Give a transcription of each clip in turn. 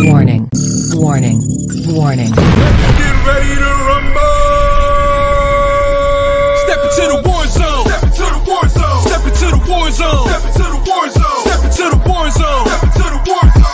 Warning, warning, warning. Get ready to rumble! Step into the war zone! Step into the war zone! Step into the war zone! Step into the war zone! Step into the war zone! Step into the war zone!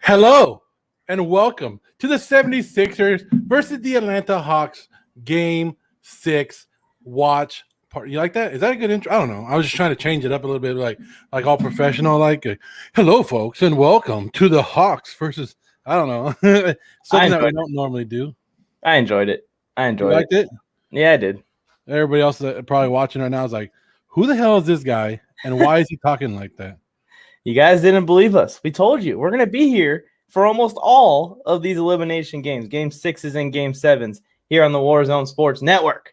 Hello and welcome to the 76ers versus the Atlanta Hawks Game 6 watch party. You like that? Is that a good intro? I don't know. I was just trying to change it up a little bit, like all professional. Hello, folks, and welcome to the Hawks versus, I don't know, something that we don't normally do. I enjoyed it. You liked it? Yeah, I did. Everybody else that probably watching right now is like, who the hell is this guy, and why is he talking like that? You guys didn't believe us. We told you. We're going to be here for almost all of these elimination games, Game 6s and Game 7s here on the Warzone Sports Network.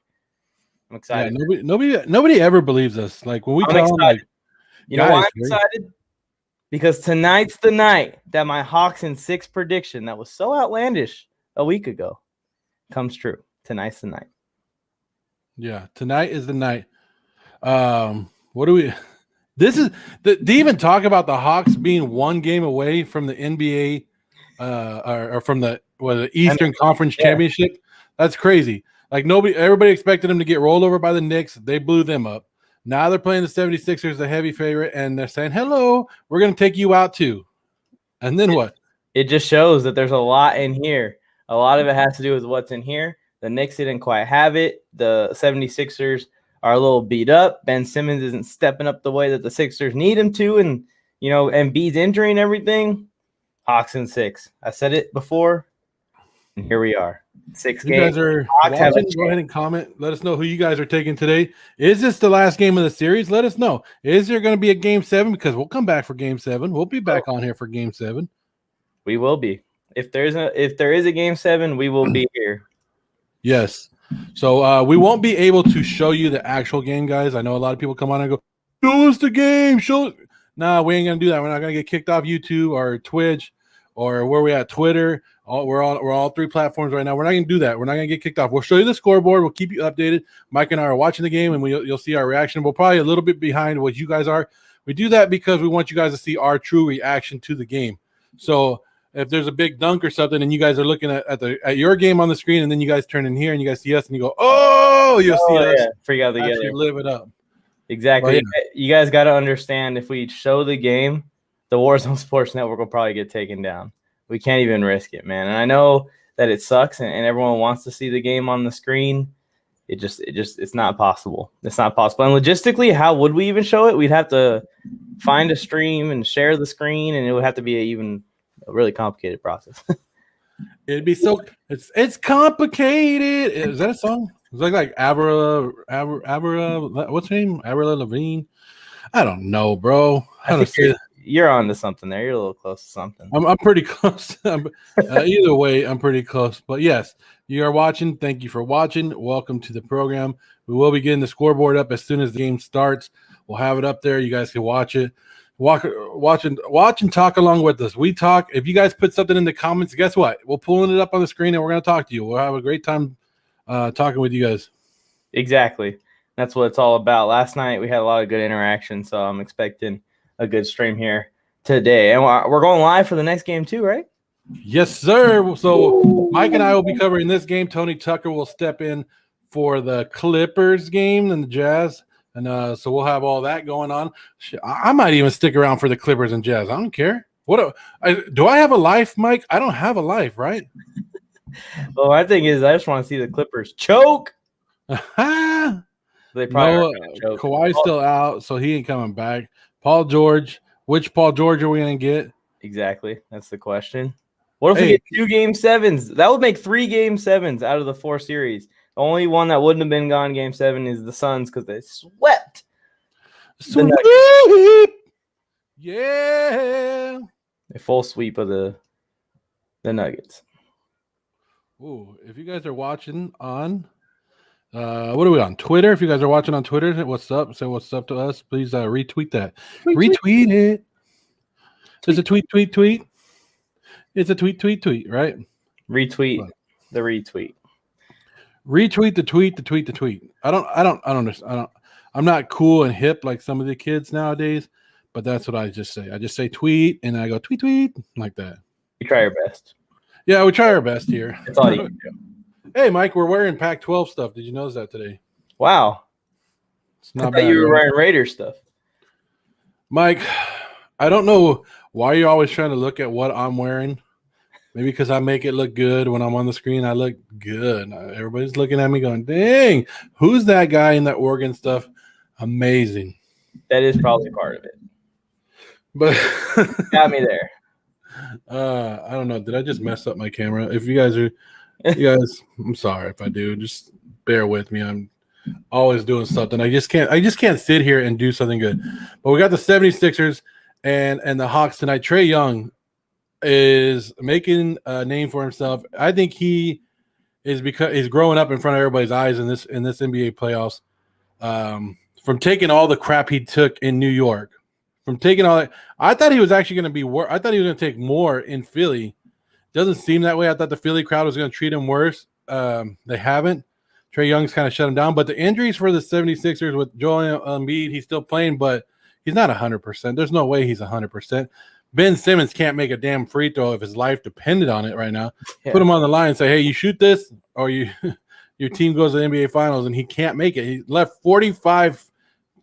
I'm excited. Yeah, nobody ever believes us. Like when we tell them, like, you know why I'm excited? Because tonight's the night that my Hawks in 6 prediction that was so outlandish a week ago comes true. Tonight's the night. Yeah, tonight is the night. What do we? This is to even talk about the Hawks being one game away from the NBA or from the Eastern Conference Championship. That's crazy. Like everybody expected them to get rolled over by the Knicks. They blew them up. Now they're playing the 76ers, the heavy favorite, and they're saying, hello, we're going to take you out too. And then what? It just shows that there's a lot in here. A lot of it has to do with what's in here. The Knicks didn't quite have it. The 76ers are a little beat up. Ben Simmons isn't stepping up the way that the Sixers need him to, and Embiid's injury and everything. Hawks in 6. I said it before, and here we are. 6 games. You guys are watching. Go ahead and comment. Let us know who you guys are taking today. Is this the last game of the series? Let us know. Is there going to be a Game 7? Because we'll come back for Game 7. We'll be back on here for Game 7. We will be. If there is a Game 7, we will be here. Yes. So we won't be able to show you the actual game, guys. I know a lot of people come on and go, show us the game. Nah, we ain't gonna do that. We're not gonna get kicked off YouTube or Twitch or where we at, Twitter. We're all 3 platforms right now. We're not gonna do that. We're not gonna get kicked off. We'll show you the scoreboard. We'll keep you updated. Mike and I are watching the game, and you'll see our reaction. We're probably a little bit behind what you guys are. We do that because we want you guys to see our true reaction to the game. So if there's a big dunk or something and you guys are looking at your game on the screen and then you guys turn in here and you guys see us and you go, oh, you'll see us freak out together. Live it up. Exactly. You guys got to understand, if we show the game, the Warzone Sports Network will probably get taken down. We can't even risk it, man. And I know that it sucks and everyone wants to see the game on the screen. It's not possible. It's not possible. And logistically, how would we even show it? We'd have to find a stream and share the screen, and it would have to be a really complicated process. It'd be so it's complicated. Is that a song? It's like Abra, what's her name? Avril Lavigne. I don't know, bro. You're on to something there. You're a little close to something. I'm pretty close. Either way, I'm pretty close. But yes, you are watching. Thank you for watching. Welcome to the program. We will be getting the scoreboard up as soon as the game starts. We'll have it up there. You guys can watch it. Watch and talk along with us. We talk. If you guys put something in the comments, guess what? We're pulling it up on the screen and we're going to talk to you. We'll have a great time talking with you guys. Exactly. That's what it's all about. Last night we had a lot of good interaction, so I'm expecting a good stream here today. And we're going live for the next game too, right? Yes, sir. So Mike and I will be covering this game. Tony Tucker will step in for the Clippers game and the Jazz. And so we'll have all that going on. I might even stick around for the Clippers and Jazz. I don't care. Do I have a life, Mike? I don't have a life, right? Well, my thing is, I just want to see the Clippers choke. They probably choke. Kawhi's still out, so he ain't coming back. Paul George. Which Paul George are we going to get? Exactly. That's the question. What if we get 2 Game 7s? That would make 3 Game 7s out of the 4 series. The only one that wouldn't have been gone Game 7 is the Suns because they swept. Sweep! Yeah! A full sweep of the Nuggets. Ooh, if you guys are watching on, what are we on Twitter? If you guys are watching on Twitter, what's up? Say what's up to us. Please retweet that. Retweet it. It's a tweet. It's a tweet, right? Retweet the retweet. Retweet the tweet. I don't understand. I'm not cool and hip like some of the kids nowadays, but that's what I just say. I just say tweet and I go tweet like that. You try your best. Yeah, we try our best here. That's all you can do. Hey, Mike, we're wearing Pac-12 stuff. Did you notice that today? Wow. It's not I thought bad, you were right? wearing Raiders stuff. Mike, I don't know why you're always trying to look at what I'm wearing. Maybe because I make it look good when I'm on the screen. I look good. Everybody's looking at me going, dang, who's that guy in that Oregon stuff? Amazing. That is probably part of it. But Got me there. I don't know. Did I just mess up my camera? If you guys, I'm sorry if I do. Just bear with me. I'm always doing something. I just can't sit here and do something good. But we got the 76ers and the Hawks tonight. Trae Young is making a name for himself. I think he is because he's growing up in front of everybody's eyes in this NBA playoffs. From taking all the crap he took in New York, from taking all that, I thought he was actually going to be worse. I thought he was going to take more in Philly. Doesn't seem that way. I thought the Philly crowd was going to treat him worse. They haven't. Trae Young's kind of shut him down. But the injuries for the 76ers with Joel Emiid, he's still playing, but he's not 100%. There's no way he's 100%. Ben Simmons can't make a damn free throw if his life depended on it right now. Yeah. Put him on the line and say, hey, you shoot this or your team goes to the NBA Finals, and he can't make it. He left 45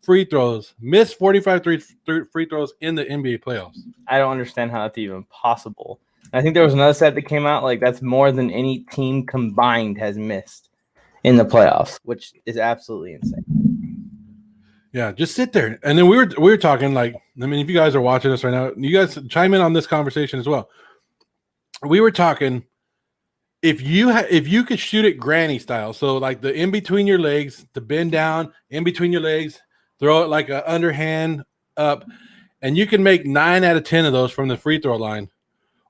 free throws, missed 45 free throws in the NBA playoffs. I don't understand how that's even possible. I think there was another set that came out like that's more than any team combined has missed in the playoffs, which is absolutely insane. Yeah, just sit there. And then we were talking like, I mean, if you guys are watching us right now, you guys chime in on this conversation as well. We were talking if you could shoot it granny style, so like the in between your legs, to bend down in between your legs, throw it like an underhand up, and you can make 9 out of 10 of those from the free throw line.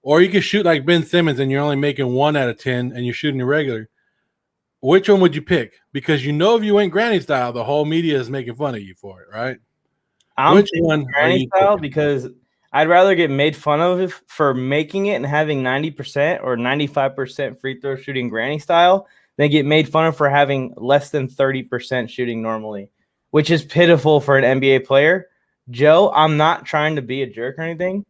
Or you can shoot like Ben Simmons and you're only making 1 out of 10 and you're shooting irregular. Which one would you pick? Because you know if you went granny style, the whole media is making fun of you for it, right? Which one granny style picking? Because I'd rather get made fun of for making it and having 90% or 95% free throw shooting granny style than get made fun of for having less than 30% shooting normally, which is pitiful for an NBA player. Joe, I'm not trying to be a jerk or anything.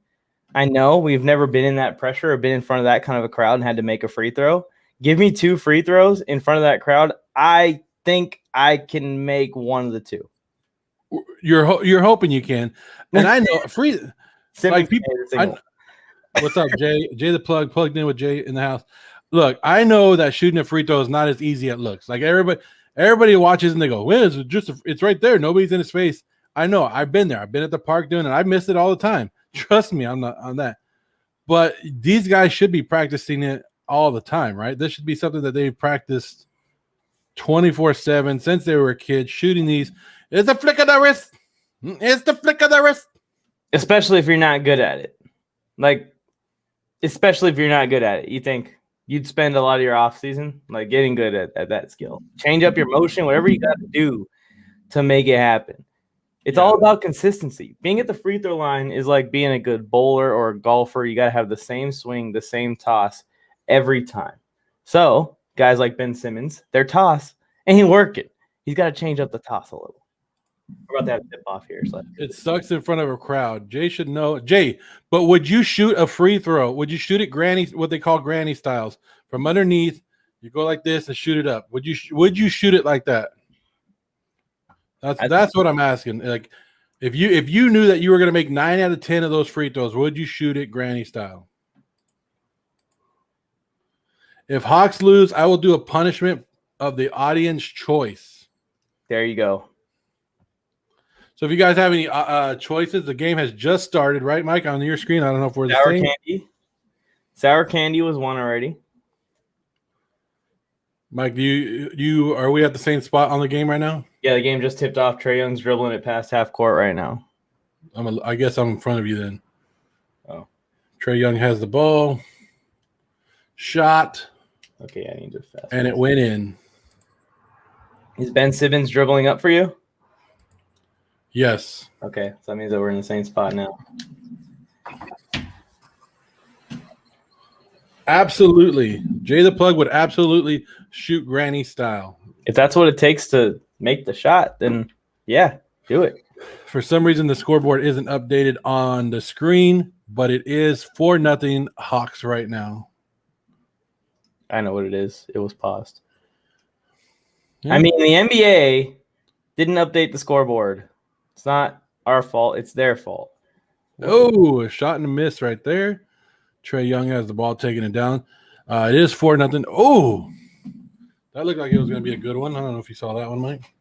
I know we've never been in that pressure or been in front of that kind of a crowd and had to make a free throw. Give me 2 free throws in front of that crowd. I think I can make 1 of the 2. You're hoping you can, and I know free. Like people, what's up, Jay? Jay the plugged in with Jay in the house. Look, I know that shooting a free throw is not as easy as it looks. Like everybody watches and they go, "Well, it's right there. Nobody's in his face." I know. I've been there. I've been at the park doing it. I miss it all the time. Trust me, I'm not on that. But these guys should be practicing it all the time, right? This should be something that they've practiced 24/7 since they were kids. Shooting these, it's a flick of the wrist. It's the flick of the wrist. Especially if you're not good at it. Like, especially if you're not good at it. You think you'd spend a lot of your off season like getting good at that skill. Change up your motion, whatever you got to do to make it happen. It's all about consistency. Being at the free throw line is like being a good bowler or a golfer. You got to have the same swing, the same toss every time. So guys like Ben Simmons, their toss ain't working. He's got to change up the toss a little. We're about to have a tip off here. So it sucks in front of a crowd. Jay should know. Jay, but would you shoot a free throw? Would you shoot it granny, what they call granny styles, from underneath? You go like this and shoot it up. Would you shoot it like that? That's what I'm asking. Like, if you knew that you were going to make 9 out of 10 of those free throws, would you shoot it granny style? If Hawks lose, I will do a punishment of the audience choice. There you go. So if you guys have any choices, the game has just started, right, Mike? On your screen, I don't know if we're the same. Candy. Sour candy was one already. Mike, are we at the same spot on the game right now? Yeah, the game just tipped off. Trae Young's dribbling it past half court right now. I guess I'm in front of you then. Oh. Trae Young has the ball. Shot. Okay, I need to fast. And it went in. Is Ben Simmons dribbling up for you? Yes. Okay, so that means that we're in the same spot now. Absolutely. Jay the Plug would absolutely shoot granny style. If that's what it takes to make the shot, then yeah, do it. For some reason, the scoreboard isn't updated on the screen, but it is 4-0 Hawks right now. I know what it is. It was paused. Yeah. I mean, the NBA didn't update the scoreboard. It's not our fault. It's their fault. Oh, a shot and a miss right there. Trae Young has the ball taking it down. It is 4-0. Oh, that looked like it was going to be a good one. I don't know if you saw that one, Mike.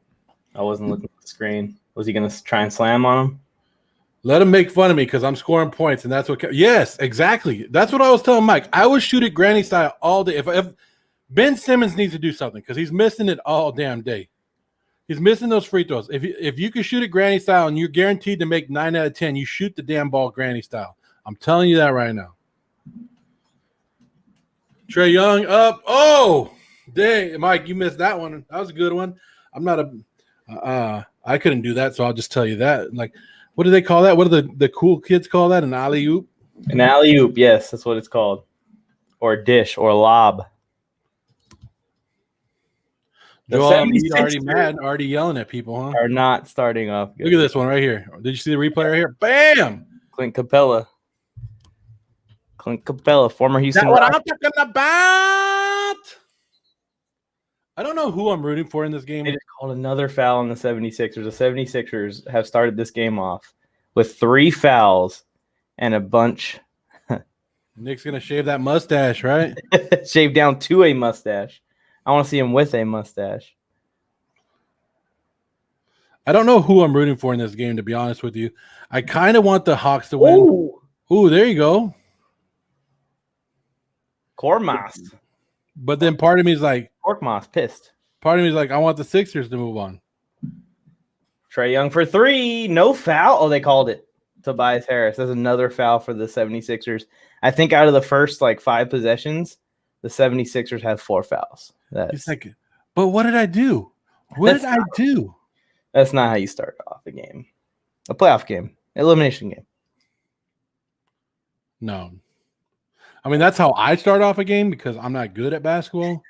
I wasn't looking at the screen. Was he going to try and slam on him? Let him make fun of me because I'm scoring points, and that's what. Yes, exactly. That's what I was telling Mike. I would shoot it granny style all day. If Ben Simmons needs to do something because he's missing it all damn day. He's missing those free throws. If you can shoot it granny style and you're guaranteed to make 9 out of 10, you shoot the damn ball granny style. I'm telling you that right now. Trae Young up. Oh, dang, Mike, you missed that one. That was a good one. I'm not a. I couldn't do that, so I'll just tell you that. Like, what do they call that? What do the cool kids call that? An alley oop? An alley oop, yes, that's what it's called, or dish, or lob. Joel Emiid already mad, already yelling at people, huh? Are not starting off good. Look at this one right here. Did you see the replay right here? Bam! Clint Capella, former Houston. That's what I'm talking about. I don't know who I'm rooting for in this game. They just called another foul on the 76ers. The 76ers have started this game off with 3 fouls and a bunch. Nick's going to shave that mustache, right? Shave down to a mustache. I want to see him with a mustache. I don't know who I'm rooting for in this game, to be honest with you. I kind of want the Hawks to win. Ooh, there you go. Korkmaz. But then part of me is like, Korkmaz pissed. Part of me is like, I want the Sixers to move on. Trae Young for 3. No foul. Oh, they called it. Tobias Harris. That's another foul for the 76ers. I think out of the first 5 possessions, the 76ers have 4 fouls. It's like, but what did I do? What did I do? That's not how you start off a game. A playoff game. Elimination game. No. I mean, that's how I start off a game because I'm not good at basketball.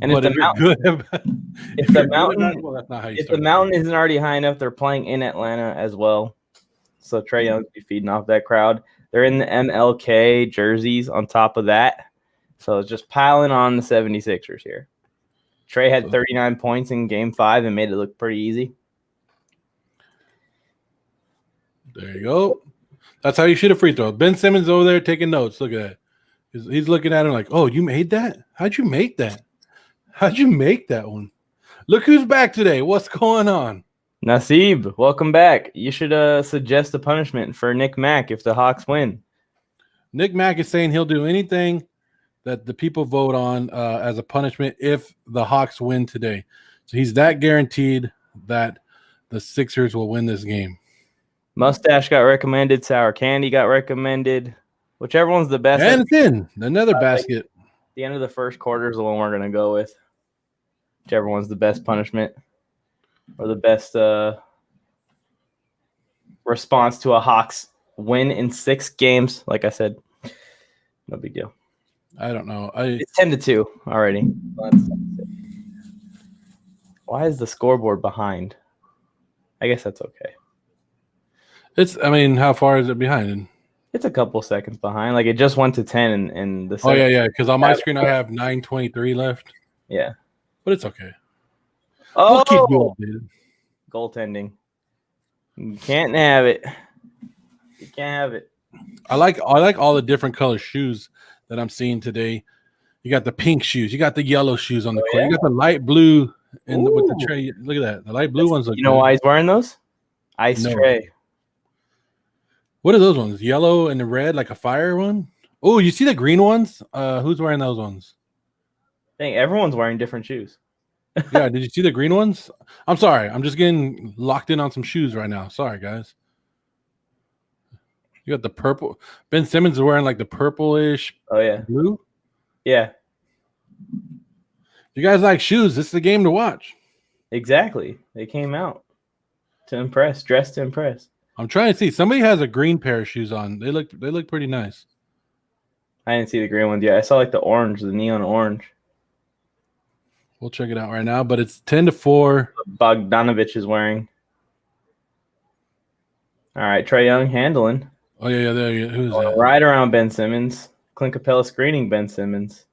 And but if the mountain isn't already high enough, they're playing in Atlanta as well. So Trae Young will be feeding off that crowd. They're in the MLK jerseys on top of that. So it's just piling on the 76ers here. Trae had 39 points in game 5 and made it look pretty easy. There you go. That's how you shoot a free throw. Ben Simmons over there taking notes. Look at that. He's looking at him like, oh, you made that? How'd you make that? How'd you make that one? Look who's back today. What's going on? Nasib, welcome back. You should suggest a punishment for Nick Mack if the Hawks win. Nick Mack is saying he'll do anything that the people vote on as a punishment if the Hawks win today. So he's that guaranteed that the Sixers will win this game. Mustache got recommended. Sour candy got recommended. Whichever one's the best. And it's in. Another basket. The end of the first quarter is the one we're going to go with. Whichever one's the best punishment or the best response to a Hawks win in 6 games. Like I said, no big deal. I don't know. It's 10-2 already. Why is the scoreboard behind? I guess that's okay. How far is it behind? It's a couple seconds behind. Like, it just went to 10 and the. Oh, yeah. Because on my screen, I have 9:23 left. Yeah. But it's okay. Oh, we'll keep you updated. Goaltending. You can't have it. You can't have it. I like all the different color shoes that I'm seeing today. You got the pink shoes. You got the yellow shoes on the court. Yeah? You got the light blue with the tray. Look at that. The light blue ones look You know good. why he's wearing those? Ice Trae. What are those ones? Yellow and the red, like a fire one? Oh, you see the green ones? Who's wearing those ones? Dang, everyone's wearing different shoes. Yeah, did you see the green ones? I'm sorry. I'm just getting locked in on some shoes right now. Sorry, guys. You got the purple. Ben Simmons is wearing like the purplish Oh, yeah. blue. Yeah. If you guys like shoes, this is the game to watch. Exactly. They came out to impress, dressed to impress. I'm trying to see. Somebody has a green pair of shoes on. They look pretty nice. I didn't see the green ones yet. I saw like the orange, the neon orange. We'll check it out right now, but it's 10-4. Bogdanovich is wearing. All right, Trae Young handling. Oh yeah, there you go. Who's that? Right around Ben Simmons. Clint Capella screening Ben Simmons.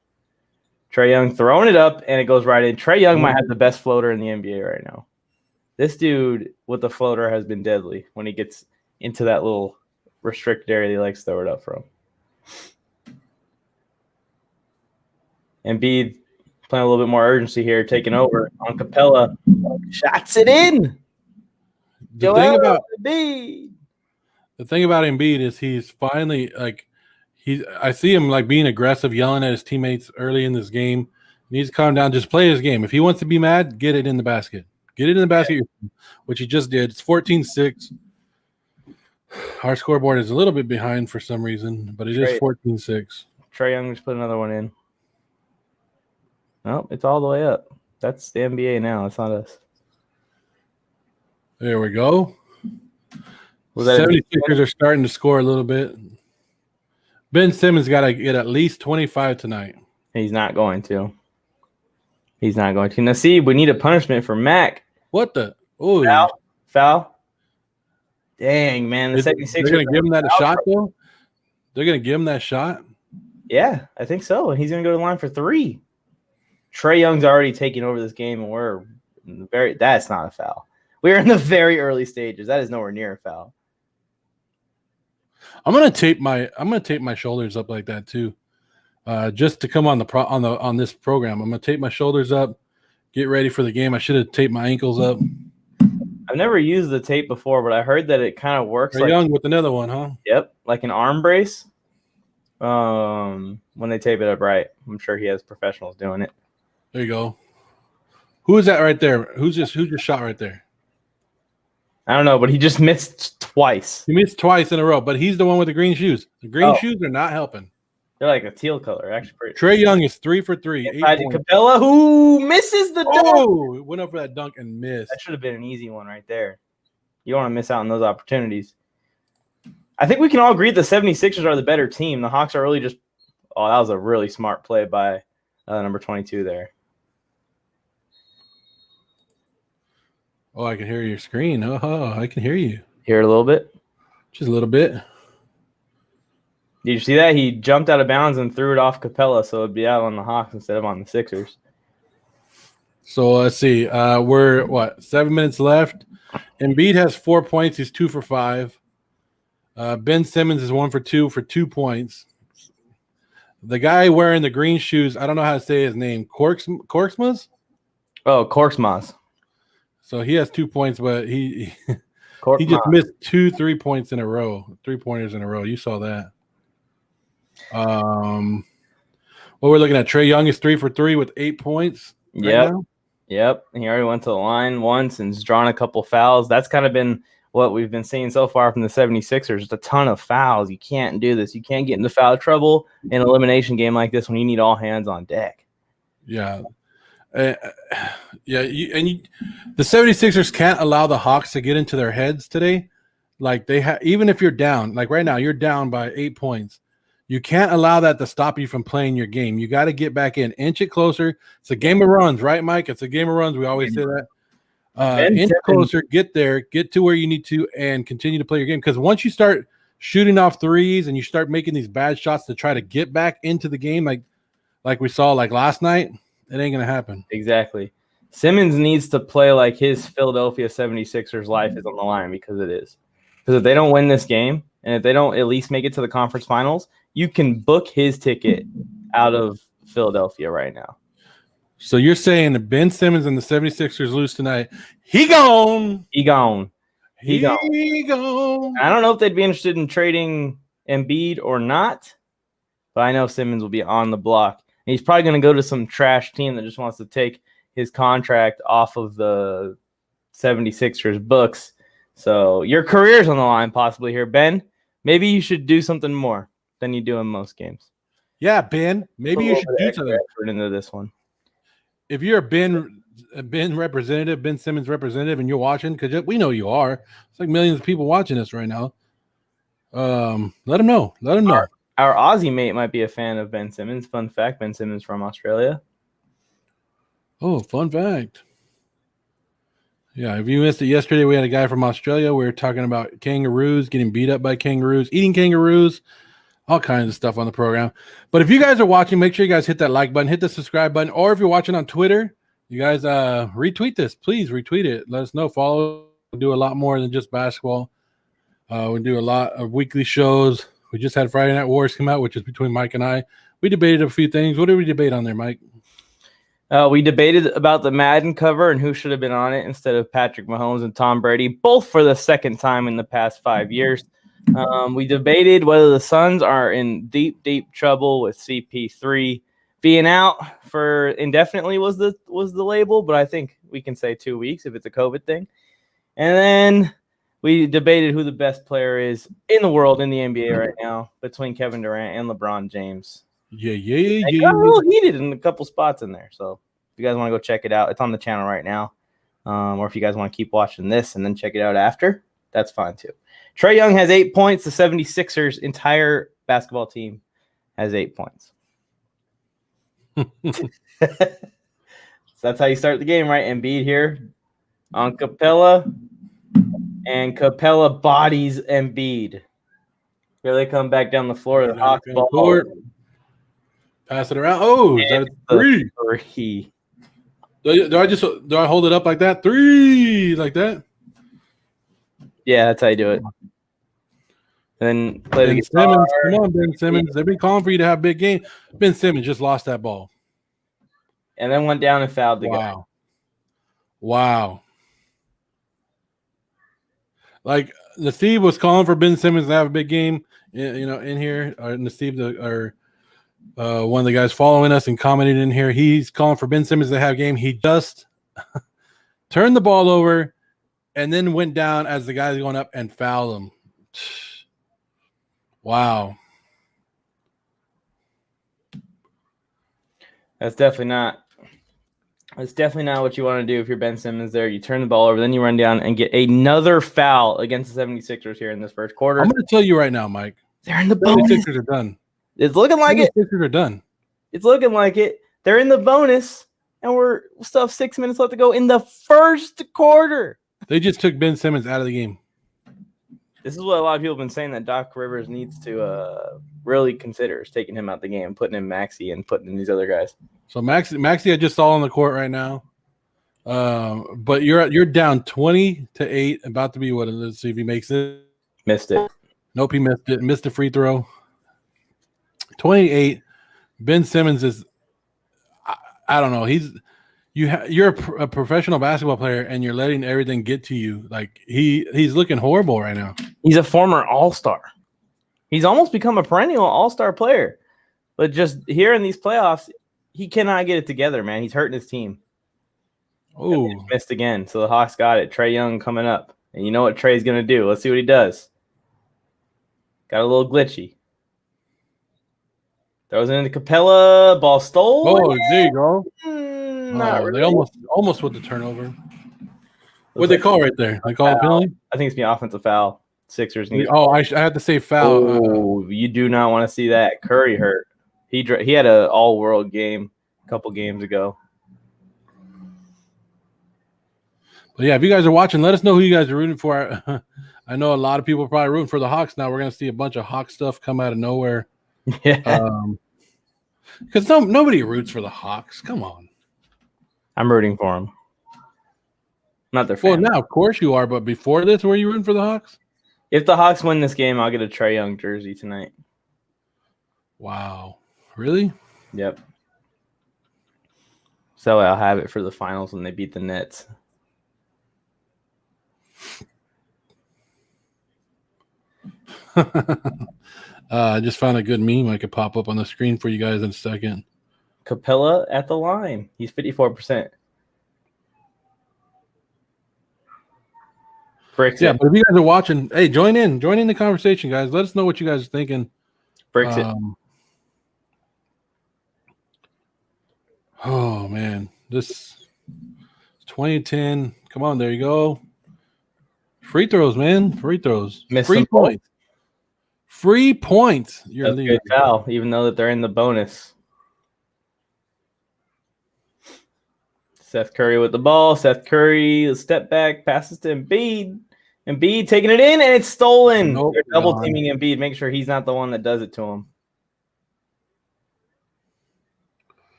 Trae Young throwing it up, and it goes right in. Trae Young might have the best floater in the NBA right now. This dude with the floater has been deadly when he gets into that little restricted area he likes to throw it up from. Embiid playing a little bit more urgency here, taking over on Capella. Shots it in. The Embiid. thing about Embiid is he's finally like I see him like being aggressive, yelling at his teammates early in this game. He needs to calm down, just play his game. If he wants to be mad, get it in the basket. Get it in the basket, which he just did. It's 14-6. Our scoreboard is a little bit behind for some reason, but it is 14-6. Trae Young just put another one in. No, it's all the way up. That's the NBA now. It's not us. There we go. Was that 76ers are starting to score a little bit. Ben Simmons got to get at least 25 tonight. He's not going to. He's not going to. Now, see, we need a punishment for Mac. What the? Oh, Foul. Dang, man. The 76ers. They're going to give him that shot, though? They're going to give him that shot? Yeah, I think so. And he's going to go to the line for 3. Trae Young's already taking over this game, and that's not a foul. We're in the very early stages. That is nowhere near a foul. I'm gonna tape my shoulders up like that too, just to come on this program. I'm gonna tape my shoulders up, get ready for the game. I should have taped my ankles up. I've never used the tape before, but I heard that it kind of works. Trae Young with another one, huh? Yep, like an arm brace. When they tape it up right, I'm sure he has professionals doing it. There you go. Who is that right there? Who just shot right there? I don't know, but he just missed twice. He missed twice in a row, but he's the one with the green shoes. The green shoes are not helping. They're like a teal color, actually. Pretty. Trae Young is 3 for 3. Capella, who misses the dunk. Oh, went up for that dunk and missed. That should have been an easy one right there. You don't want to miss out on those opportunities. I think we can all agree the 76ers are the better team. The Hawks are really just – that was a really smart play by number 22 there. Oh, I can hear your screen. Oh, I can hear you. Hear it a little bit? Just a little bit. Did you see that? He jumped out of bounds and threw it off Capella, so it'd be out on the Hawks instead of on the Sixers. So let's see. We're 7 minutes left. Embiid has 4 points. He's 2 for 5. Ben Simmons is 1 for 2 for 2 points. The guy wearing the green shoes, I don't know how to say his name. Korkmaz? Oh, Korkmaz. So he has 2 points, but he just missed 2 3-pointers in a row. You saw that. What we're looking at, Trae Young is 3 for 3 with 8 points. Yep. He already went to the line once and has drawn a couple fouls. That's kind of been what we've been seeing so far from the 76ers. Just a ton of fouls. You can't do this. You can't get into foul trouble in an elimination game like this when you need all hands on deck. Yeah. The 76ers can't allow the Hawks to get into their heads today. Like even if you're down, like right now, you're down by 8 points. You can't allow that to stop you from playing your game. You got to get back in, inch it closer. It's a game of runs, right, Mike? It's a game of runs. We always say that. Inch closer, get there, get to where you need to, and continue to play your game. Because once you start shooting off threes and you start making these bad shots to try to get back into the game, like we saw like last night, it ain't gonna happen. Exactly. Simmons needs to play like his Philadelphia 76ers life is on the line, because it is. Because if they don't win this game, and if they don't at least make it to the conference finals, you can book his ticket out of Philadelphia right now. So you're saying that Ben Simmons and the 76ers lose tonight. He gone. He gone. I don't know if they'd be interested in trading Embiid or not, but I know Simmons will be on the block. And he's probably going to go to some trash team that just wants to take his contract off of the 76ers books. So your career's on the line possibly here, Ben. Maybe you should do something more than you do in most games. Yeah, Ben. Maybe you should do something. Into this one. If you're a Ben representative, Ben Simmons representative, and you're watching, because we know you are. It's like millions of people watching this right now. Let them know. Let them know. Our Aussie mate might be a fan of Ben Simmons. Fun fact: Ben Simmons from Australia. Oh, fun fact. Yeah, if you missed it yesterday, we had a guy from Australia. We were talking about kangaroos, getting beat up by kangaroos, eating kangaroos, all kinds of stuff on the program. But if you guys are watching, make sure you guys hit that like button, hit the subscribe button, or if you're watching on Twitter, you guys retweet this. Please retweet it. Let us know. Follow. We do a lot more than just basketball. We do a lot of weekly shows. We just had Friday Night Wars come out, which is between Mike and I. We debated a few things. What did we debate on there, Mike? We debated about the Madden cover and who should have been on it instead of Patrick Mahomes and Tom Brady, both for the second time in the past 5 years. We debated whether the Suns are in deep, deep trouble with CP3 being out for indefinitely was the label, but I think we can say 2 weeks if it's a COVID thing. And then we debated who the best player is in the world in the NBA right now between Kevin Durant and LeBron James. Yeah. Got a little heated in a couple spots in there. So if you guys want to go check it out, it's on the channel right now. Or if you guys want to keep watching this and then check it out after, that's fine too. Trae Young has 8 points. The 76ers entire basketball team has 8 points. So that's how you start the game, right? Embiid here on Capella. And Capella bodies Embiid. Here they come back down the floor. The Hawks ball. Pass it around. Oh, is that a three? Three. Do I hold it up like that? Three, like that? Yeah, that's how you do it. And then play Ben the Simmons. Come on, Ben Simmons. They've been calling for you to have a big game. Ben Simmons just lost that ball. And then went down and fouled the guy. Wow. Like Nassib was calling for Ben Simmons to have a big game, in here. Nassib, one of the guys following us and commenting in here, he's calling for Ben Simmons to have a game. He just turned the ball over and then went down as the guy's going up and fouled him. Wow. That's definitely not what you want to do if you're Ben Simmons there. You turn the ball over, then you run down and get another foul against the 76ers here in this first quarter. I'm going to tell you right now, Mike. They're in the bonus. The 76ers are done. It's looking like it. The 76ers are done. It's looking like it. They're in the bonus, and we still have 6 minutes left to go in the first quarter. They just took Ben Simmons out of the game. This is what a lot of people have been saying that Doc Rivers needs to really consider is taking him out the game, putting in Maxey and putting in these other guys. So Maxey, I just saw on the court right now. But you're down 20-8, about to be what? Let's see if he makes it. Missed it. Nope, he missed it. Missed the free throw. 28. Ben Simmons is. I don't know. You're a professional basketball player, and you're letting everything get to you. Like he's looking horrible right now. He's a former All-Star. He's almost become a perennial All-Star player, but just here in these playoffs, he cannot get it together, man. He's hurting his team. Oh, missed again. So the Hawks got it. Trae Young coming up, and you know what Trae's gonna do? Let's see what he does. Got a little glitchy. Throws it into Capella. Ball stolen. Oh, there you go. Not really. They almost with the turnover. What'd they call right there? I call a penalty? I think it's the offensive foul. Sixers need. I had to say foul. Oh, you do not want to see that. Curry hurt. He had an all-world game a couple games ago. But yeah, if you guys are watching, let us know who you guys are rooting for. I know a lot of people are probably rooting for the Hawks now. We're going to see a bunch of Hawks stuff come out of nowhere. Yeah. Because nobody roots for the Hawks. Come on. I'm rooting for them. Not their fan. Well, now, of course you are, but before this, were you rooting for the Hawks? If the Hawks win this game, I'll get a Trae Young jersey tonight. Wow. Really? Yep. So I'll have it for the finals when they beat the Nets. I just found a good meme I could pop up on the screen for you guys in a second. Capella at the line. He's 54%. Bricks yeah, it. but if you guys are watching, hey, join in the conversation, guys. Let us know what you guys are thinking. Bricks it. Oh man, this 2010. Come on, there you go. Free throws, man. Free throws. Missed Free them both. points. Free points. You're That's a leaving. good foul, even though that they're in the bonus. Seth Curry with the ball. Seth Curry, the step back, passes to Embiid. Embiid taking it in, and it's stolen. Nope, They're double gone. teaming Embiid. Make sure he's not the one that does it to him.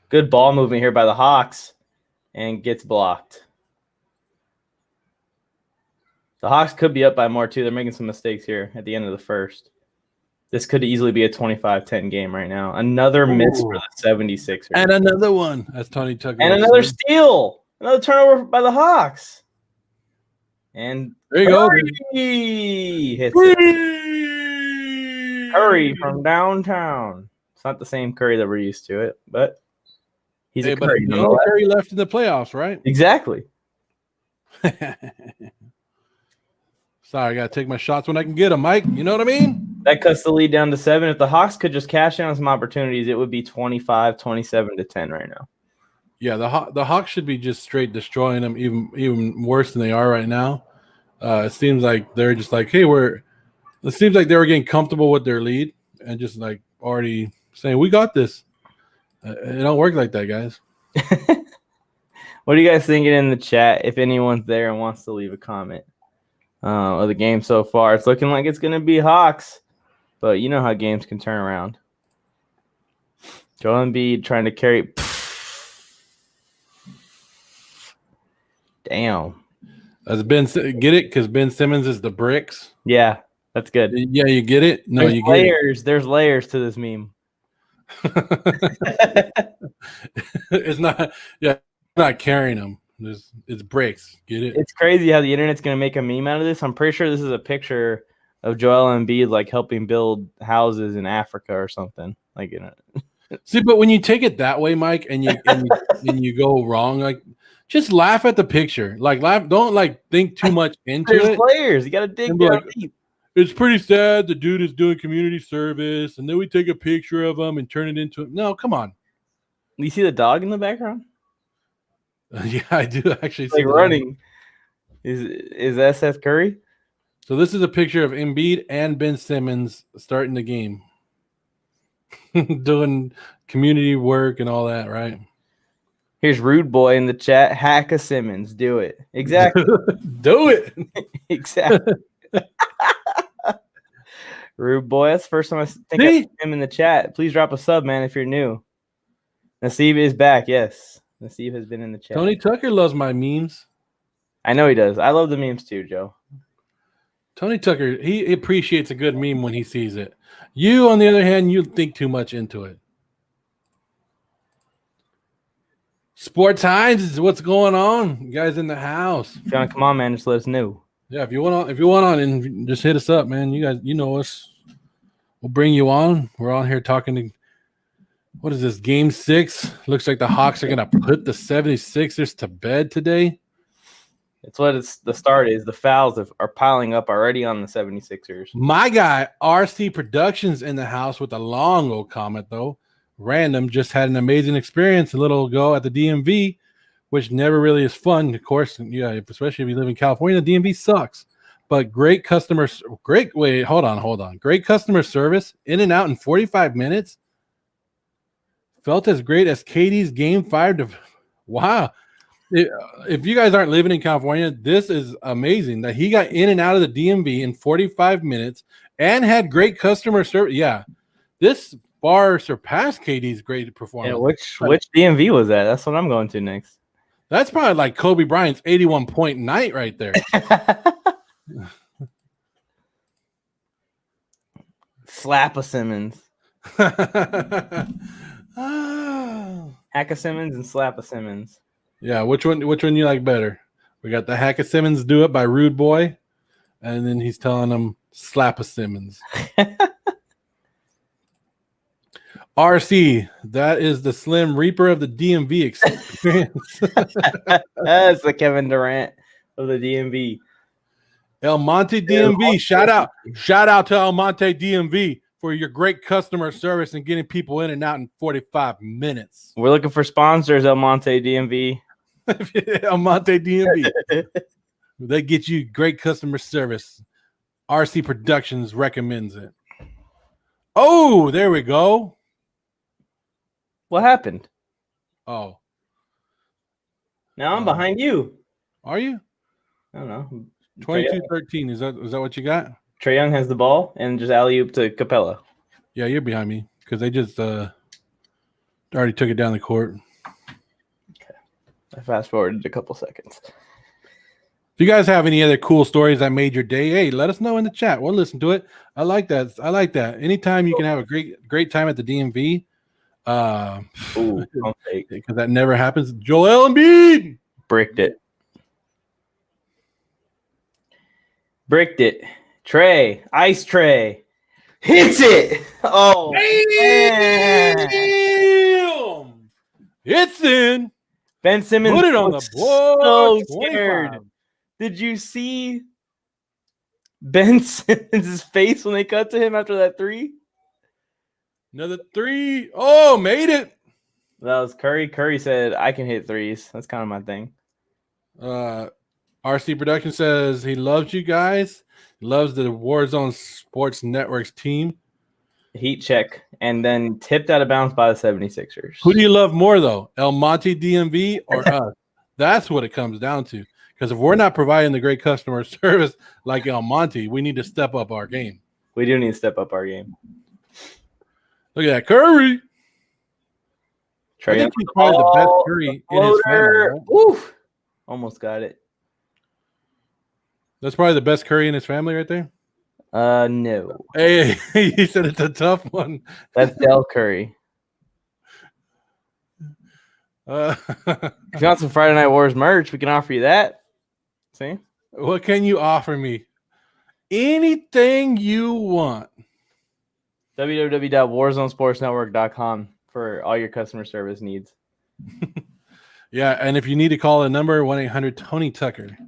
Good ball movement here by the Hawks, and gets blocked. The Hawks could be up by more, too. They're making some mistakes here at the end of the first. This could easily be a 25-10 game right now. Another miss for the 76ers. And another one. That's Tony Tucker. And another steal. Another turnover by the Hawks. And There you go. Curry hits it. Curry from downtown. It's not the same Curry that we're used to it, but he's a Curry. The only Curry left in the playoffs, right? Exactly. Sorry, I got to take my shots when I can get them, Mike. You know what I mean? That cuts the lead down to 7. If the Hawks could just cash in on some opportunities, it would be 25-27-10 right now. Yeah, the Hawks should be just straight destroying them, even worse than they are right now. It seems like they're just like, hey, it seems like they were getting comfortable with their lead and just like already saying, we got this. It don't work like that, guys. What are you guys thinking in the chat? If anyone's there and wants to leave a comment of the game so far, it's looking like it's going to be Hawks, but you know how games can turn around. Joel Embiid trying to carry. Damn. As get it? Because Ben Simmons is the bricks. Yeah, that's good. Yeah, you get it? No, There's you layers. There's layers to this meme. It's not. Yeah, not carrying them. It's bricks. Get it? It's crazy how the internet's going to make a meme out of this. I'm pretty sure this is a picture of Joel Embiid like helping build houses in Africa or something. Like, you know. See, but when you take it that way, Mike, and you go wrong, like just laugh at the picture. Like laugh. Don't like think too much into There's it. layers. You got to dig down deep. It's pretty sad. The dude is doing community service, and then we take a picture of him and turn it into. No, come on. You see the dog in the background? Yeah, I do actually see Like running. Is that Seth Curry? So this is a picture of Embiid and Ben Simmons starting the game, doing community work and all that, right? Here's Rude Boy in the chat. Hack a Simmons. Do it. Exactly. Do it. Exactly. Rude Boy. That's the first time I think I see him in the chat. Please drop a sub, man, if you're new. Nassib is back. Yes. Nassib has been in the chat. Tony Tucker loves my memes. I know he does. I love the memes too, Joe. Tony Tucker, he appreciates a good meme when he sees it. You, on the other hand, you think too much into it. Sports Hines is what's going on. You guys in the house. If you want to come on, man, just let us know. Yeah, if you want on, and just hit us up, man. You guys, you know us. We'll bring you on. We're on here talking to. What is this? Game 6. Looks like the Hawks are gonna put the 76ers to bed today. It's what the start is. The fouls are piling up already on the 76ers. My guy, RC Productions, in the house with a long old comment, though. Random, just had an amazing experience a little ago at the DMV, which never really is fun. Of course, yeah, especially if you live in California, the DMV sucks. But great customer service, in and out in 45 minutes. Felt as great as KD's Game 5. Wow. If you guys aren't living in California, this is amazing that he got in and out of the DMV in 45 minutes and had great customer service. Yeah, this far surpassed KD's great performance. Yeah, which DMV was that? That's what I'm going to next. That's probably like Kobe Bryant's 81-point night right there. Slap a Simmons. Hack a Simmons and slap a Simmons. Yeah, which one you like better? We got the Hack a Simmons Do It by Rude Boy, and then he's telling them slap a Simmons. RC, that is the Slim Reaper of the DMV experience. That's the Kevin Durant of the DMV. El Monte DMV, shout out to El Monte DMV. for your great customer service and getting people in and out in 45 minutes. We're looking for sponsors, El Monte DMV. Almonte DMV. They get you great customer service. RC Productions recommends it. Oh, there we go. What happened? Oh, Now I'm behind you. are you? I don't know. 22-13. Is that what you got? Trae Young has the ball and just alley-oop to Capella. Yeah, you're behind me because they just already took it down the court. I fast-forwarded a couple seconds. If you guys have any other cool stories that made your day, hey, let us know in the chat. We'll listen to it. I like that. Anytime you can have a great time at the DMV, Ooh, don't take. because that never happens. Joel Emiid Bricked it. Trey, ice tray, hits it. Oh, man. Damn! It's in. Ben Simmons Put it on was the board. so 25. scared. Did you see Ben Simmons' face when they cut to him after that three? Another three. Oh, made it. That was Curry. Curry said, I can hit threes. That's kind of my thing. RC Production says he loves you guys. He loves the Warzone Sports Network's team. Heat check. And then tipped out of bounds by the 76ers. Who do you love more, though? El Monte DMV or us? That's what it comes down to. Because if we're not providing the great customer service like El Monte, we need to step up our game. We do need to step up our game. Look at that. Curry. I Trae think he's probably the best Curry in his family. Right? Oof. Almost got it. That's probably the best Curry in his family right there. No. Hey, he said it's a tough one. That's Del Curry. If you want some Friday Night Wars merch, we can offer you that. See? What can you offer me? Anything you want. www.warzonesportsnetwork.com for all your customer service needs. Yeah, and if you need to call a number, 1-800-TONY-TUCKER.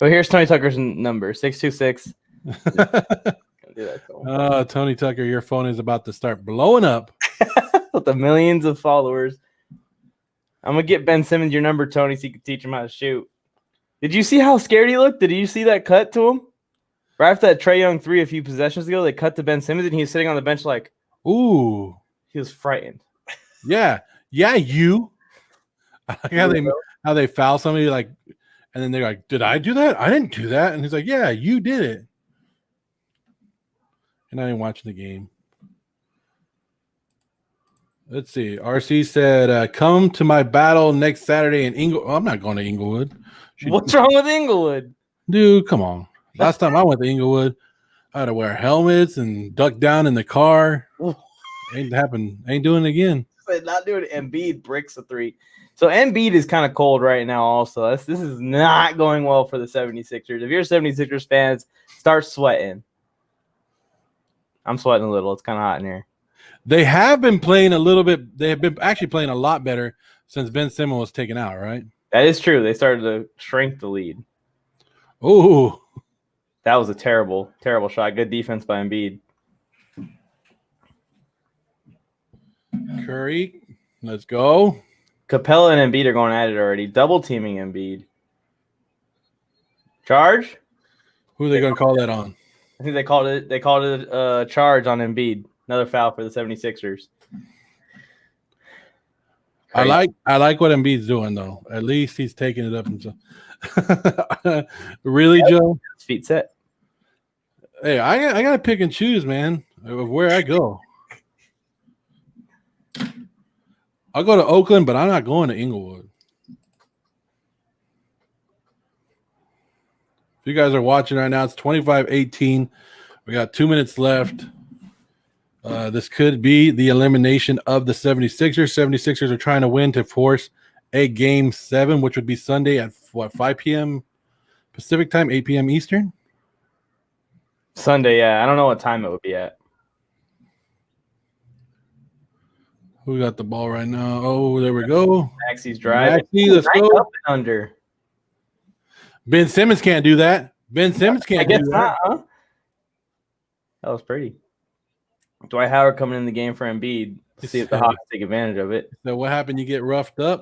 Well, here's Tony Tucker's number, 626. Tony Tucker, your phone is about to start blowing up. With the millions of followers. I'm going to get Ben Simmons your number, Tony, so you can teach him how to shoot. Did you see how scared he looked? Did you see that cut to him? Right after that Trae Young three a few possessions ago, they cut to Ben Simmons, and he was sitting on the bench like, ooh. He was frightened. Yeah, you. I like how they foul somebody, like, and then they're like, did I do that? I didn't do that. And he's like, yeah, you did it. And I ain't watching the game. Let's see. RC said, come to my battle next Saturday in Inglewood. Oh, I'm not going to Inglewood. What's wrong with Inglewood? Dude, come on. Last time I went to Inglewood, I had to wear helmets and duck down in the car. Ain't happened. Ain't doing it again. Not doing it. Embiid bricks a three. So Embiid is kind of cold right now also. This is not going well for the 76ers. If you're 76ers fans, start sweating. I'm sweating a little. It's kind of hot in here. They have been playing a little bit. They have been actually playing a lot better since Ben Simmons was taken out, right? That is true. They started to shrink the lead. Oh, that was a terrible, terrible shot. Good defense by Embiid. Curry, let's go. Capella and Embiid are going at it already. Double teaming Embiid. Charge? Who are they going to call that on? I think they called it a charge on Embiid. Another foul for the 76ers. Crazy. I like what Embiid's doing though. At least he's taking it up himself. Really, Joe? Feet set. Hey, I gotta pick and choose, man, of where I go. I'll go to Oakland, but I'm not going to Inglewood. If you guys are watching right now, it's 25-18. We got 2 minutes left. This could be the elimination of the 76ers. 76ers are trying to win to force a game 7, which would be Sunday at 5 p.m. Pacific time, 8 p.m. Eastern? Sunday, yeah. I don't know what time it would be at. Who got the ball right now? Oh, there we go. Maxey's driving. Maxey, let's go. Up and under. Ben Simmons can't do that. Ben Simmons can't do that. Not, huh? That was pretty. Dwight Howard coming in the game for Embiid to see if the Hawks take advantage of it. So what happened? You get roughed up.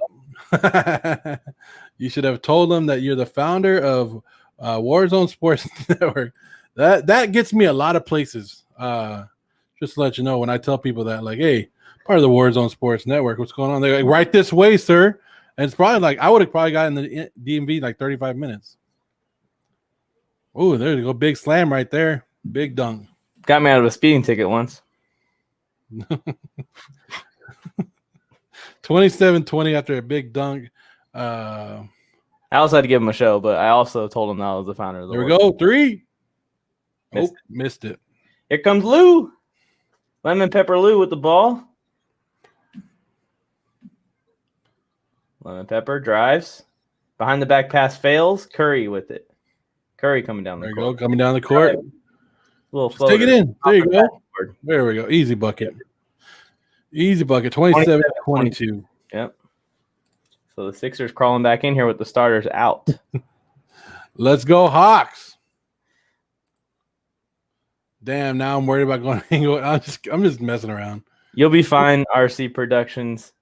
You should have told them that you're the founder of Warzone Sports Network. That gets me a lot of places. Just to let you know, when I tell people that, like, hey, part of the Warzone Sports Network, what's going on? They're like, right this way, sir. And it's probably like I would have probably gotten the DMV like 35 minutes. Oh, there you go. Big slam right there. Big dunk. Got me out of a speeding ticket once. 27-20 after a big dunk. I also had to give him a show, but I also told him that I was the founder of the There we go. 3. Missed it. Here comes Lou. Lemon Pepper Lou with the ball. Lemon Pepper drives. Behind the back pass fails. Curry with it. Curry coming down the There court. you go. Coming down the court. Little Just take it in. There you go. Backward. There we go. Easy bucket. Easy bucket. 27-22. Yep. So the Sixers crawling back in here with the starters out. Let's go, Hawks. Damn, now I'm worried about going to Inglewood. I'm just messing around. You'll be fine, RC Productions.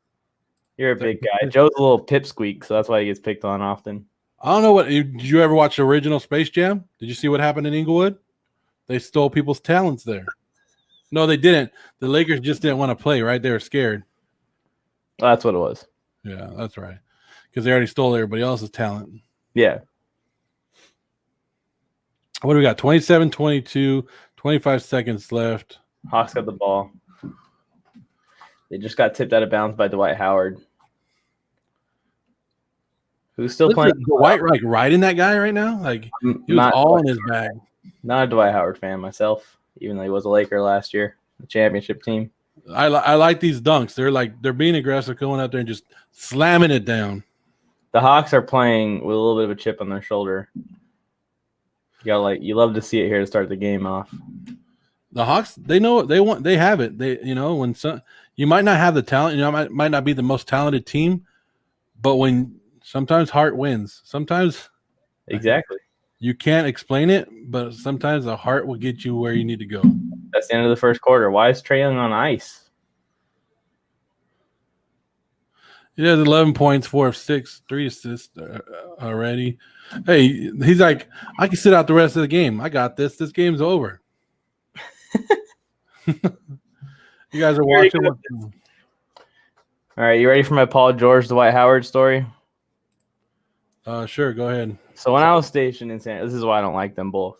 You're a big guy. Joe's a little pipsqueak, so that's why he gets picked on often. I don't know what. Did you ever watch the original Space Jam? Did you see what happened in Inglewood? They stole people's talents there. No, they didn't. The Lakers just didn't want to play, right? They were scared. Well, that's what it was. Yeah, that's right. Because they already stole everybody else's talent. Yeah. What do we got? 27-22, 25 seconds left. Hawks got the ball. They just got tipped out of bounds by Dwight Howard. Who's still playing? Dwight, like, riding that guy right now? Like, he was all in his bag. Not a Dwight Howard fan myself, even though he was a Laker last year, the championship team. I like these dunks. They're being aggressive, going out there and just slamming it down. The Hawks are playing with a little bit of a chip on their shoulder. You love to see it here to start the game off. The Hawks, they know what they want. They have it. When you might not have the talent, might not be the most talented team, but when sometimes heart wins. Sometimes exactly. You can't explain it, but sometimes the heart will get you where you need to go. That's the end of the first quarter. Why is Trae Young on ice? He has 11 points, 4 of 6, 3 assists already. Hey, he's like, I can sit out the rest of the game. I got this. This game's over. You guys are watching. All right, you ready for my Paul George, Dwight Howard story? Sure, go ahead. So when I was stationed in this is why I don't like them both.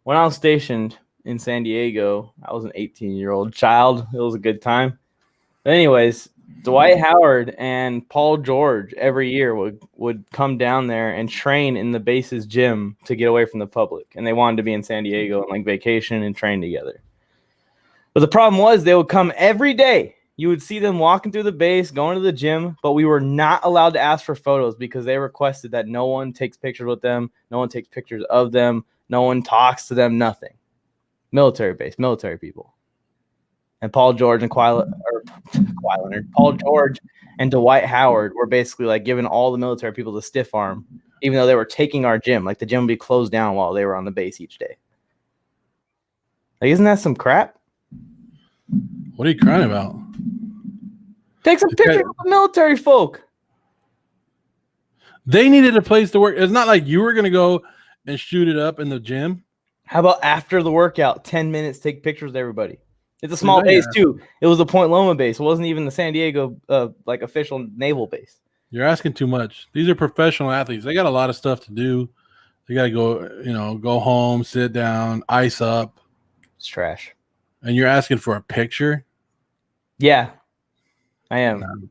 When I was stationed in San Diego, I was an 18-year-old child. It was a good time. But anyways, Dwight Howard and Paul George every year would come down there and train in the base's gym to get away from the public. And they wanted to be in San Diego and like vacation and train together. But the problem was they would come every day. You would see them walking through the base, going to the gym, but we were not allowed to ask for photos because they requested that no one takes pictures with them, no one takes pictures of them, no one talks to them, nothing. Military base, military people. And Paul George and Paul George and Dwight Howard were basically like giving all the military people the stiff arm, even though they were taking our gym. Like the gym would be closed down while they were on the base each day. Like, isn't that some crap? What are you crying about? Take some pictures of the military folk. They needed a place to work. It's not like you were going to go and shoot it up in the gym. How about after the workout, 10 minutes, take pictures with everybody? It's a small base, too. It was the Point Loma base. It wasn't even the San Diego official naval base. You're asking too much. These are professional athletes. They got a lot of stuff to do. They got to go home, sit down, ice up. It's trash. And you're asking for a picture? Yeah, I am.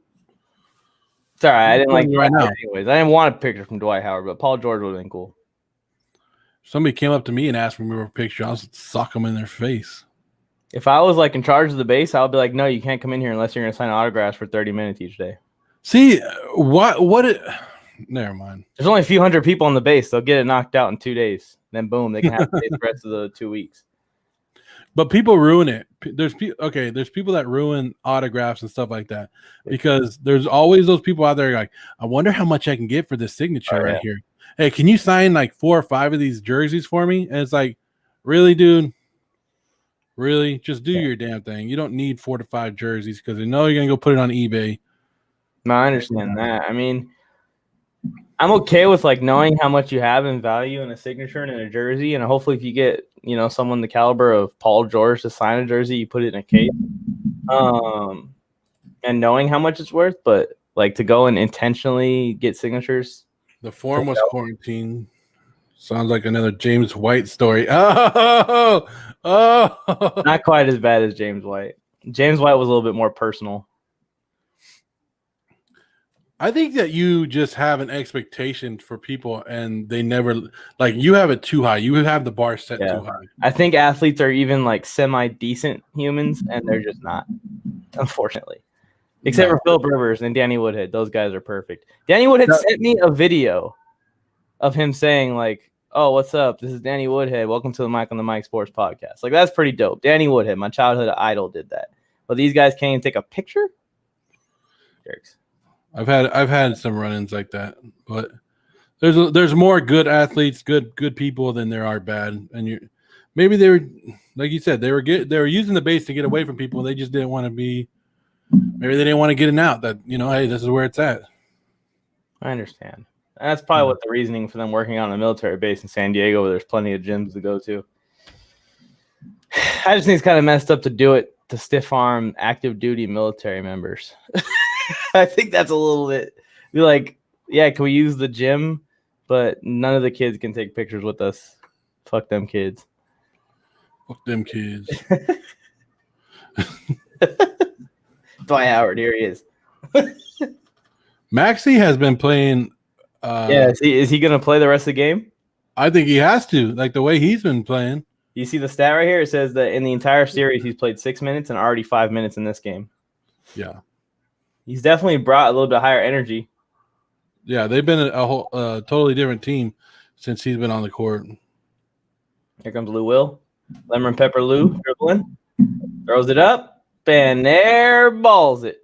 It's all right. I didn't like right now. Anyways, I didn't want a picture from Dwight Howard, but Paul George would have been cool. Somebody came up to me and asked me for a picture. I'll sock them in their face. If I was like in charge of the base, I would be like, no, you can't come in here unless you're going to sign autographs for 30 minutes each day. See, never mind. There's only a few hundred people on the base. They'll get it knocked out in 2 days. Then boom, they can have the rest of the 2 weeks. But people ruin it. There's people that ruin autographs and stuff like that because there's always those people out there like, I wonder how much I can get for this signature here. Hey, can you sign like 4 or 5 of these jerseys for me? And it's like, really, dude? Really, just do your damn thing. You don't need 4 to 5 jerseys because you know you're gonna go put it on eBay. No, I understand that. I mean, I'm okay with like knowing how much you have in value in a signature and in a jersey, and hopefully, if you get someone the caliber of Paul George to sign a jersey, you put it in a case. And knowing how much it's worth, but like to go and intentionally get signatures. The form was quarantined. Sounds like another James White story. Oh. Not quite as bad as James White. James White was a little bit more personal. I think that you just have an expectation for people, and they never like you have it too high. You have the bar set too high. I think athletes are even like semi-decent humans, and they're just not, unfortunately. Except for Philip Rivers and Danny Woodhead. Those guys are perfect. Danny Woodhead sent me a video of him saying, like, oh, what's up? This is Danny Woodhead. Welcome to the Mike on the Mike Sports Podcast. Like, that's pretty dope. Danny Woodhead, my childhood idol, did that. But these guys can't even take a picture? Jerks. I've had some run-ins like that, but there's more good athletes, good people than there are bad. And maybe they were, like you said, they were using the base to get away from people. They just didn't want to be. Maybe they didn't want to get it out that, hey, this is where it's at. I understand. And that's probably what the reasoning for them working on a military base in San Diego where there's plenty of gyms to go to. I just think it's kind of messed up to do it to stiff arm active duty military members. I think that's a little bit be like, yeah, can we use the gym? But none of the kids can take pictures with us. Fuck them kids. Fuck them kids. Dwight Howard, here he is. Maxey has been playing. Is he going to play the rest of the game? I think he has to, like the way he's been playing. You see the stat right here? It says that in the entire series, he's played 6 minutes and already 5 minutes in this game. Yeah. He's definitely brought a little bit higher energy. Yeah, they've been a whole totally different team since he's been on the court. Here comes Lou Will. Lemon Pepper Lou dribbling. Throws it up. And there balls it.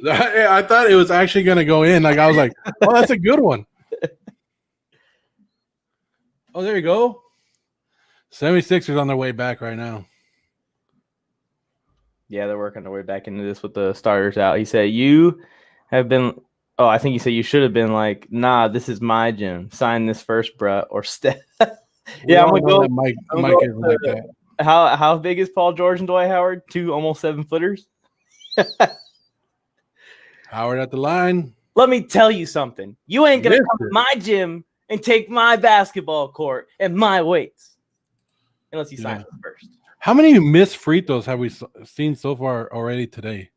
I thought it was actually going to go in. Like I was like, oh, that's a good one. Oh, there you go. 76ers on their way back right now. Yeah, they're working their way back into this with the starters out. He said, you have been – oh, I think he said you should have been like, nah, this is my gym. Sign this first, bruh, or step. Yeah, I'm going to go. Mike isn't like that. How big is Paul George and Dwight Howard? 2 almost 7 footers. Howard at the line. Let me tell you something. You ain't gonna come to my gym and take my basketball court and my weights unless you sign it first. How many missed free throws have we seen so far already today?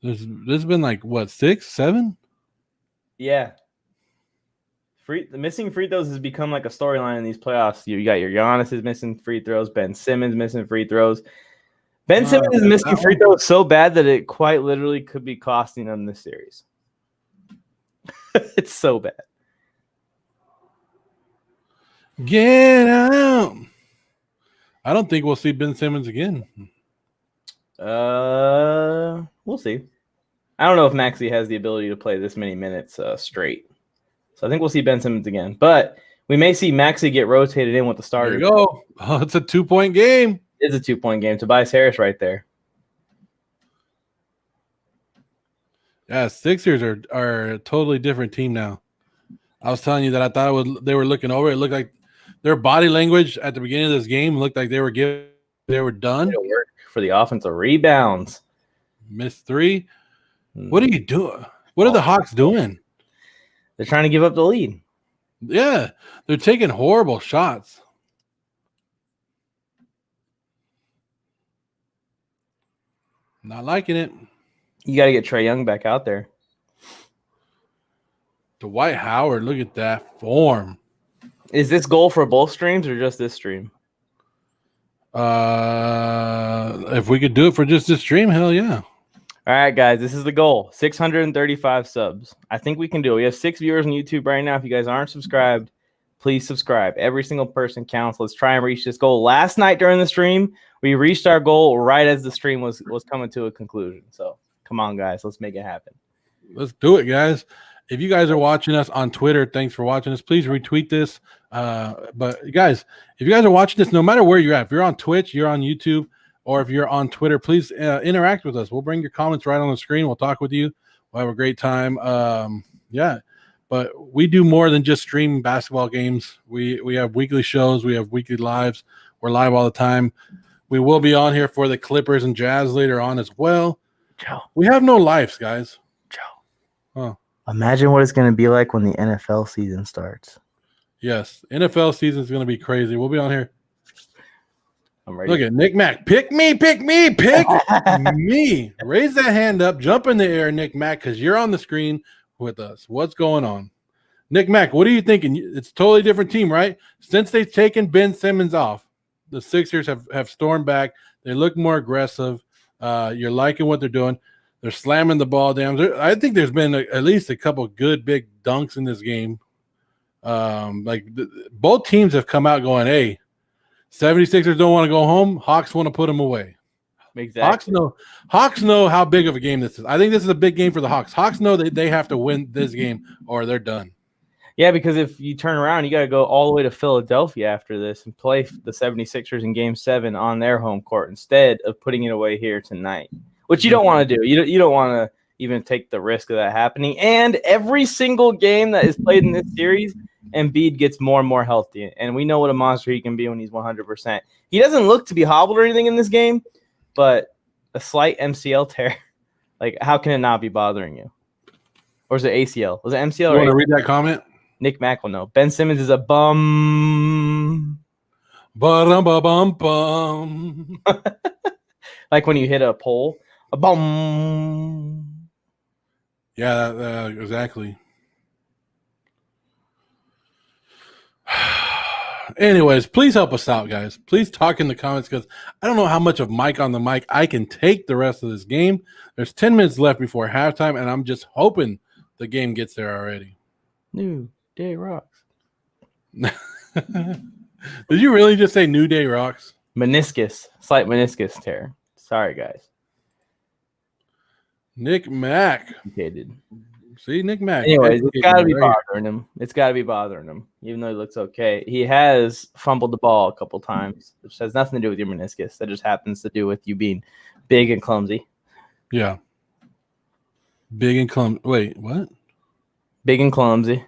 There's been like what 6, 7? Yeah. The missing free throws has become like a storyline in these playoffs. You got your Giannis is missing free throws. Ben Simmons missing free throws. Ben Simmons is missing free throws so bad that it quite literally could be costing them this series. It's so bad. Get out. I don't think we'll see Ben Simmons again. We'll see. I don't know if Maxey has the ability to play this many minutes straight. So I think we'll see Ben Simmons again. But we may see Maxey get rotated in with the starters. There you go. Oh, it's a 2-point game. It's a 2-point game. Tobias Harris right there. Yeah, Sixers are a totally different team now. I was telling you that I thought they were looking over. It looked like their body language at the beginning of this game looked like they were done. It'll work for the offensive rebounds. Missed 3. What are you doing? What are the Hawks doing? They're trying to give up the lead. Yeah, they're taking horrible shots. Not liking it. You got to get Trae Young back out there. Dwight Howard, look at that form. Is this goal for both streams or just this stream? If we could do it for just this stream, hell yeah. All right, guys, this is the goal. 635 subs. I think we can do it. We have 6 viewers on YouTube right now. If you guys aren't subscribed, please subscribe. Every single person counts. Let's try and reach this goal. Last night during the stream, we reached our goal right as the stream was coming to a conclusion. So come on, guys. Let's make it happen. Let's do it, guys. if you guys are watching us on Twitter, thanks for watching us. Please retweet this. But guys, if you guys are watching this, no matter where you're at, if you're on Twitch, you're on YouTube, or if you're on Twitter, please interact with us. We'll bring your comments right on the screen. We'll talk with you. We'll have a great time. Yeah. But we do more than just stream basketball games. We have weekly shows. We have weekly lives. We're live all the time. We will be on here for the Clippers and Jazz later on as well. Joe. We have no lives, guys. Joe. Huh. Imagine what it's going to be like when the NFL season starts. Yes. NFL season is going to be crazy. We'll be on here. I'm ready. Look at Nick Mack. Pick me. Pick me. Raise that hand up. Jump in the air, Nick Mack, because you're on the screen with us. What's going on? Nick Mack, what are you thinking? It's a totally different team, right? Since they've taken Ben Simmons off, the Sixers have stormed back. They look more aggressive. You're liking what they're doing. They're slamming the ball down. I think there's been at least a couple good big dunks in this game. Both teams have come out going, hey, 76ers don't want to go home. Hawks want to put them away. Exactly. Hawks know how big of a game this is. I think this is a big game for the Hawks. Hawks know that they have to win this game or they're done. Yeah, because if you turn around, you got to go all the way to Philadelphia after this and play the 76ers in Game 7 on their home court instead of putting it away here tonight, which you don't want to do. You don't want to even take the risk of that happening. And every single game that is played in this series, Embiid gets more and more healthy. And we know what a monster he can be when he's 100%. He doesn't look to be hobbled or anything in this game, but a slight MCL tear, like how can it not be bothering you? Or is it ACL? Was it MCL? You want to read that comment? Nick Mack will know. Ben Simmons is a bum. Ba-dum-ba-bum-bum. Like when you hit a pole. A bum. Yeah, exactly. Anyways, please help us out, guys. Please talk in the comments because I don't know how much of Mike on the mic I can take the rest of this game. There's 10 minutes left before halftime, and I'm just hoping the game gets there already. New Day Rocks. Did you really just say New Day Rocks? Meniscus. Slight meniscus tear. Sorry, guys. Nick Mack. Okay, dude. See, Nick Mack. Anyways, it's got to be bothering him. It's got to be bothering him, even though he looks okay. He has fumbled the ball a couple times, which has nothing to do with your meniscus. That just happens to do with you being big and clumsy. Yeah. Big and clumsy. Wait, what? Big and clumsy.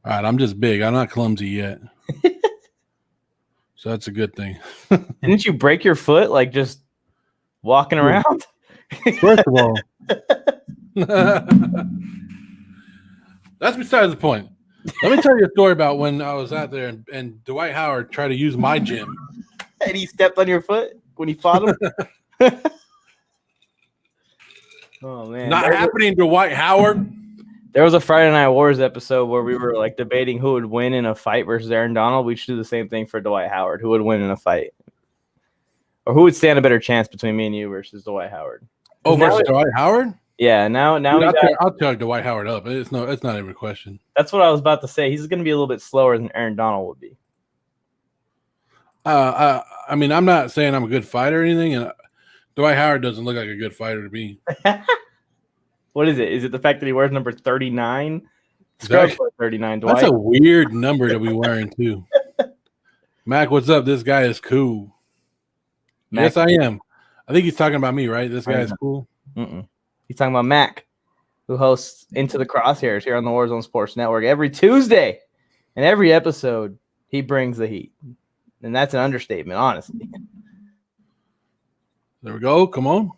All right, I'm just big. I'm not clumsy yet. So that's a good thing. Didn't you break your foot like just walking around? First of all, that's besides the point. Let me tell you a story about when I was out there and Dwight Howard tried to use my gym. And he stepped on your foot when he fought him? Oh, man. Not happening, Dwight Howard. There was a Friday Night Wars episode where we were like debating who would win in a fight versus Aaron Donald. We should do the same thing for Dwight Howard. Who would win in a fight? Or who would stand a better chance between me and you versus Dwight Howard? Oh, versus Dwight Howard? Yeah, now Dude, I'll tell Dwight Howard up. It's not even a question. That's what I was about to say. He's going to be a little bit slower than Aaron Donald would be. I mean, I'm not saying I'm a good fighter or anything, and Dwight Howard doesn't look like a good fighter to me. What is it? Is it the fact that he wears number 39? Exactly. 39, Dwight. That's a weird number to be wearing, too. Mac, what's up? This guy is cool. Mac, yes, I am. I think he's talking about me, right? This guy is cool. Mm-mm. He's talking about Mac, who hosts Into the Crosshairs here on the Warzone Sports Network every Tuesday. And every episode, he brings the heat. And that's an understatement, honestly. There we go. Come on.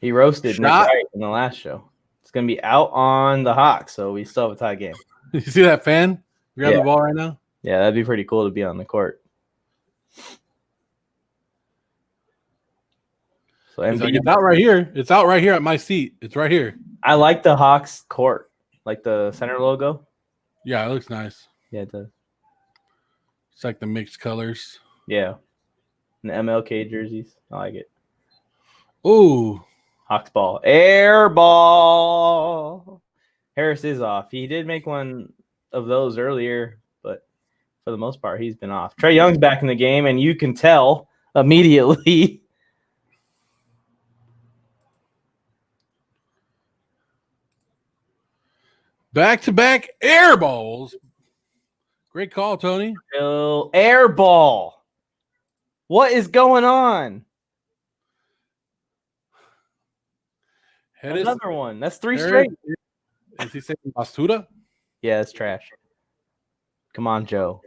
He roasted Nick Wright in the last show. It's going to be out on the Hawks, so we still have a tie game. You see that fan grab the ball right now? Yeah, that'd be pretty cool to be on the court. So it's out right here. It's out right here at my seat. It's right here. I like the Hawks court, like the center logo. Yeah, it looks nice. Yeah, it does. It's like the mixed colors. Yeah. And the MLK jerseys. I like it. Ooh. Hawks ball. Air ball. Harris is off. He did make one of those earlier, but for the most part, he's been off. Trae Young's back in the game, and you can tell immediately. Back-to-back air balls. Great call, Tony. Air ball. What is going on? Another one. That's 3 straight. Is he saying basura? Yeah, it's trash. Come on, Joe.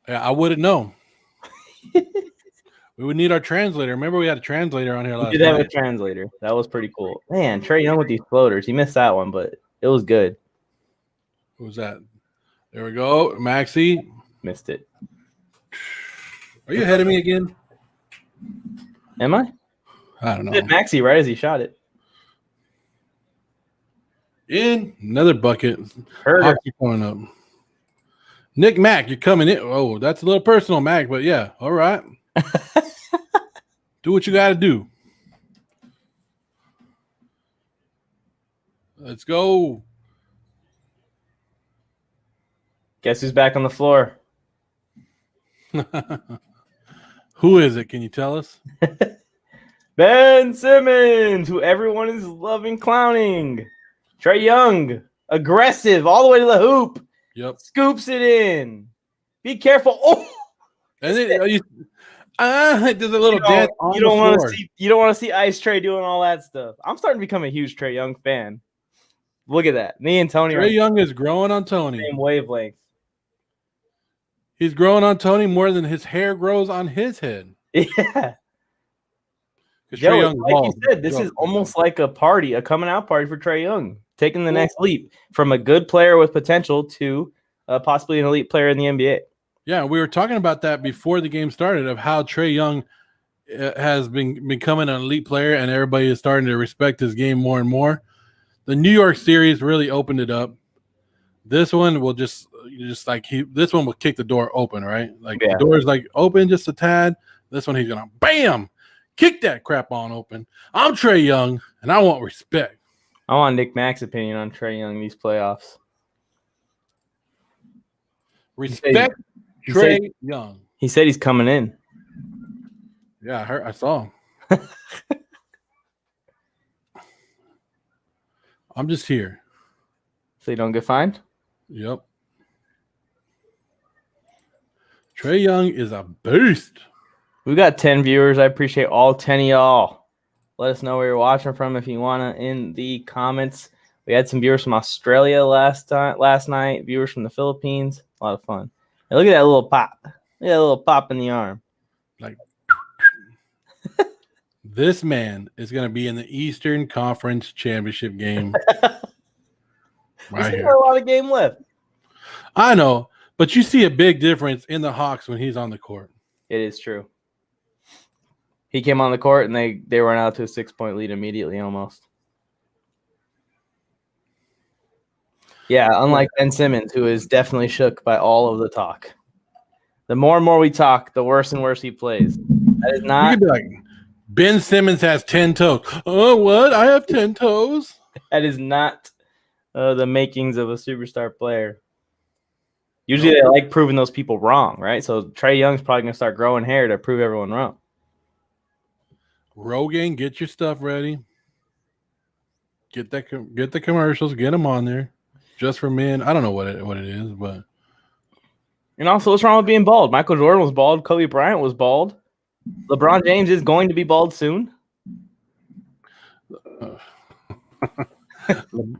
Yeah, I wouldn't know. We would need our translator. Remember, we had a translator on here last We did have a night. translator. That was pretty cool. Man, Trae Young with these floaters. He missed that one, but it was good. Who was that? There we go. Maxi. Missed it. Are you ahead of me again? Am I? I don't know. Did Maxi right as he shot it. In another bucket. Heard it. Hockey coming up. Nick Mack, you're coming in. Oh, that's a little personal, Mac, but yeah, all right. Do what you got to do. Let's go. Guess who's back on the floor? Who is it? Can you tell us? Ben Simmons, who everyone is loving clowning. Trae Young, aggressive all the way to the hoop. Yep. Scoops it in. Be careful. Oh, And then there's a little dance on you don't the want floor. to see. You don't want to see Ice Trae doing all that stuff. I'm starting to become a huge Trae Young fan. Look at that. Me and Tony are Trae Young is growing on Tony. same wavelength. He's growing on Tony more than his hair grows on his head. Yeah. Joe, Joe, Young's like bald. you said, this is almost like a party, a coming out party for Trae Young, taking the next leap from a good player with potential to possibly an elite player in the NBA. Yeah, we were talking about that before the game started of how Trae Young has been becoming an elite player and everybody is starting to respect his game more and more. The New York series really opened it up. This one will this one will kick the door open, right? Like the door is like open just a tad. This one he's gonna bam, kick that crap on open. I'm Trae Young and I want respect. I want Nick Mack's opinion on Trae Young these playoffs. Respect Trae Young. He said he's coming in. Yeah, I saw him. I'm just here. So you don't get fined? Yep. Trae Young is a beast. We got 10 viewers. I appreciate all 10 of y'all. Let us know where you're watching from if you want to in the comments. We had some viewers from Australia last night, viewers from the Philippines. A lot of fun. Hey, look at that little pop. Look at that little pop in the arm. Like this man is going to be in the Eastern Conference Championship game. Right here. A lot of game left. I know, but you see a big difference in the Hawks when he's on the court. It is true. He came on the court and they ran out to a 6-point lead immediately almost. Yeah, unlike Ben Simmons, who is definitely shook by all of the talk. The more and more we talk, the worse and worse he plays. That is not. You could be like, Ben Simmons has 10 toes. Oh, what? I have 10 toes. That is not the makings of a superstar player. Usually they like proving those people wrong, right? So Trae Young's probably going to start growing hair to prove everyone wrong. Rogan, get your stuff ready. Get the commercials. Get them on there. Just for men. I don't know what it is, but. And also, what's wrong with being bald? Michael Jordan was bald. Kobe Bryant was bald. LeBron James is going to be bald soon.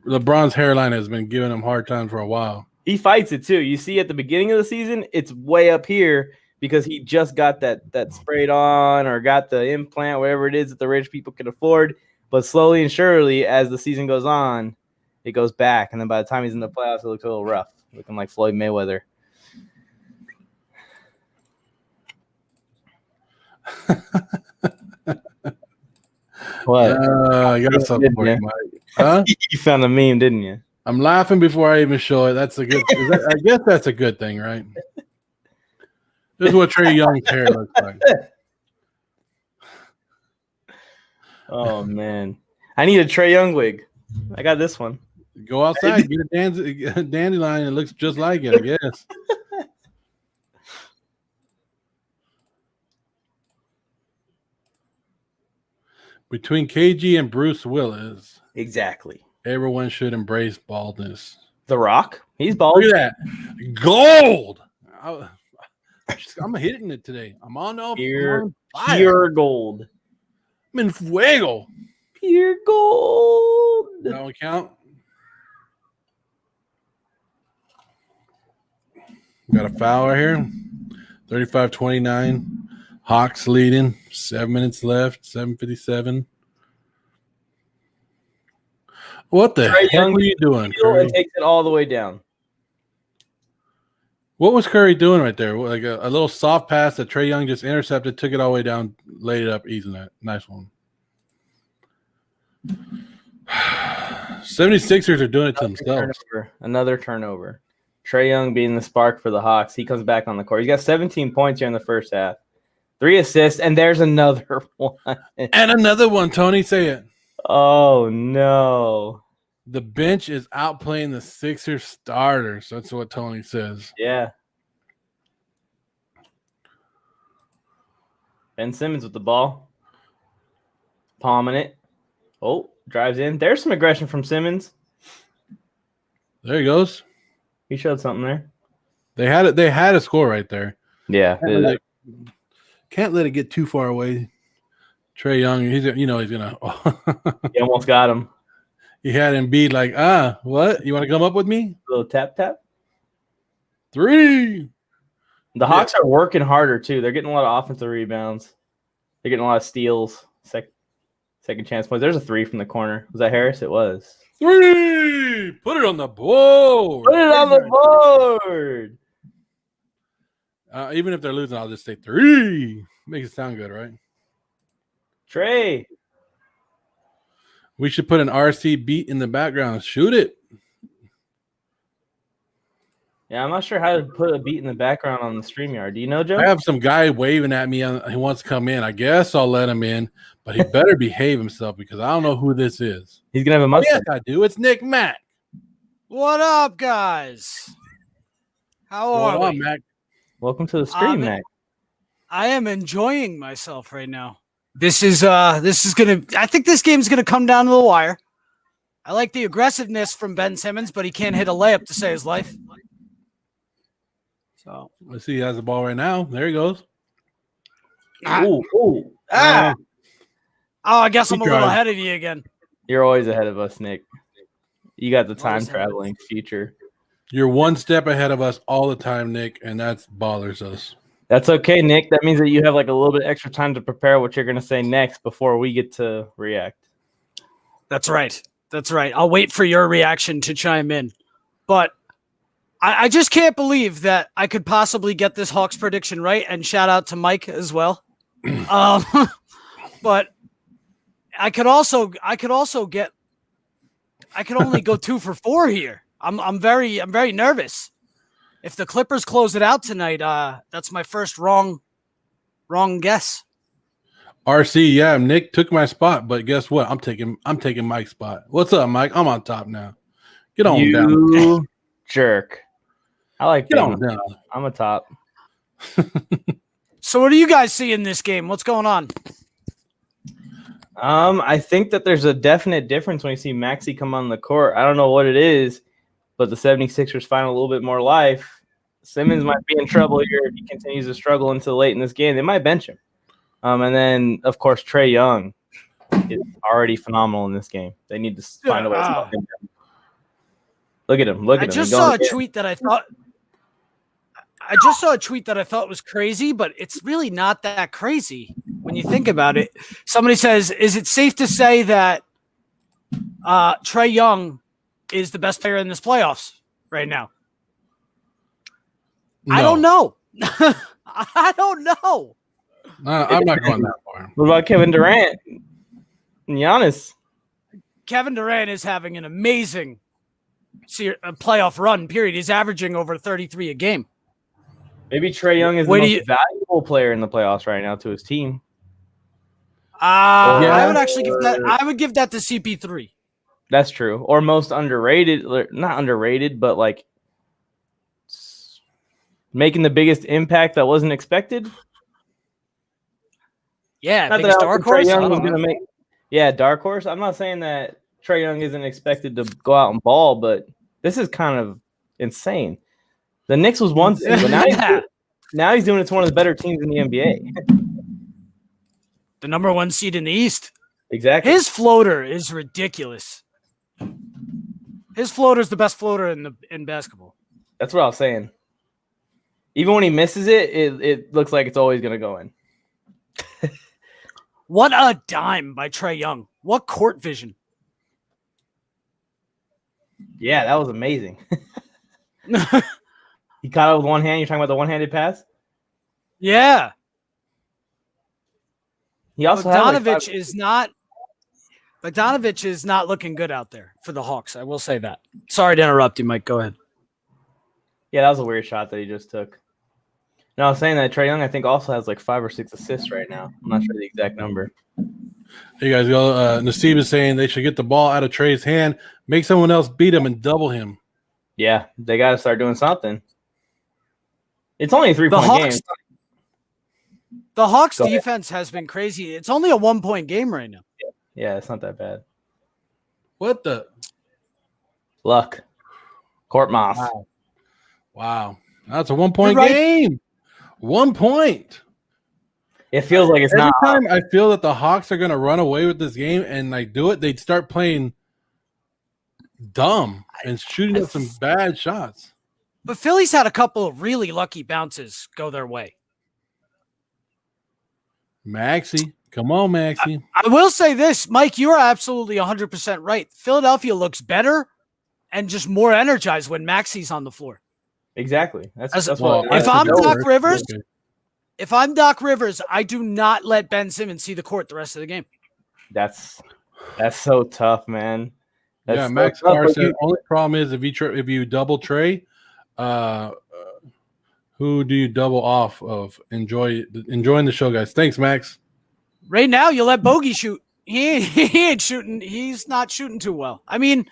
LeBron's hairline has been giving him hard time for a while. He fights it too. You see at the beginning of the season, it's way up here because he just got that sprayed on or got the implant, whatever it is that the rich people can afford. But slowly and surely, as the season goes on, it goes back. And then by the time he's in the playoffs, it looks a little rough, looking like Floyd Mayweather. What? I got something for you, Mike. Huh? You found a meme, didn't you? I'm laughing before I even show it. That's a good. I guess that's a good thing, right? This is what Trae Young's hair looks like. Oh man, I need a Trae Young wig. I got this one. Go outside, get a dandelion. It looks just like it, I guess. Between KG and Bruce Willis, Exactly. everyone should embrace baldness. The Rock. He's bald. Look at that. Gold. I'm hitting it today. I'm on fire. Pure gold. I'm in fuego. Pure gold. That one count. Got a foul right here. 35-29. Hawks leading. 7 minutes left. 7:57. What the heck are you doing, Curry? And takes it all the way down. What was Curry doing right there? Like a little soft pass that Trae Young just intercepted, took it all the way down, laid it up, easy net. Nice one. 76ers are doing it to themselves. Another turnover. Trae Young being the spark for the Hawks. He comes back on the court. He's got 17 points here in the first half. 3 assists, and there's another one. And another one, Tony. Say it. Oh, no. The bench is outplaying the Sixers starters. That's what Tony says. Yeah. Ben Simmons with the ball. Palming it. Oh, drives in. There's some aggression from Simmons. There he goes. He showed something there. They had it. They had a score right there. Yeah. Can't let it get too far away. Trae Young, he's gonna. He almost got him. He had Embiid like, what? You want to come up with me? A little tap. 3. The Hawks are working harder too. They're getting a lot of offensive rebounds. They're getting a lot of steals. Second chance points. There's a 3 from the corner. Was that Harris? It was. 3. Put it on the board. Put it on the board. Even if they're losing, I'll just say 3. Makes it sound good, right? Trae. We should put an RC beat in the background. Shoot it. Yeah, I'm not sure how to put a beat in the background on the StreamYard. Do you know, Joe? I have some guy waving at me. He wants to come in. I guess I'll let him in, but he better behave himself because I don't know who this is. He's going to have a mustache. Yes, I do. It's Nick Mack. What up, guys? How are we? Mac? Welcome to the stream, Mac. I am enjoying myself right now. This is gonna. I think this game's gonna come down to the wire. I like the aggressiveness from Ben Simmons, but he can't hit a layup to save his life. So Let's see. He has the ball right now. There he goes. Ooh. Oh, I guess I'm a little tried. ahead of you again. You're always ahead of us, Nick. You got the time Always ahead of traveling future. You're one step ahead of us all the time, Nick, and that's bothers us. That's okay, Nick. That means that you have like a little bit extra time to prepare what you're going to say next before we get to react. That's right. I'll wait for your reaction to chime in. But I just can't believe that I could possibly get this Hawks prediction right. And shout out to Mike as well. But I could only go 2 for 4 here. I'm very nervous. If the Clippers close it out tonight, that's my first wrong guess. RC, yeah, Nick took my spot, but guess what? I'm taking Mike's spot. What's up, Mike? I'm on top now. Get on down. You jerk. I like Get being on down. I'm a top. So what do you guys see in this game? What's going on? I think that there's a definite difference when you see Maxey come on the court. I don't know what it is, but the 76ers find a little bit more life. Simmons might be in trouble here if he continues to struggle until late in this game. They might bench him. And then, of course, Trae Young is already phenomenal in this game. They need to find a way to stop him. Look at him. I just saw a tweet that I thought was crazy, but it's really not that crazy when you think about it. Somebody says, is it safe to say that Trae Young is the best player in this playoffs right now? No. I don't know. I don't know. I'm not going that far. What about Kevin Durant and Giannis? Kevin Durant is having an amazing playoff run, period. He's averaging over 33 a game. Maybe Trae Young is the most valuable player in the playoffs right now to his team. I would actually give that. I would give that to CP3. That's true. Or most underrated, not underrated, but like making the biggest impact that wasn't expected. Yeah, Not biggest that dark Trae horse. Young was going to make. Yeah, dark horse. I'm not saying that Trae Young isn't expected to go out and ball, but this is kind of insane. The Knicks was one thing, but now he's doing it to one of the better teams in the NBA. The number 1 seed in the East. Exactly. His floater is ridiculous. His floater is the best floater in basketball. That's what I was saying. Even when he misses it, it looks like it's always going to go in. What a dime by Trae Young. What court vision. Yeah, that was amazing. He caught it with one hand. You're talking about the one-handed pass? Yeah. He also Bogdanovich is not looking good out there for the Hawks. I will say that. Sorry to interrupt you, Mike. Go ahead. Yeah, that was a weird shot that he just took. No, I was saying that Trae Young, I think, also has like 5 or 6 assists right now. I'm not sure the exact number. Hey guys, go. Nasib is saying they should get the ball out of Trae's hand, make someone else beat him, and double him. Yeah, they got to start doing something. It's only a 3-point game. The Hawks defense has been crazy. It's only a 1-point game right now. Yeah, it's not that bad. What the? Luck. Court Moss. Wow. That's a 1-point game. 1 point. It feels like it's Every not. time I feel that the Hawks are going to run away with this game and like do it, they'd start playing dumb and shooting up some bad shots. But Philly's had a couple of really lucky bounces go their way. Maxey. Come on, Maxey. I will say this, Mike, you are absolutely 100% right. Philadelphia looks better and just more energized when Maxey's on the floor. Exactly. That's well, what if I'm Doc Rivers, okay. if I'm Doc Rivers, I do not let Ben Simmons see the court the rest of the game. That's so tough, man. That's yeah, so Max tough, Carr but said only problem is if you double Trae, who do you double off of? Enjoying the show, guys. Thanks, Max. Right now, you let Bogey shoot. He ain't shooting. He's not shooting too well. I mean,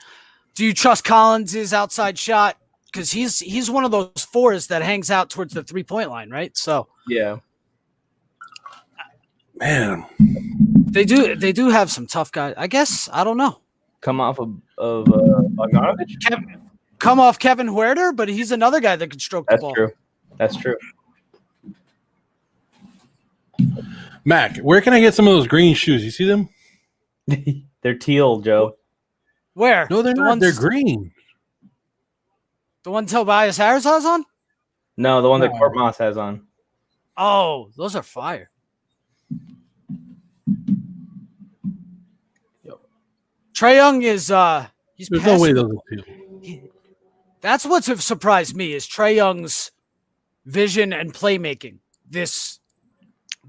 do you trust Collins' outside shot? Because he's one of those 4s that hangs out towards the 3-point line, right? So yeah, man, they do have some tough guys. I guess I don't know. come off of Bogdanovich. Come off Kevin Huerter, but he's another guy that can stroke the ball. That's true. Mac, where can I get some of those green shoes? You see them? They're teal, Joe. Where? No, they're not. They're green. The one Tobias Harris has on? No, the one that Court Moss has on. Oh, those are fire. Trae Young is he's There's no way those are teal. That's what's surprised me is Trae Young's vision and playmaking this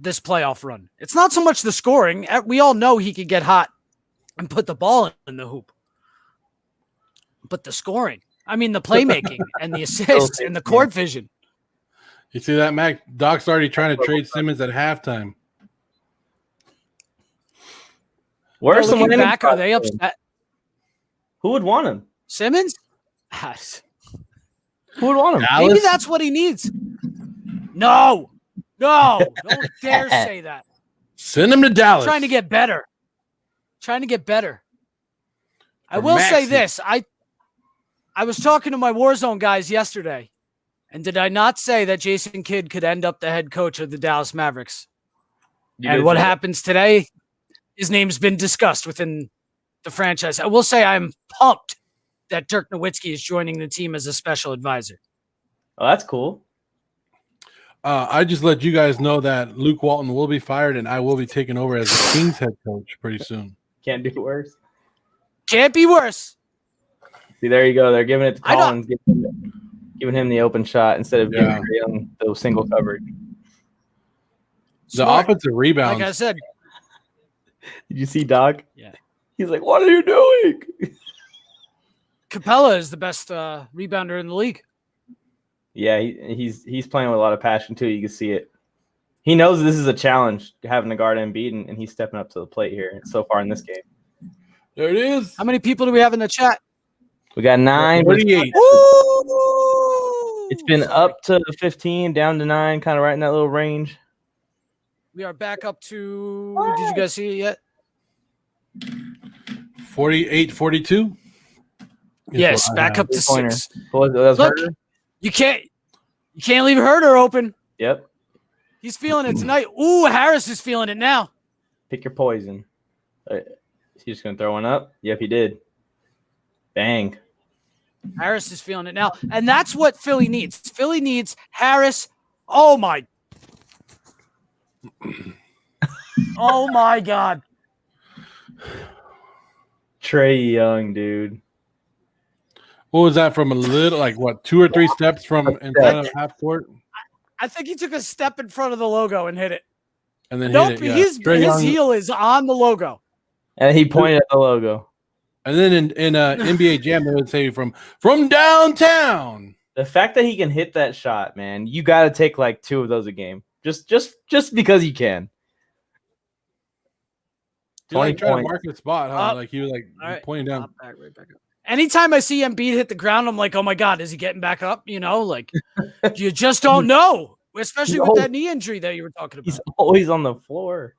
playoff run. It's not so much the scoring. We all know he can get hot and put the ball in the hoop. But the scoring, I mean the playmaking and the assists and the court vision. You see that, Mac? Doc's already trying to trade Simmons at halftime. Where's someone back? Are they upset? Who would want him? Simmons? Who would want him? Dallas? Maybe that's what he needs. No, don't dare say that. Send him to Dallas. Trying to get better. I will say this. I was talking to my Warzone guys yesterday, and did I not say that Jason Kidd could end up the head coach of the Dallas Mavericks? And what happens today, his name's been discussed within the franchise. I will say I'm pumped that Dirk Nowitzki is joining the team as a special advisor. Oh, that's cool. I just let you guys know that Luke Walton will be fired, and I will be taking over as the Kings head coach pretty soon. Can't do worse. Can't be worse. See, there you go. They're giving it to Collins, giving him the open shot instead of giving Young the single coverage. The offensive rebounds. Like I said. Did you see Doc? Yeah. He's like, what are you doing? Capella is the best rebounder in the league. Yeah, he's playing with a lot of passion too. You can see it. He knows this is a challenge having to guard Embiid, and he's stepping up to the plate here so far in this game. There it is. How many people do we have in the chat? We got 9. 48. It's been up to 15, down to 9, kind of right in that little range. We are back up to. Did you guys see it yet? 48-42. Yes, back up to Pointer. 6. What was Look, Herder? you can't leave Herder open. Yep. He's feeling it tonight. Ooh, Harris is feeling it now. Pick your poison. Is he just going to throw one up? Yep, he did. Bang. Harris is feeling it now. And that's what Philly needs. Philly needs Harris. Oh, my. Oh, my God. Trae Young, dude. What was that from a little, like what, 2 or 3 steps from in front of half court? I think he took a step in front of the logo and hit it. And then Nope, hit it. Yeah. his Young, heel is on the logo. And he pointed at the logo. and then in NBA Jam, they would say from downtown. The fact that he can hit that shot, man, you got to take like 2 of those a game. Just because you can. He like 20 trying to points. mark the spot, huh? Up. Like he was like All right. pointing down. Right back up. Anytime I see Embiid hit the ground, I'm like, oh my God, is he getting back up? You know, like you just don't know, especially with that knee injury that you were talking about. He's always on the floor.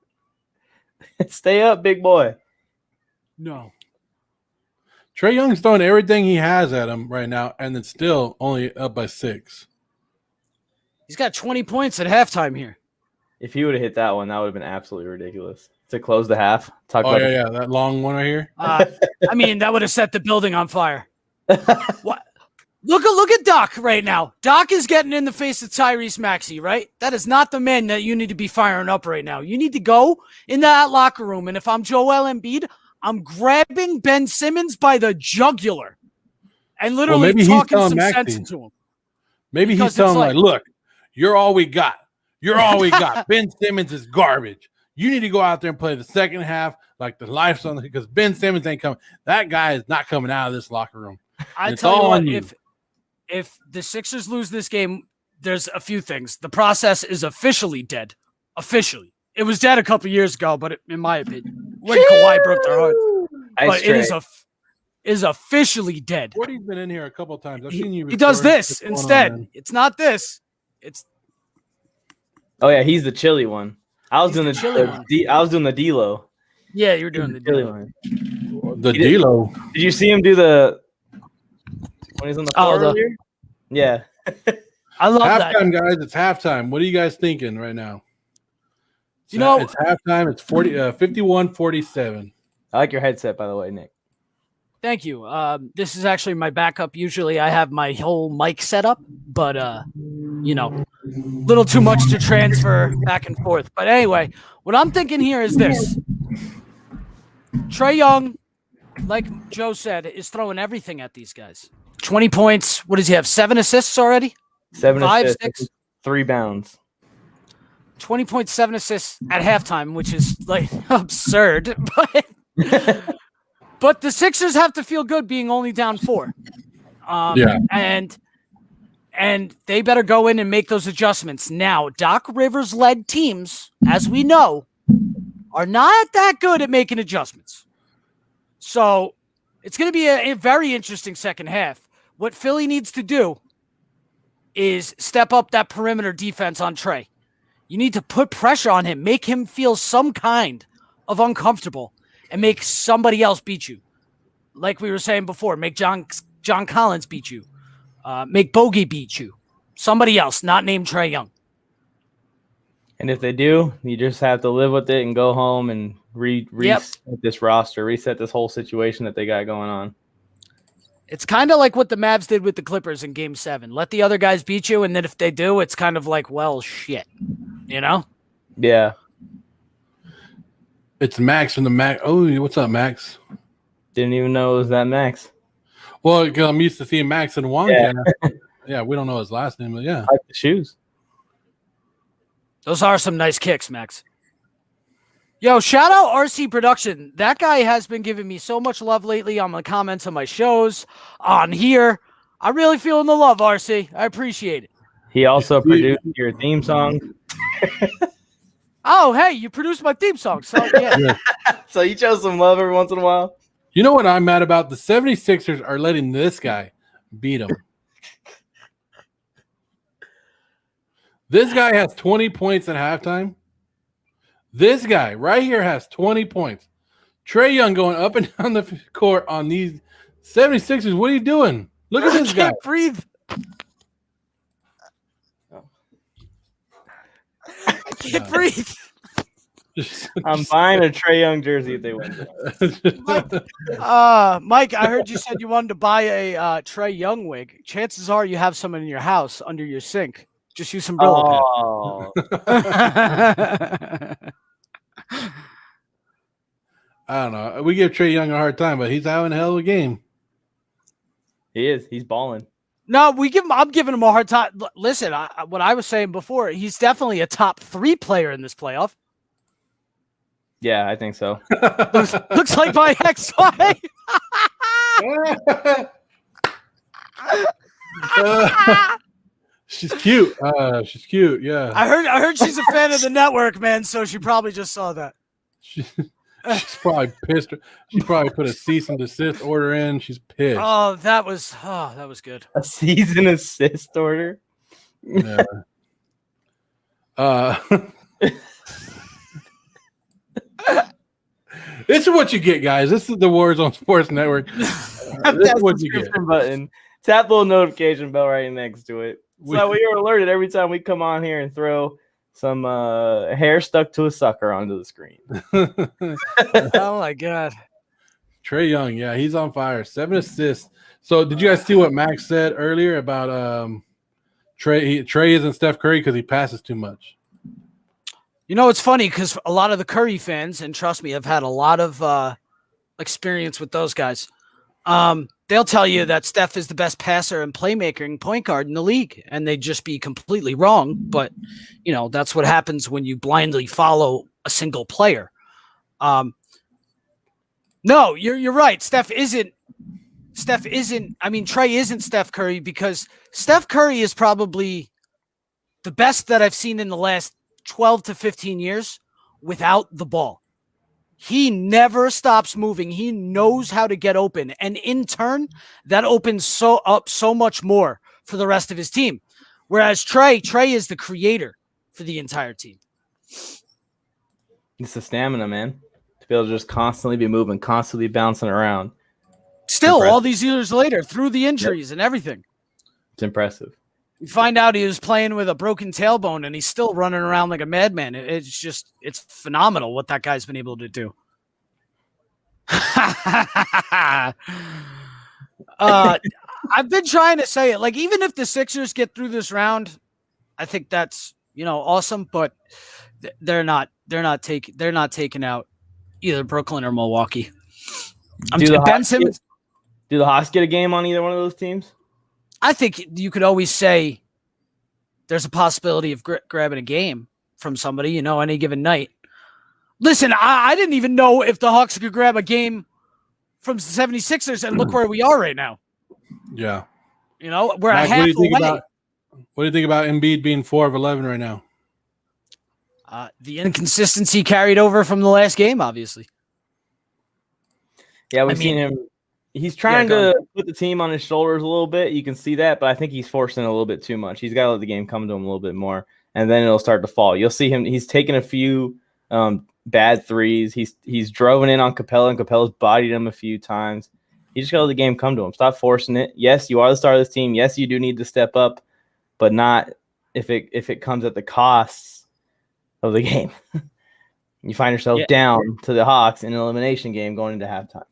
Stay up, big boy. No. Trae Young's throwing everything he has at him right now, and it's still only up by 6. He's got 20 points at halftime here. If he would have hit that one, that would have been absolutely ridiculous. To close the half. Oh, yeah, that long one right here. I mean, that would have set the building on fire. What? Look at Doc right now. Doc is getting in the face of Tyrese Maxey, right? That is not the man that you need to be firing up right now. You need to go in that locker room, and if I'm Joel Embiid, I'm grabbing Ben Simmons by the jugular and literally talking some sense into him. Maybe he's telling him, like, look, you're all we got. You're all we got. Ben Simmons is garbage. You need to go out there and play the second half like the life's on, because Ben Simmons ain't coming. That guy is not coming out of this locker room. I tell you what, if the Sixers lose this game, there's a few things. The process is officially dead. Officially. It was dead a couple years ago, but in my opinion, when Kawhi broke their hearts. But it is officially dead. Gordy's been in here a couple times. I've seen you. He does this instead. It's not this. It's. Oh yeah, he's the chilly one. I was doing the D-Lo. Yeah, you were doing the chilly D-Lo. one. The D-Lo. Did you see him do the when he's on the floor earlier? Yeah. I love that. Halftime, guys. It's halftime. What are you guys thinking right now? You know, it's halftime. It's 51-47. I like your headset, by the way, Nick. Thank you. This is actually my backup. Usually I have my whole mic set up, but you know, little too much to transfer back and forth. But anyway, what I'm thinking here is this. Trae Young, like Joe said, is throwing everything at these guys. 20 points. What does he have? 7 assists already? 7 5, assists, 6? 3 bounds. 20.7 assists at halftime, which is like absurd. But the Sixers have to feel good being only down 4. Yeah. And they better go in and make those adjustments. Now, Doc Rivers-led teams, as we know, are not that good at making adjustments. So it's going to be a very interesting second half. What Philly needs to do is step up that perimeter defense on Trae. You need to put pressure on him, make him feel some kind of uncomfortable, and make somebody else beat you. Like we were saying before, make John Collins beat you. Make Bogey beat you. Somebody else, not named Trae Young. And if they do, you just have to live with it and go home and reset this roster, reset this whole situation that they got going on. It's kind of like what the Mavs did with the Clippers in Game 7. Let the other guys beat you, and then if they do, it's kind of like, well, shit. You know? Yeah. It's Max from the Max. Oh, what's up, Max? Didn't even know it was that Max. Well, because I'm used to seeing Max and Wong. Yeah. Yeah, we don't know his last name, but yeah. I like the shoes. Those are some nice kicks, Max. Yo, shout out RC Production. That guy has been giving me so much love lately on the comments on my shows, on here. I'm really feeling the love, RC. I appreciate it. He also produced your theme song. Oh, hey, you produced my theme song. So, yeah. So you chose some love every once in a while? You know what I'm mad about? The 76ers are letting this guy beat him. This guy has 20 points at halftime. This guy right here has 20 points. Trae Young going up and down the court on these 76ers. What are you doing? Look at this I guy. can't breathe. I can't breathe. I'm buying a Trae Young jersey if they win. Mike, I heard you said you wanted to buy a Trae Young wig. Chances are you have some in your house under your sink. Just use some Brillo Oh, I don't know. We give Trae Young a hard time, but he's having a hell of a game. he is. He's balling. No, I'm giving him a hard time. Listen, what I was saying before, he's definitely a top 3 player in this playoff. Yeah, I think so. Looks like my ex-wife. She's cute. She's cute. Yeah. I heard she's a fan of the network, man. So she probably just saw that. She's probably pissed. She probably put a cease and desist order in. She's pissed. Oh, that was good. A season assist order. Yeah. This is what you get, guys. This is the Warzone Sports Network. This is what you get. Button. Tap the little notification bell right next to it. So we are alerted every time we come on here and throw some hair stuck to a sucker onto the screen. Oh my god. Trae Young, yeah, he's on fire. 7 assists. So did you guys see what Max said earlier about Trae? Trae isn't Steph Curry because he passes too much. You know, it's funny because a lot of the Curry fans, and trust me, I've had a lot of experience with those guys. They'll tell you that Steph is the best passer and playmaker and point guard in the league, and they'd just be completely wrong. But, you know, that's what happens when you blindly follow a single player. No, you're right. Trae isn't Steph Curry because Steph Curry is probably the best that I've seen in the last 12 to 15 years without the ball. He never stops moving. He knows how to get open. And in turn, that opens so much more for the rest of his team. Whereas Trae is the creator for the entire team. It's the stamina, man. To be able to just constantly be moving, constantly bouncing around. Still, Impressive. all these years later, through the injuries and everything. It's impressive. You find out he was playing with a broken tailbone and he's still running around like a madman. It's phenomenal what that guy's been able to do. I've been trying to say it. Like, even if the Sixers get through this round, I think that's, awesome, but they're not taking out either Brooklyn or Milwaukee. Ben Simmons. Do the Hawks get a game on either one of those teams? I think you could always say there's a possibility of grabbing a game from somebody, any given night. Listen, I didn't even know if the Hawks could grab a game from the 76ers, and look where we are right now. Yeah. We're Mac, a half away. What do you think about Embiid being 4 of 11 right now? The inconsistency carried over from the last game, obviously. Yeah, we've seen him. He's trying to put the team on his shoulders a little bit. You can see that, but I think he's forcing it a little bit too much. He's got to let the game come to him a little bit more, and then it'll start to fall. You'll see him. He's taken a few bad threes. He's driven in on Capella, and Capella's bodied him a few times. You just got to let the game come to him. Stop forcing it. Yes, you are the star of this team. Yes, you do need to step up, but not if it comes at the costs of the game. You find yourself down to the Hawks in an elimination game going into halftime.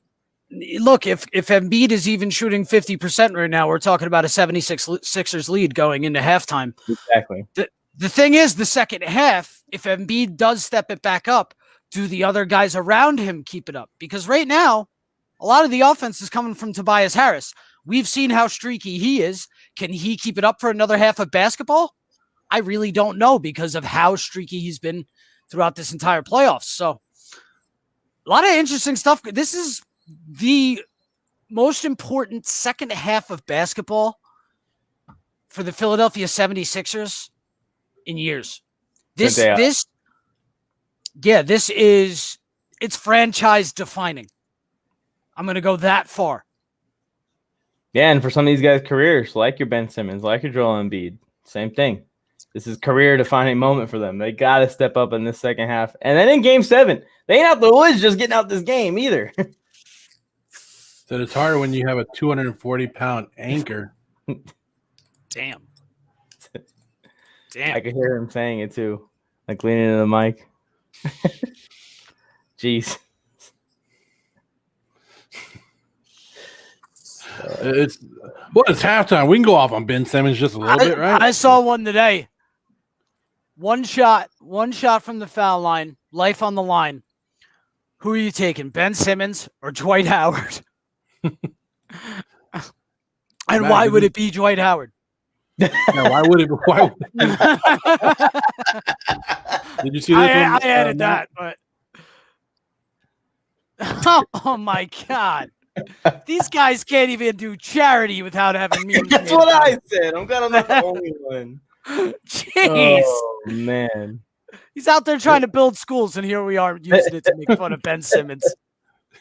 Look, if Embiid is even shooting 50% right now, we're talking about a 76ers lead going into halftime. Exactly. The thing is, the second half, if Embiid does step it back up, do the other guys around him keep it up? Because right now, a lot of the offense is coming from Tobias Harris. We've seen how streaky he is. Can he keep it up for another half of basketball? I really don't know because of how streaky he's been throughout this entire playoffs. So a lot of interesting stuff. This is the most important second half of basketball for the Philadelphia 76ers in years. It's franchise defining. I'm going to go that far. Yeah, and for some of these guys' careers, like your Ben Simmons, like your Joel Embiid, same thing. This is career-defining moment for them. They got to step up in this second half. And then in Game 7, They ain't out the woods just getting out this game either. So it's harder when you have a 240-pound anchor. Damn. I Damn. could hear him saying it too, like leaning into the mic. Jeez. It's halftime. We can go off on Ben Simmons just a little bit, right? I saw one today. One shot from the foul line, life on the line. Who are you taking, Ben Simmons or Dwight Howard? And why would it be Dwight Howard? Yeah, why would it? Did you see this I one? added that, but oh my god, these guys can't even do charity without having memes. That's what I said. I'm glad I'm not the only one. Jeez, Oh man, he's out there trying to build schools, and here we are using it to make fun of Ben Simmons.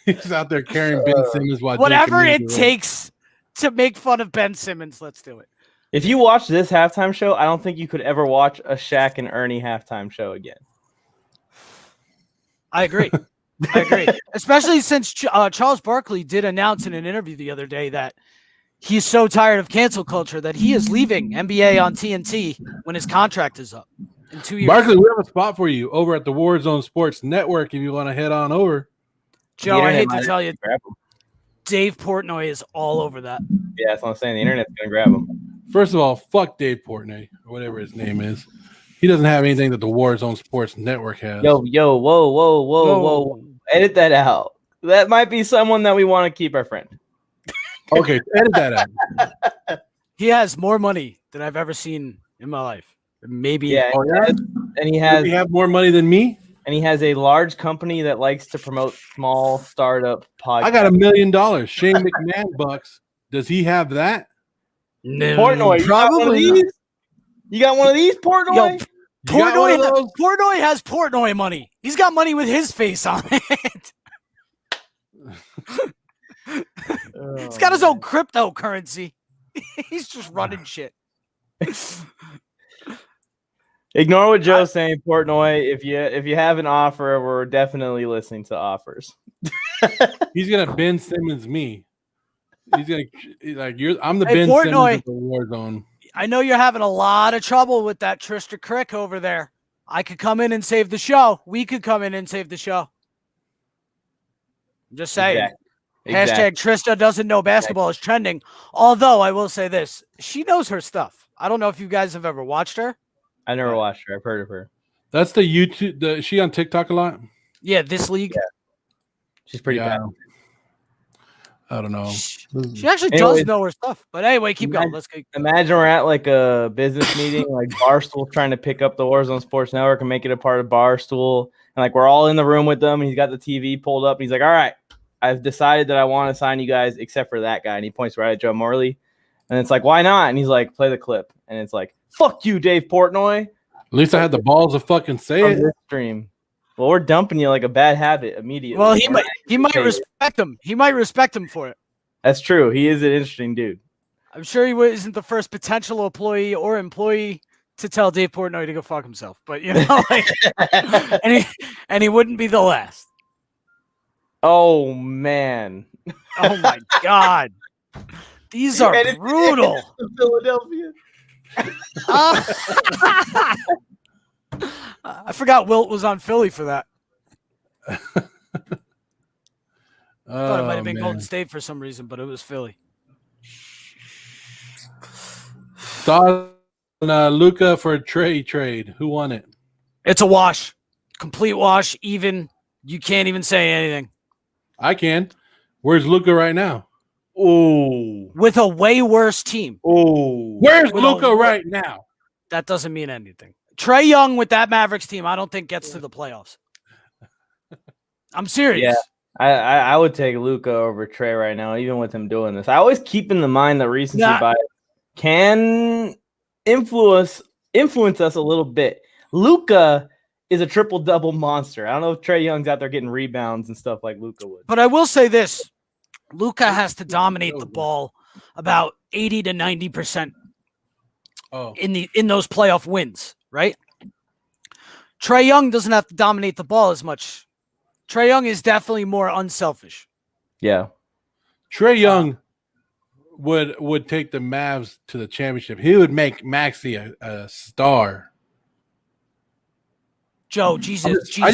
He's out there carrying Ben Simmons while Whatever drinking it beer. takes to make fun of Ben Simmons, let's do it. if you watch this halftime show, I don't think you could ever watch a Shaq and Ernie halftime show again. I agree. Especially since Charles Barkley did announce in an interview the other day that he's so tired of cancel culture that he is leaving NBA on TNT when his contract is up in 2 years. Barkley, we have a spot for you over at the Warzone Sports Network if you want to head on over. Joe, I hate to might tell you, grab him. Dave Portnoy is all over that. Yeah, that's what I'm saying. The internet's gonna grab him. First of all, fuck Dave Portnoy, or whatever his name is. He doesn't have anything that the Warzone Sports Network has. Whoa, whoa. Edit that out. That might be someone that we want to keep our friend. Okay, edit that out. He has more money than I've ever seen in my life. Maybe. Yeah, Oh, yeah? and he Does has he have more money than me? a large company that likes to promote small startup podcasts. I got $1 million. Shane McMahon bucks. Does he have that? No, Portnoy. You got one of probably not. these? You got one of these, Portnoy? Yo, You got one of those? Portnoy has Portnoy money. He's got money with his face on it. He's got his own cryptocurrency. He's just running shit. Ignore what Joe's saying, Portnoy. If you have an offer, we're definitely listening to offers. He's gonna Ben Simmons me. He's gonna I'm the Hey, Ben Portnoy. Simmons of the Warzone. I know you're having a lot of trouble with that Trista Crick over there. I could come in and save the show. We could come in and save the show. I'm just saying. Exactly. Hashtag Trista doesn't know basketball is trending. Although I will say this, she knows her stuff. I don't know if you guys have ever watched her. I never watched her. I've heard of her. That's the YouTube. Is she on TikTok a lot? Yeah, this league. She's pretty bad. I don't know. She actually Anyways, does know her stuff. But anyway, keep going. Let's go. Imagine we're at like a business meeting, like Barstool trying to pick up the Warzone Sports Network and make it a part of Barstool. And like we're all in the room with them, and he's got the TV pulled up. And he's like, "All right, I've decided that I want to sign you guys, except for that guy." And he points right at Joe Morley. And it's like, "Why not?" And he's like, "Play the clip." And it's like, "Fuck you, Dave Portnoy." At least I had the balls to fucking say On it. this stream. Well, we're dumping you like a bad habit immediately. Well, he might respect him. He might respect him for it. That's true. He is an interesting dude. I'm sure he isn't the first potential employee to tell Dave Portnoy to go fuck himself. But you know, like, and he wouldn't be the last. Oh man. Oh my god, these are brutal. Philadelphia. I forgot Wilt was on Philly for that. I thought it might have been Golden State for some reason, but it was Philly. Thought on Luka for a trade. Who won it? It's a wash. Complete wash. Even. You can't even say anything. I can. Where's Luka right now? Oh. With a way worse team. Oh. Where's With Luka a- right now? That doesn't mean anything. Trae Young with that Mavericks team, I don't think gets to the playoffs. I'm serious. Yeah. I would take Luka over Trae right now, even with him doing this. I always keep in the mind that recency bias can influence us a little bit. Luka is a triple-double monster. I don't know if Trae Young's out there getting rebounds and stuff like Luka would. But I will say this. Luka has to dominate the ball about 80 to 90% in those playoff wins, right? Trae Young doesn't have to dominate the ball as much Trae Young is definitely more unselfish. Yeah. Trae Young would take the Mavs to the championship. He would make Maxey a star. Joe, I just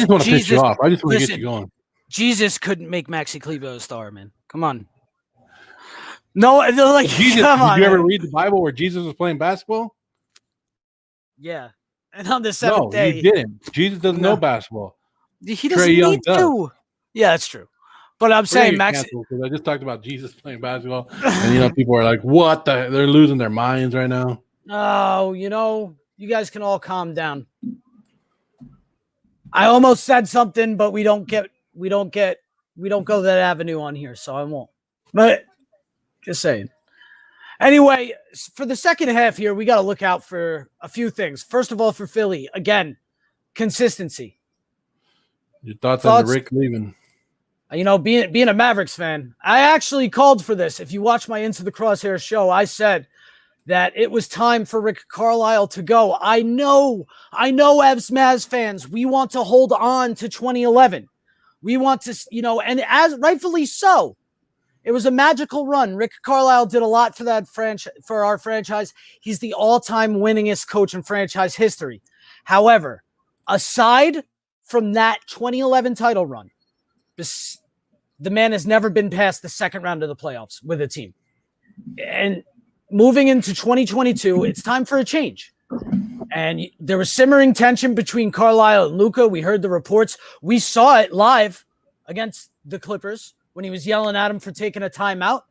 want to piss you off. I just want to get you going. Jesus couldn't make Maxi Kleber a star, man. Come on. No, like Jesus, come on. Did you ever man. read the Bible where Jesus was playing basketball? Yeah. And on the seventh day. You didn't. Jesus doesn't know basketball. He doesn't need to. Yeah, that's true. But I'm saying Max. Because I just talked about Jesus playing basketball, and people are like, "What the? They're losing their minds right now." Oh, you guys can all calm down. I almost said something, but we don't go that avenue on here, so I won't. But just saying. Anyway, for the second half here, we got to look out for a few things. First of all, for Philly, again, consistency. Your thoughts on Rick leaving? Being a Mavericks fan, I actually called for this. If you watch my Into the Crosshair show, I said that it was time for Rick Carlisle to go. I know, Mavs fans, we want to hold on to 2011. We want to, and as rightfully so. It was a magical run. Rick Carlisle did a lot for that for our franchise. He's the all-time winningest coach in franchise history. However, aside from that 2011 title run, the man has never been past the second round of the playoffs with a team. And moving into 2022, it's time for a change. And there was simmering tension between Carlisle and Luka. We heard the reports. We saw it live against the Clippers when he was yelling at him for taking a timeout.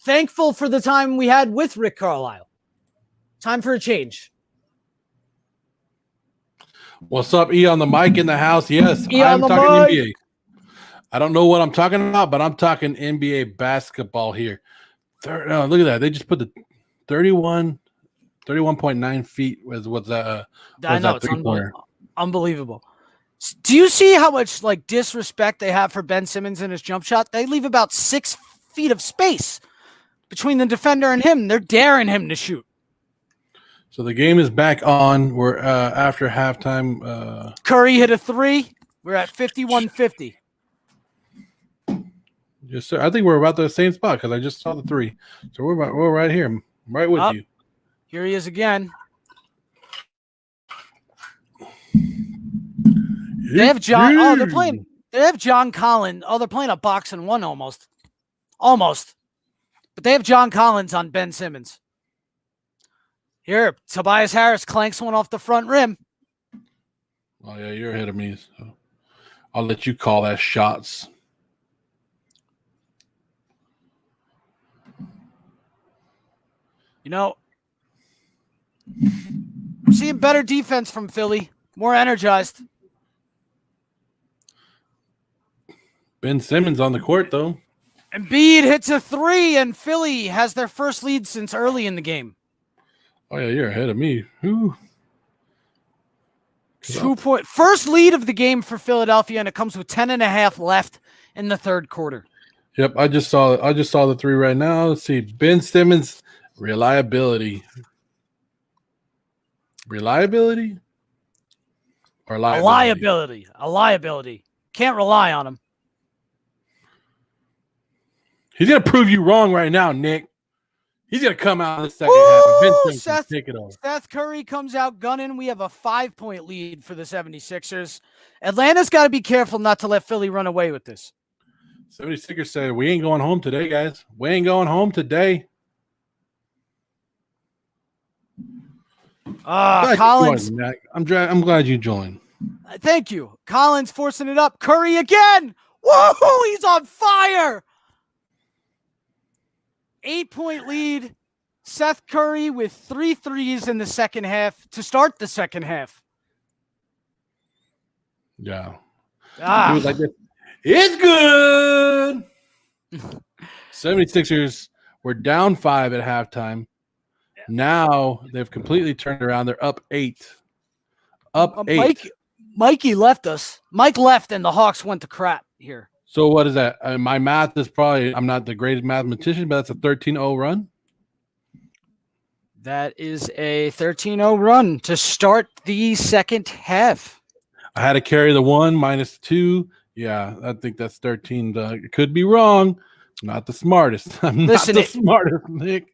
Thankful for the time we had with Rick Carlisle. Time for a change. What's up, E on the mic in the house? Yes, I'm talking NBA. I don't know what I'm talking about, but I'm talking NBA basketball here. Look at that. They just put the 31.9 feet was that? I know, it's unbelievable. Do you see how much disrespect they have for Ben Simmons in his jump shot? They leave about 6 feet of space between the defender and him. They're daring him to shoot. So the game is back on. We're after halftime. Curry hit a 3. We're at 51-50. Yes, sir. I think we're about the same spot because I just saw the 3. So we're right here. I'm right with you. Here he is again. They have John. Oh, they're playing. They have John Collins. Oh, they're playing a boxing one almost. But they have John Collins on Ben Simmons. Here, Tobias Harris clanks one off the front rim. Oh yeah, you're ahead of me. So I'll let you call that shots. We're seeing better defense from Philly. More energized. Ben Simmons on the court, though. Embiid hits a 3, and Philly has their first lead since early in the game. Oh, yeah, you're ahead of me. Ooh. First lead of the game for Philadelphia, and it comes with 10.5 left in the third quarter. Yep, I just saw the 3 right now. Let's see. Ben Simmons, reliability. Reliability? Or liability? A liability. Can't rely on him. He's going to prove you wrong right now, Nick. He's going to come out in the second half. And Ben Simmons take it over. Seth Curry comes out gunning. We have a 5-point lead for the 76ers. Atlanta's got to be careful not to let Philly run away with this. 76ers said, we ain't going home today, guys. We ain't going home today. Collins. I'm glad you joined. Thank you. Collins forcing it up. Curry again. Whoa, he's on fire. 8-point lead. Seth Curry with 3 threes in the second half to start the second half. Yeah. It was like this. It's good. 76ers were down 5 at halftime. Now they've completely turned around. They're up 8. Up 8. Mikey left us. Mike left and the Hawks went to crap here. So what is that? My math is probably, I'm not the greatest mathematician, but that's a 13-0 run. That is a 13-0 run to start the second half. I had to carry the 1 minus 2. Yeah, I think that's 13. It could be wrong. I'm not the smartest. I'm Listen, not the smartest, Nick.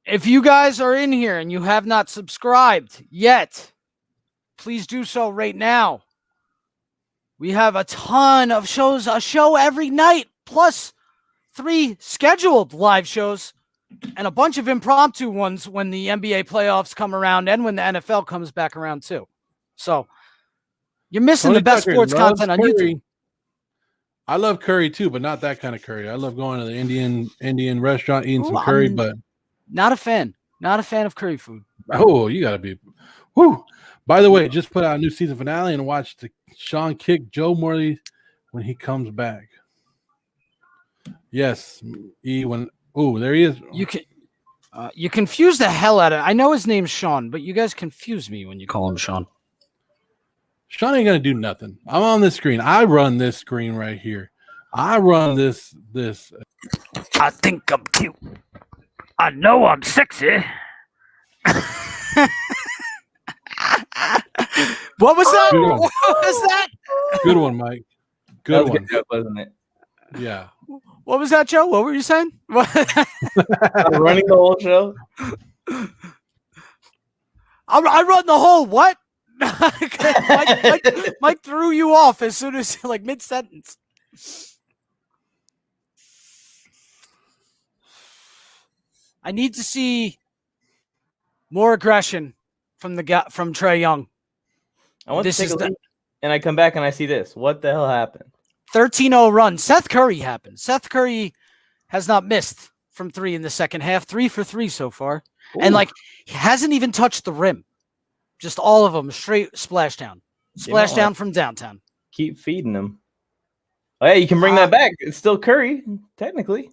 If you guys are in here and you have not subscribed yet, please do so right now. We have a ton of shows, a show every night, plus 3 scheduled live shows and a bunch of impromptu ones when the NBA playoffs come around and when the NFL comes back around too. So you're missing Tony the best Tucker sports loves content on curry. YouTube. I love curry too, but not that kind of curry. I love going to the Indian restaurant, eating some Ooh, curry, I'm but not a fan. Not a fan of curry food. oh, you gotta be. Whoo! By the way, just put out a new season finale and watch the Sean kick Joe Morley when he comes back. Yes, there he is. You confuse the hell out of it. I know his name's Sean, but you guys confuse me when you call him Sean. Sean ain't gonna do nothing. I'm on this screen. I run this screen right here. I run this. I think I'm cute. I know I'm sexy. What was that? Good one. What was that? Good one, Mike. That Good was a one. good joke, wasn't it? Yeah. What was that, Joe? What were you saying? I'm running the whole show. I run the whole what? Mike threw you off as soon as like mid-sentence. I need to see more aggression from Trae Young. I want This to take is a look, and I come back and I see this. What the hell happened? 13-0 run. Seth Curry happened. Seth Curry has not missed from 3 in the second half. 3 for 3 so far. Ooh. And he hasn't even touched the rim. Just all of them straight splashdown. Splashdown from downtown. Keep feeding them. Oh, yeah, you can bring that back. It's still Curry, technically.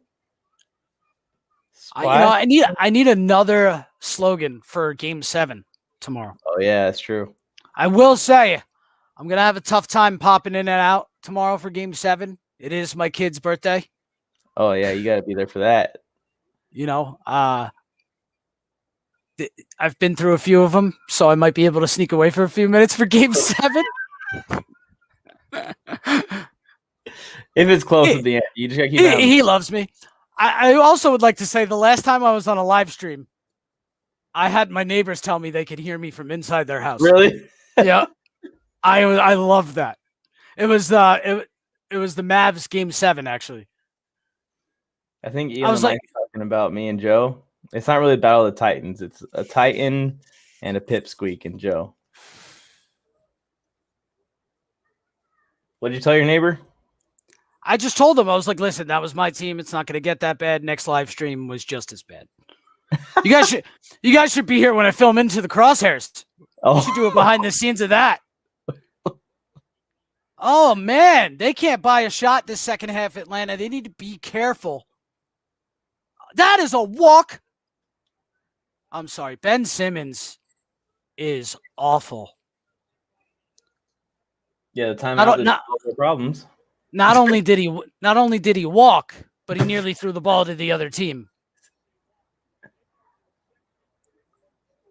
I need another slogan for Game 7 tomorrow. Oh, yeah, that's true. I will say I'm going to have a tough time popping in and out tomorrow for Game 7. It is my kid's birthday. Oh, yeah, you got to be there for that. I've been through a few of them, so I might be able to sneak away for a few minutes for Game 7. If it's close at the end, you just got to keep it. He loves me. I also would like to say the last time I was on a live stream, I had my neighbors tell me they could hear me from inside their house. Really? Yeah. I love that. It was the Mavs Game 7 actually. I think I was Mike's talking about me and Joe. It's not really Battle of the Titans. It's a Titan and a Pipsqueak and Joe. What did you tell your neighbor? I just told him, I was like, listen, that was my team. It's not going to get that bad. Next live stream was just as bad. You guys should be here when I film Into the Crosshairs. Oh, You should do it behind the scenes of that. Oh, man. They can't buy a shot this second half, Atlanta. They need to be careful. That is a walk. I'm sorry. Ben Simmons is awful. yeah, the timeout is problems. Not only did he walk, but he nearly threw the ball to the other team.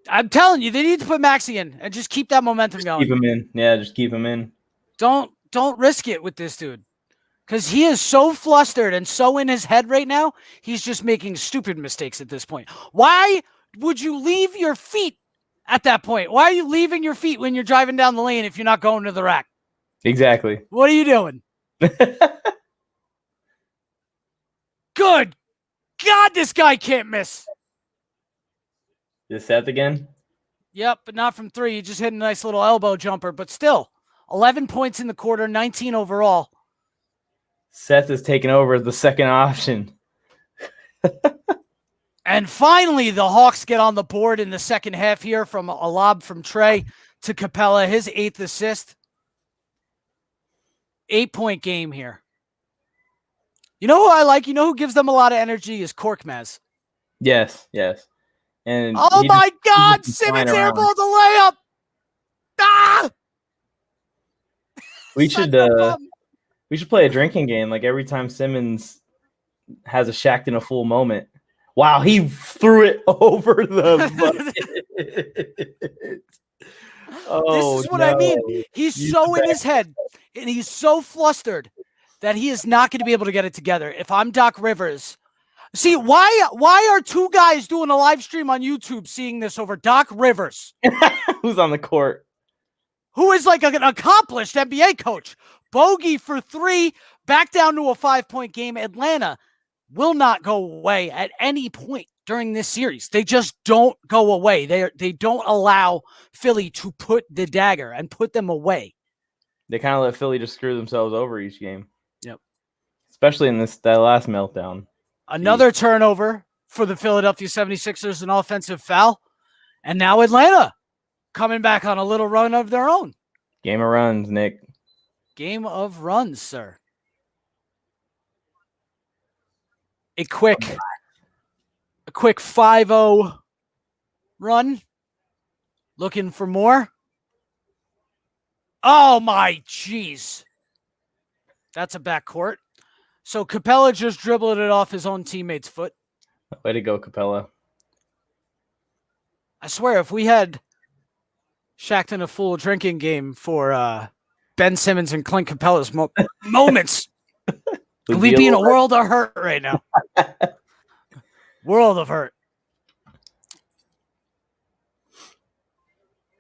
I'm telling you, they need to put Maxey in and just keep that momentum going. Keep him in. Yeah, just keep him in. Don't risk it with this dude. Because he is so flustered and so in his head right now, he's just making stupid mistakes at this point. Why would you leave your feet at that point? Why are you leaving your feet when you're driving down the lane if you're not going to the rack? Exactly. What are you doing? Good God, this guy can't miss. Is Seth again? Yep, but not from 3. He just hit a nice little elbow jumper, but still, 11 points in the quarter, 19 overall. Seth is taking over as the second option. And finally, the Hawks get on the board in the second half here from a lob from Trae to Capella, his 8th assist. 8-point game here. You know who I like? You know who gives them a lot of energy is Korkmaz. Yes. And oh my God, Simmons airballed the layup. Ah! We should play a drinking game. Like every time Simmons has a Shaq in a full moment. Wow, he threw it over the bucket. Oh, This is what I mean. no. He's Use so the in his head and he's so flustered that he is not going to be able to get it together. If I'm Doc Rivers, see, why are two guys doing a live stream on YouTube seeing this over Doc Rivers, Who's on the court? who is like an accomplished NBA coach? Bogey for 3, back down to a 5-point game. Atlanta will not go away at any point during this series. They just don't go away. They don't allow Philly to put the dagger and put them away. They kind of let Philly just screw themselves over each game. Yep. Especially in that last meltdown. Another turnover for the Philadelphia 76ers, an offensive foul. And now Atlanta coming back on a little run of their own. Game of runs, Nick. Game of runs, sir. A quick 5-0 run. Looking for more. Oh, my jeez. That's a backcourt. So Capella just dribbled it off his own teammate's foot. Way to go, Capella. I swear, if we had Shaqtin' a Fool drinking game for Ben Simmons and Clint Capella's moments, we'd be in a world of hurt right now. World of hurt.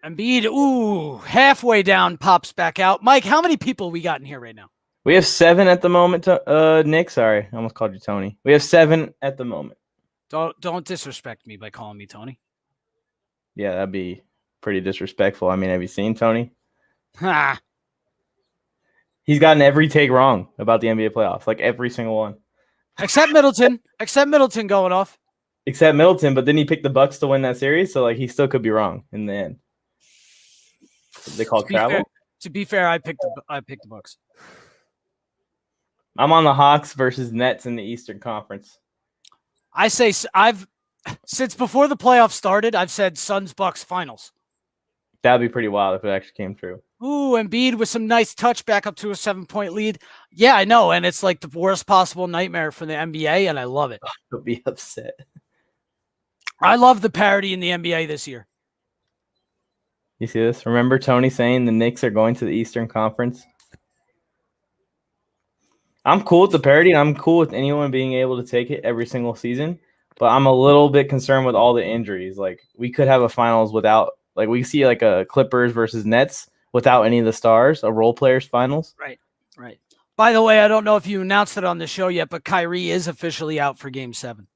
Embiid, halfway down, pops back out. Mike, how many people we got in here right now? We have 7 at the moment. Nick, sorry, I almost called you Tony. We have 7 at the moment. Don't disrespect me by calling me Tony. Yeah, that'd be pretty disrespectful. I mean, have you seen Tony? Ha! He's gotten every take wrong about the NBA playoffs, like every single one. Except Middleton. Except Middleton going off. Except Middleton, but then he picked the Bucks to win that series, so like he still could be wrong in the end. They call travel. To be fair, I picked the Bucks. I'm on the Hawks versus Nets in the Eastern Conference. I say since before the playoffs started, I've said Suns Bucks finals. That'd be pretty wild if it actually came true. Ooh, Embiid with some nice touch back up to a 7-point lead. Yeah, I know, and it's like the worst possible nightmare for the NBA, and I love it. I'll be upset. I love the parity in the NBA this year. You see this? Remember Tony saying the Knicks are going to the Eastern Conference? I'm cool with the parity, and I'm cool with anyone being able to take it every single season, but I'm a little bit concerned with all the injuries. Like, we could have a finals without, like, we see like a Clippers versus Nets without any of the stars, a role players finals. Right. By the way, I don't know if you announced it on the show yet, but Kyrie is officially out for Game 7.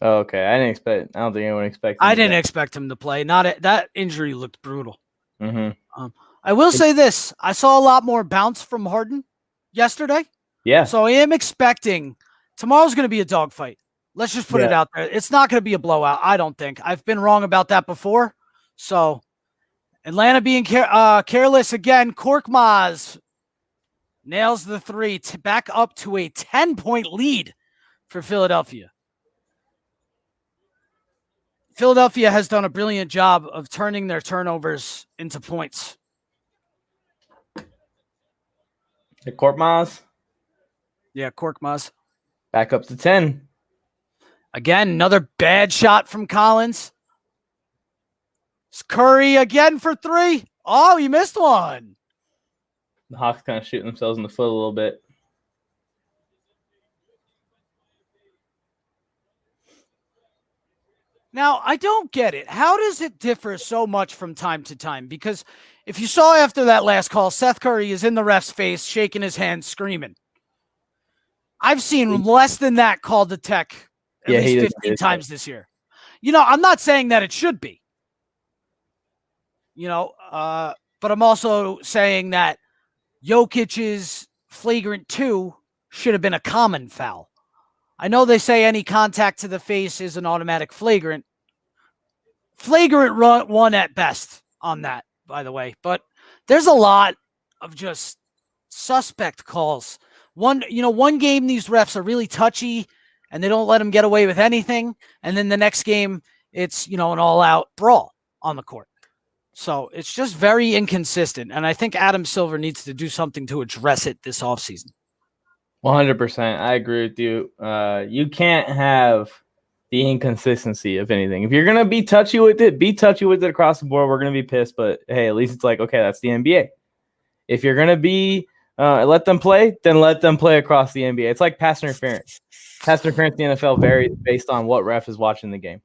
Oh, okay. I don't think anyone expected. I didn't expect him to play. That injury looked brutal. Mm-hmm. I will say this. I saw a lot more bounce from Harden yesterday. Yeah. So I am expecting tomorrow's going to be a dogfight. Let's just put it out there. It's not going to be a blowout, I don't think. I've been wrong about that before. So Atlanta being careless again. Korkmaz nails the 3 back up to a 10-point lead for Philadelphia. Philadelphia has done a brilliant job of turning their turnovers into points. The Korkmaz Yeah, Korkmaz. back up to 10. Again, another bad shot from Collins. It's Curry again for 3. Oh, he missed one. The Hawks kind of shooting themselves in the foot a little bit. Now, I don't get it. How does it differ so much from time to time? Because if you saw after that last call, Seth Curry is in the ref's face, shaking his hand, screaming. I've seen less than that called to tech at least 15 times this year. You know, I'm not saying that it should be. You know, but I'm also saying that Jokic's flagrant 2 should have been a common foul. I know they say any contact to the face is an automatic flagrant. Flagrant 1 at best on that, by the way. But there's a lot of just suspect calls. One game these refs are really touchy and they don't let them get away with anything. And then the next game, it's, an all-out brawl on the court. So it's just very inconsistent. And I think Adam Silver needs to do something to address it this offseason. 100%. I agree with you. You can't have the inconsistency, if anything. If you're gonna be touchy with it, across the board. We're gonna be pissed, but hey, at least it's like, okay, that's the NBA. If you're gonna be let them play, then let them play across the NBA. It's like pass interference. Pass interference in the NFL varies based on what ref is watching the game.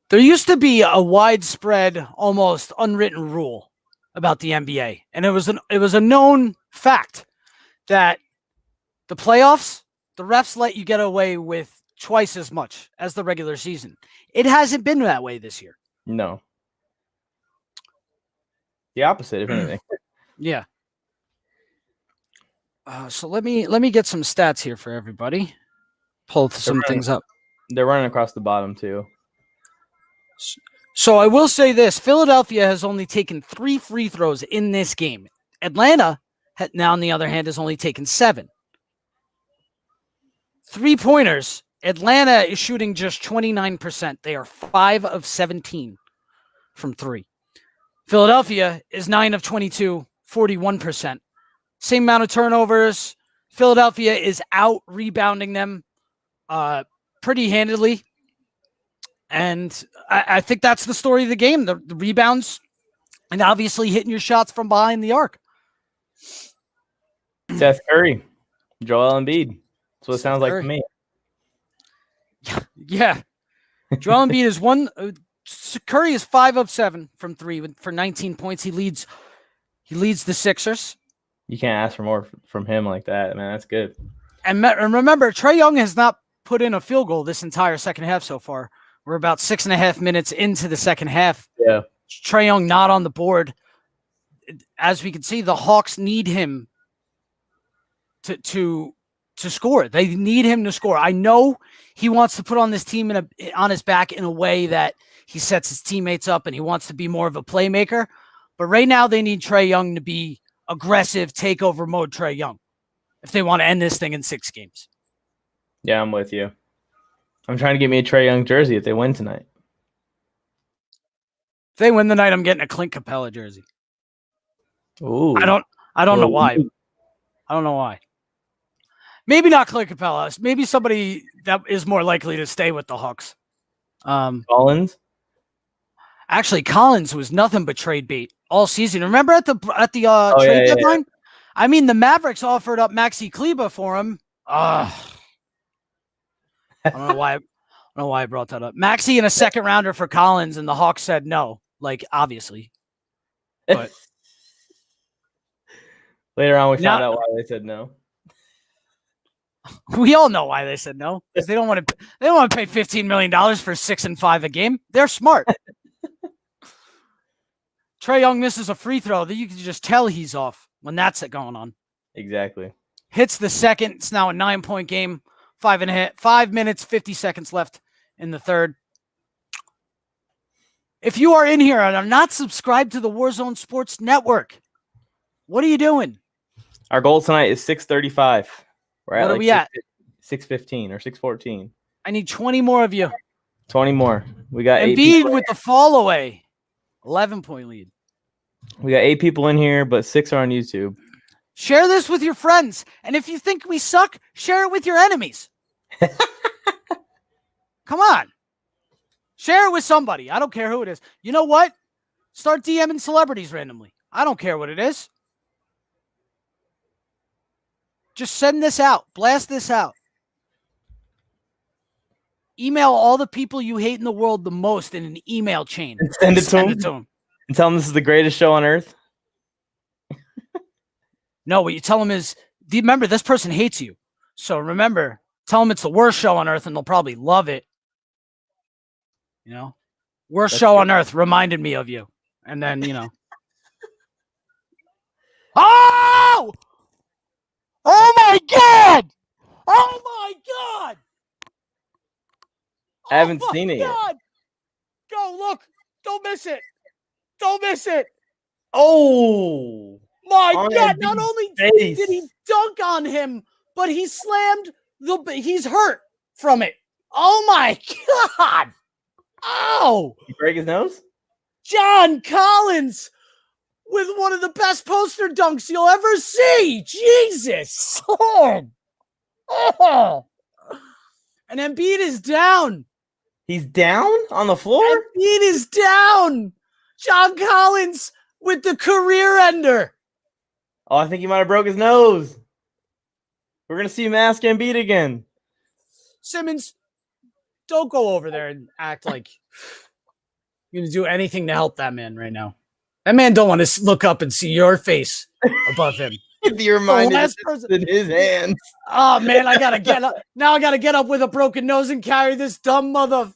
There used to be a widespread, almost unwritten rule about the NBA, and it was a known fact that the playoffs, the refs let you get away with twice as much as the regular season. It hasn't been that way this year. No. The opposite, if anything. Yeah. So let me get some stats here for everybody. Pull some things up. They're running across the bottom too. So I will say this: Philadelphia has only taken 3 free throws in this game. Atlanta, now on the other hand, has only taken 7. 3-pointers. Atlanta is shooting just 29%. They are 5 of 17 from 3. Philadelphia is 9 of 22, 41%. Same amount of turnovers. Philadelphia is out rebounding them pretty handily. And I think that's the story of the game. The rebounds and obviously hitting your shots from behind the arc. Seth Curry, Joel Embiid. That's what it sounds like to me. Yeah. Joel Embiid is Curry is 5 of 7 from 3 for 19 points. He leads the Sixers. You can't ask for more from him like that, man. That's good. And remember, Trae Young has not put in a field goal this entire second half so far. We're about 6.5 minutes into the second half. Yeah. Trae Young not on the board. As we can see, the Hawks need him to score. They need him to score. I know he wants to put on this team on his back in a way that he sets his teammates up and he wants to be more of a playmaker. But right now they need Trae Young to be aggressive, takeover mode Trae Young if they want to end this thing in 6 games. Yeah, I'm with you. I'm trying to get me a Trae Young jersey if they win tonight. If they win the night, I'm getting a Clint Capella jersey. Ooh. I don't know why. I don't know why. Maybe not Clint Capella. Maybe somebody that is more likely to stay with the Hawks. Collins? Actually, Collins was nothing but trade bait all season. Remember at the trade deadline? Yeah. I mean, the Mavericks offered up Maxi Kleber for him. I don't know why I brought that up. Maxi and a second rounder for Collins, and the Hawks said no. Like, obviously. But later on, we found out why they said no. We all know why they said no, because they don't want to pay $15 million for 6 and 5 a game. They're smart. Trae Young misses a free throw that you can just tell he's off when that's going on. Exactly. Hits the second. It's now a 9-point game. 5 minutes, 50 seconds left in the third. If you are in here and are not subscribed to the Warzone Sports Network, what are you doing? Our goal tonight is 6:35. We're what at are we at? 6:15 or 6:14. I need 20 more of you. 20 more. We got Embiid with the fall away. 11-point lead. We got 8 people in here, but 6 are on YouTube. Share this with your friends. And if you think we suck, share it with your enemies. Come on. Share it with somebody. I don't care who it is. You know what? Start DMing celebrities randomly. I don't care what it is. Just send this out. Blast this out. Email all the people you hate in the world the most in an email chain. Send it to them. And tell them this is the greatest show on earth. No, what you tell them is, remember, this person hates you. So remember, tell them it's the worst show on earth and they'll probably love it. You know? Worst show on earth reminded me of you. And then, you know. Oh! Oh my God! Oh my God! I haven't seen it yet. Go look. Don't miss it. Don't miss it. Oh my God. Not only did he dunk on him, but he slammed he's hurt from it. Oh my God. Oh. He break his nose? John Collins with one of the best poster dunks you'll ever see. Jesus. Oh. And Embiid is down. He's down on the floor? Embiid is down. John Collins with the career ender. Oh, I think he might have broke his nose. We're going to see Mask Embiid again. Simmons, don't go over there and act like you're going to do anything to help that man right now. That man don't want to look up and see your face above him. You're reminded last it's in his hands. Oh, man, I got to get up. Now I got to get up with a broken nose and carry this dumb mother.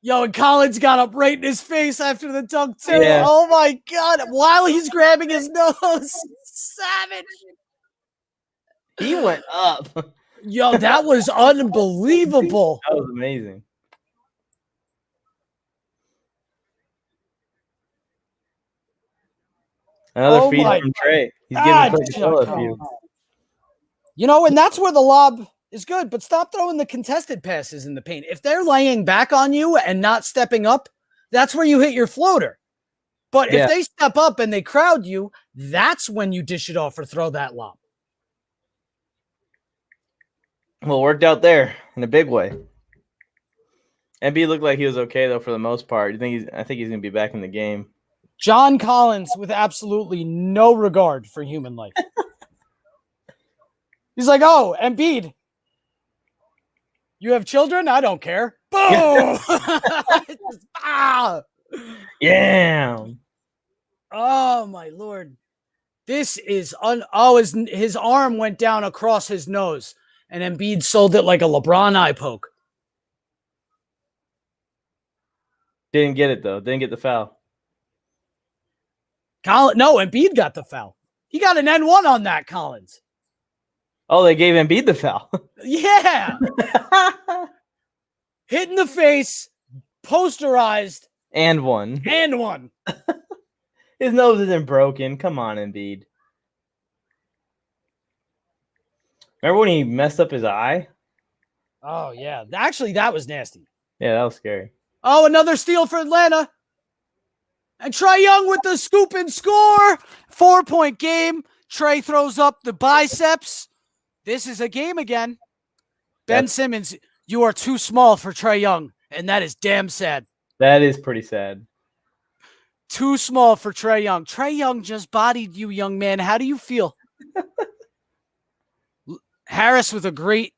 Yo, and Collins got up right in his face after the dunk, too. Yeah. Oh, my God. While he's grabbing his nose. Savage. He went up. Yo, that was unbelievable. That was amazing. Another feed from Trae. He's giving Clint Capella a few. You know, and that's where the lob is good, but stop throwing the contested passes in the paint. If they're laying back on you and not stepping up, that's where you hit your floater. But if they step up and they crowd you, that's when you dish it off or throw that lob. Well, it worked out there in a big way. Embiid looked like he was okay, though, for the most part. I think he's going to be back in the game. John Collins with absolutely no regard for human life. He's like, oh, Embiid, you have children? I don't care. Boom! Yeah. Oh, my Lord. This is his arm went down across his nose, and Embiid sold it like a LeBron eye poke. Didn't get it, though. Didn't get the foul. No, Embiid got the foul. He got an N1 on that, Collins. Oh, they gave Embiid the foul. Yeah. Hit in the face, posterized. And one. His nose isn't broken. Come on, Embiid. Remember when he messed up his eye? Oh, yeah. Actually, that was nasty. Yeah, that was scary. Oh, another steal for Atlanta. And Trae Young with the scoop and score. 4-point game. Trae throws up the biceps. This is a game again. Ben Simmons, you are too small for Trae Young, and that is damn sad. That is pretty sad. Too small for Trae Young. Trae Young just bodied you, young man. How do you feel? Harris with a great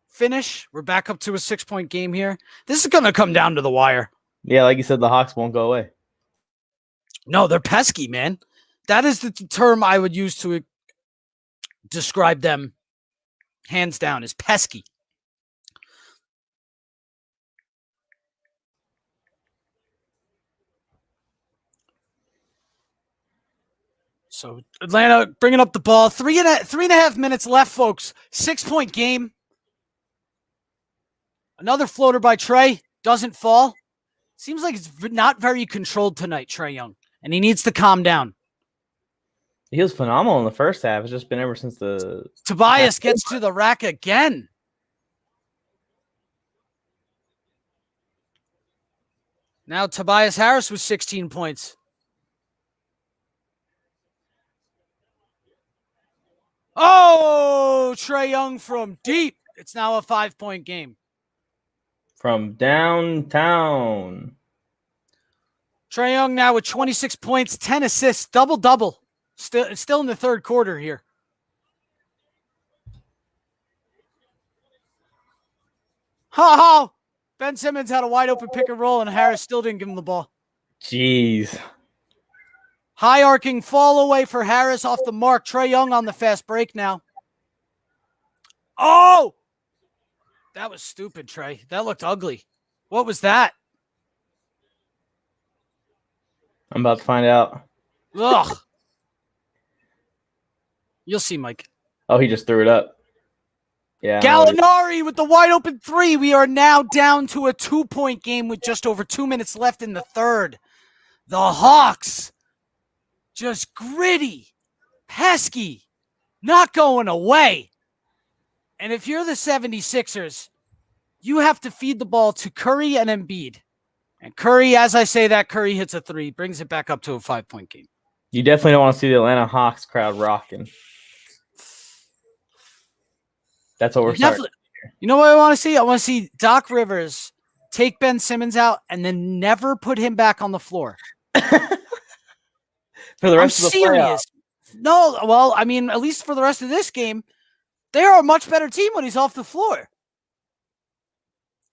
finish. We're back up to a 6-point game here. This is going to come down to the wire. Yeah, like you said, the Hawks won't go away. No, they're pesky, man. That is the term I would use to describe them, hands down, is pesky. So Atlanta bringing up the ball. 3.5 minutes left, folks. 6-point game. Another floater by Trae. Doesn't fall. Seems like it's not very controlled tonight, Trae Young. And he needs to calm down. He was phenomenal in the first half. It's just been ever since the... Tobias gets to the rack again. Now Tobias Harris with 16 points. Oh, Trae Young from deep. It's now a 5-point game. From downtown. Trae Young now with 26 points, 10 assists, double-double. Still in the third quarter here. Ha! Ben Simmons had a wide-open pick and roll, and Harris still didn't give him the ball. Jeez. High arcing fall away for Harris off the mark. Trae Young on the fast break now. Oh! That was stupid, Trae. That looked ugly. What was that? I'm about to find out. Ugh. You'll see, Mike. Oh, he just threw it up. Yeah. Gallinari with the wide open 3. We are now down to a 2-point game with just over 2 minutes left in the third. The Hawks, just gritty, pesky, not going away. And if you're the 76ers, you have to feed the ball to Curry and Embiid. And Curry, as I say that, Curry hits a 3, brings it back up to a 5-point game. You definitely don't want to see the Atlanta Hawks crowd rocking. That's what we're starting. You know what I want to see? I want to see Doc Rivers take Ben Simmons out and then never put him back on the floor. For the rest of the playoffs. No, well, I mean, at least for the rest of this game, they are a much better team when he's off the floor.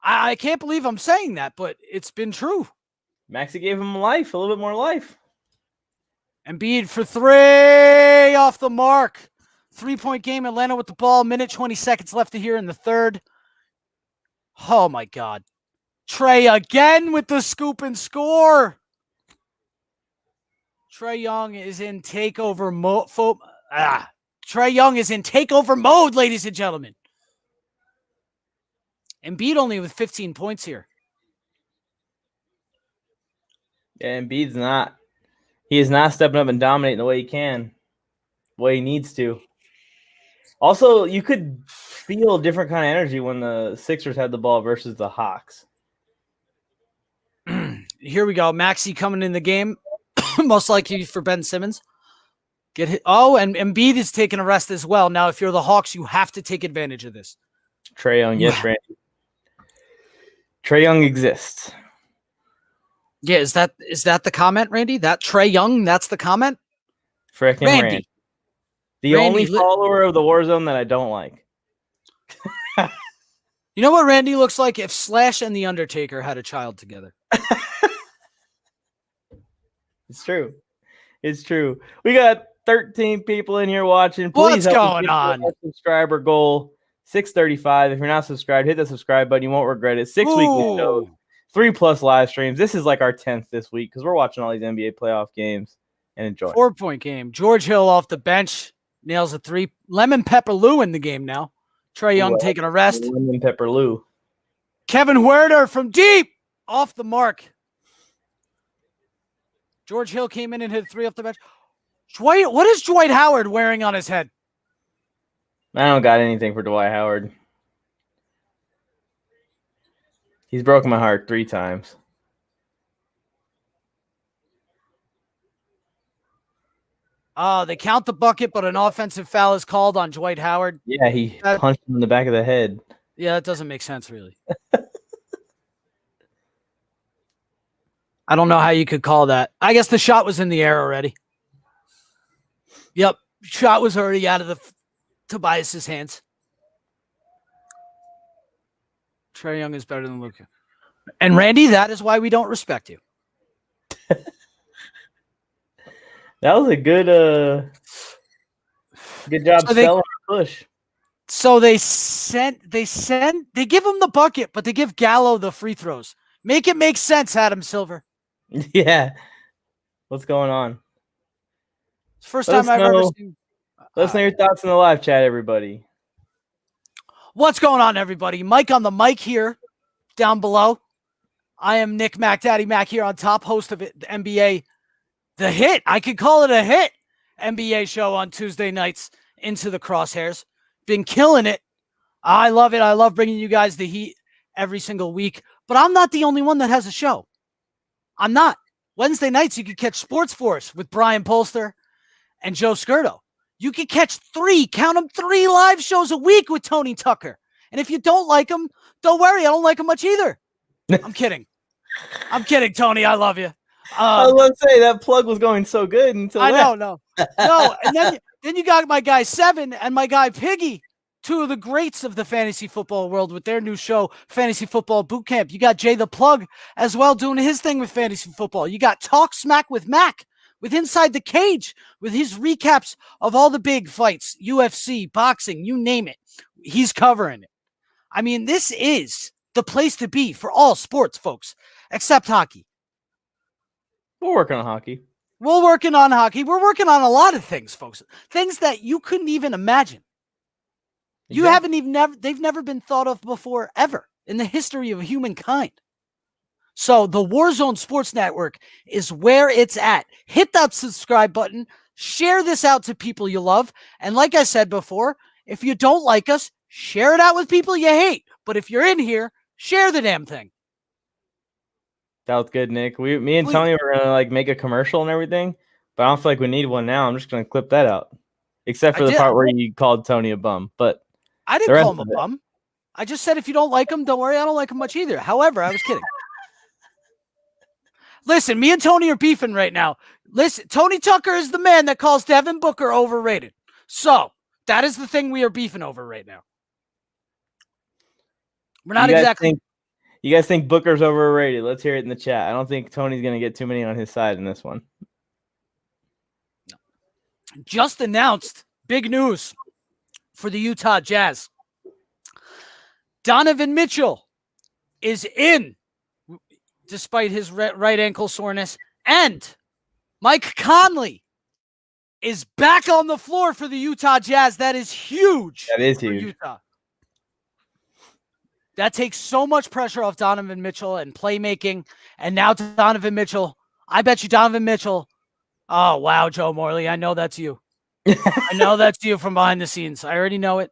I can't believe I'm saying that, but it's been true. Maxey gave him life, a little bit more life. Embiid for 3 off the mark. 3-point game, Atlanta with the ball. Minute 20 seconds left to here in the third. Oh, my God. Trae again with the scoop and score. Trae Young is in takeover mode. Trae Young is in takeover mode, ladies and gentlemen. Embiid only with 15 points here. Yeah, Embiid's not. He is not stepping up and dominating the way he can, the way he needs to. Also, you could feel a different kind of energy when the Sixers had the ball versus the Hawks. Here we go. Maxey coming in the game. Most likely for Ben Simmons. Get hit. Oh, and Embiid is taking a rest as well. Now, if you're the Hawks, you have to take advantage of this. Trae Young, yes, Randy. Trae Young exists. Yeah, is that the comment, Randy? That Trae Young, that's the comment? Frickin' Randy. The only follower of the Warzone that I don't like. You know what Randy looks like if Slash and The Undertaker had a child together? It's true. It's true. We got 13 people in here watching. Please what's going on? Subscriber goal 635. If you're not subscribed, hit the subscribe button. You won't regret it. 6 weekly shows, 3+ live streams. This is like our 10th this week because we're watching all these NBA playoff games and enjoying. 4-point game. George Hill off the bench nails a 3. Lemon Pepper Lou in the game now. Trae Young taking a rest. Lemon Pepper Lou. Kevin Huerter from deep off the mark. George Hill came in and hit 3 off the bench. What is Dwight Howard wearing on his head? I don't got anything for Dwight Howard. He's broken my heart 3 times. They count the bucket, but an offensive foul is called on Dwight Howard. Yeah, he punched him in the back of the head. Yeah, that doesn't make sense, really. I don't know how you could call that. I guess the shot was in the air already. Yep, shot was already out of Tobias's hands. Trae Young is better than Luka. And Randy, that is why we don't respect you. That was a good job selling a push. So they give him the bucket, but they give Gallo the free throws. Make it make sense, Adam Silver. Yeah. What's going on? It's the first time I've ever seen. Let us know your thoughts in the live chat, everybody. What's going on, everybody? Mike on the mic here, down below. I am Nick Mac, Daddy Mac here on top, host of it, the NBA, The Hit. I could call it a hit NBA show on Tuesday nights into the crosshairs. Been killing it. I love it. I love bringing you guys the heat every single week. But I'm not the only one that has a show. I'm not. Wednesday nights, you can catch Sports Force with Brian Polster and Joe Skirto. You can catch 3 live shows a week with Tony Tucker. And if you don't like them, don't worry. I don't like them much either. I'm kidding. I'm kidding, Tony. I love you. I was going to say, that plug was going so good until No. And then you got my guy Seven and my guy Piggy, 2 of the greats of the fantasy football world with their new show, Fantasy Football Boot Camp. You got Jay the Plug as well doing his thing with fantasy football. You got Talk Smack with Mac, with Inside the Cage, with his recaps of all the big fights, UFC, boxing, you name it. He's covering it. I mean, this is the place to be for all sports, folks, except hockey. We're working on hockey. We're working on hockey. We're working on a lot of things, folks. Things that you couldn't even imagine. Exactly. They've never been thought of before, ever, in the history of humankind. So the Warzone Sports Network is where it's at. Hit that subscribe button. Share this out to people you love. And like I said before, if you don't like us, share it out with people you hate. But if you're in here, share the damn thing. That was good, Nick. Me and Tony were gonna make a commercial and everything, but I don't feel like we need one now. I'm just gonna clip that out, except for the part where you called Tony a bum. But I didn't call him a bum. I just said if you don't like him, don't worry. I don't like him much either. However, I was kidding. Listen, me and Tony are beefing right now. Listen, Tony Tucker is the man that calls Devin Booker overrated. So that is the thing we are beefing over right now. We're not exactly. You guys think Booker's overrated? Let's hear it in the chat. I don't think Tony's going to get too many on his side in this one. Just announced big news for the Utah Jazz. Donovan Mitchell is in, despite his right ankle soreness, and Mike Conley is back on the floor for the Utah Jazz. That is huge. That is for huge. Utah. That takes so much pressure off Donovan Mitchell and playmaking. And now Donovan Mitchell, I bet you Donovan Mitchell. Oh, wow, Joe Morley. I know that's you. I know that's you from behind the scenes. I already know it.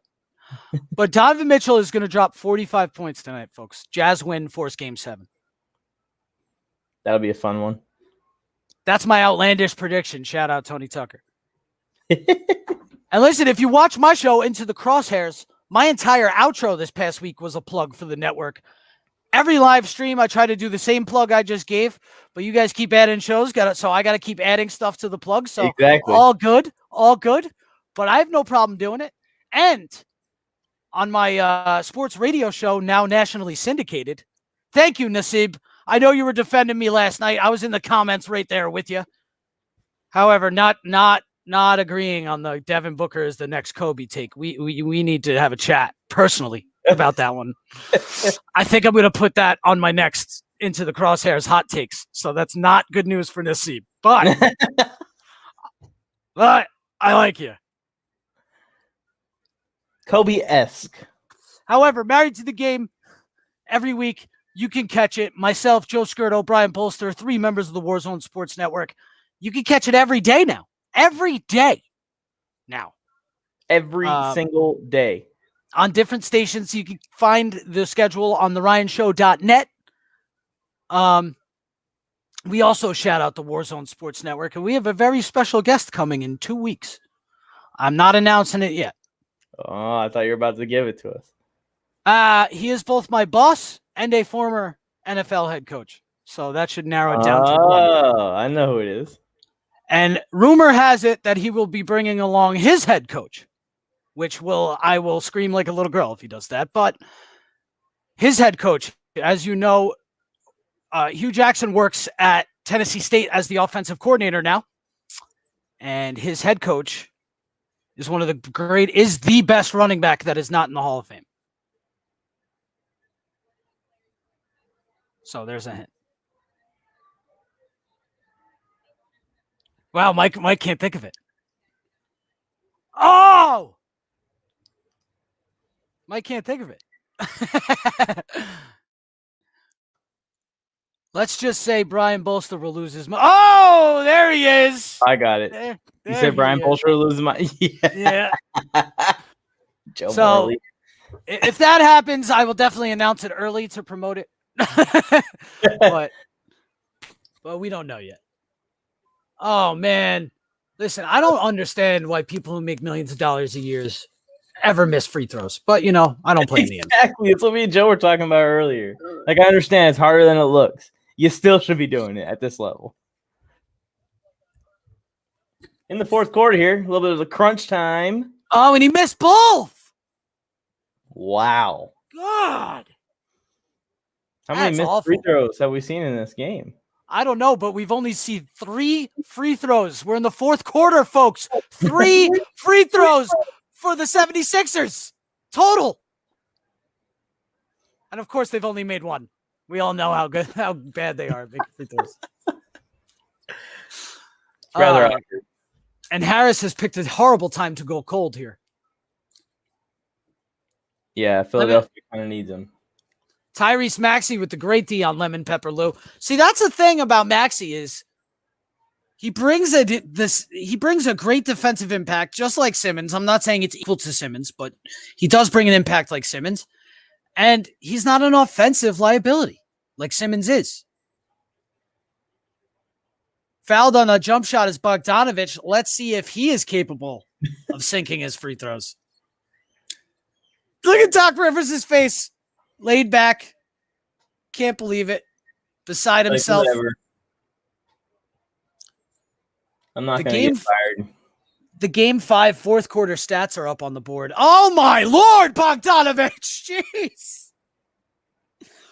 But Donovan Mitchell is going to drop 45 points tonight, folks. Jazz win, force game 7. That'll be a fun one. That's my outlandish prediction. Shout out Tony Tucker. And listen, if you watch my show, Into the Crosshairs, my entire outro this past week was a plug for the network. Every live stream, I try to do the same plug I just gave, but you guys keep adding shows. So I got to keep adding stuff to the plug. So exactly. All good. But I have no problem doing it. And on my sports radio show, now nationally syndicated, thank you, Nasib. I know you were defending me last night. I was in the comments right there with you. However, not agreeing on the Devin Booker is the next Kobe take. We need to have a chat personally about that one. I think I'm going to put that on my next Into the Crosshairs hot takes. So that's not good news for Nasib, but I like you. Kobe-esque. However, married to the game every week. You can catch it. Myself, Joe Skirto, Brian Bolster, 3 members of the Warzone Sports Network. You can catch it every day now. Every day now. Every single day. On different stations. You can find the schedule on theryanshow.net. We also shout out the Warzone Sports Network, and we have a very special guest coming in 2 weeks. I'm not announcing it yet. Oh, I thought you were about to give it to us. He is both my boss and a former NFL head coach. So that should narrow it down to one. Oh, I know who it is. And rumor has it that he will be bringing along his head coach, I will scream like a little girl if he does that. But his head coach, as you know, Hugh Jackson works at Tennessee State as the offensive coordinator now. And his head coach is the best running back that is not in the Hall of Fame. So there's a hint. Wow, Mike can't think of it. Oh! Mike can't think of it. Let's just say Brian Bolster will lose his mind. Oh, there he is. I got it. There You said Brian Bolster will lose his mind. Yeah. Joe So, Morley. if that happens, I will definitely announce it early to promote it. but we don't know yet. Oh, man. Listen, I don't understand why people who make millions of dollars a year ever miss free throws. But, I don't play in the NBA. Exactly. It's what me and Joe were talking about earlier. Like, I understand it's harder than it looks. You still should be doing it at this level. In the fourth quarter here, a little bit of the crunch time. Oh, and he missed both. Wow. God. How many That's missed awful. free throws have we seen in this game? I don't know, but we've only seen 3 free throws. We're in the fourth quarter, folks. 3 free throws for the 76ers total. And of course, they've only made 1. We all know how bad they are at making free throws. Rather awkward. And Harris has picked a horrible time to go cold here. Yeah, Philadelphia kind of needs him. Tyrese Maxey with the great D on Lemon Pepper Lou. See, that's the thing about Maxey is he brings a great defensive impact, just like Simmons. I'm not saying it's equal to Simmons, but he does bring an impact like Simmons. And he's not an offensive liability like Simmons is. Fouled on a jump shot is Bogdanovich. Let's see if he is capable of sinking his free throws. Look at Doc Rivers' face. Laid back. Can't believe it. Beside Like, himself. whatever. I'm not The going to game- get fired. The game 5 fourth quarter stats are up on the board. Oh my Lord, Bogdanovich. Jeez.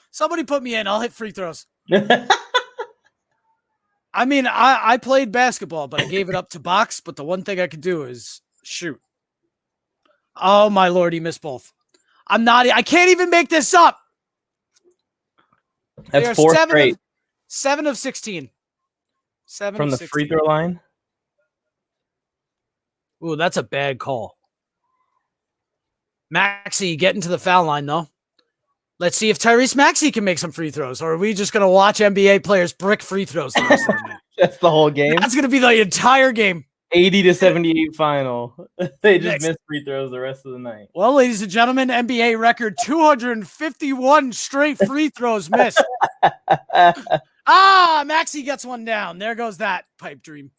Somebody put me in. I'll hit free throws. I mean, I played basketball, but I gave it up to box. But the one thing I could do is shoot. Oh my Lord, he missed both. I can't even make this up. They are That's 4th straight. 7 of 16. 7 From of the 16. free throw line? Ooh, that's a bad call. Maxey getting to the foul line, though. Let's see if Tyrese Maxey can make some free throws, or are we just going to watch NBA players brick free throws the rest of the night? That's the whole game. That's going to be the entire game. 80-78 final. They just Next. missed free throws the rest of the night. Well, ladies and gentlemen, NBA record 251 straight free throws missed. Maxey gets one down. There goes that pipe dream.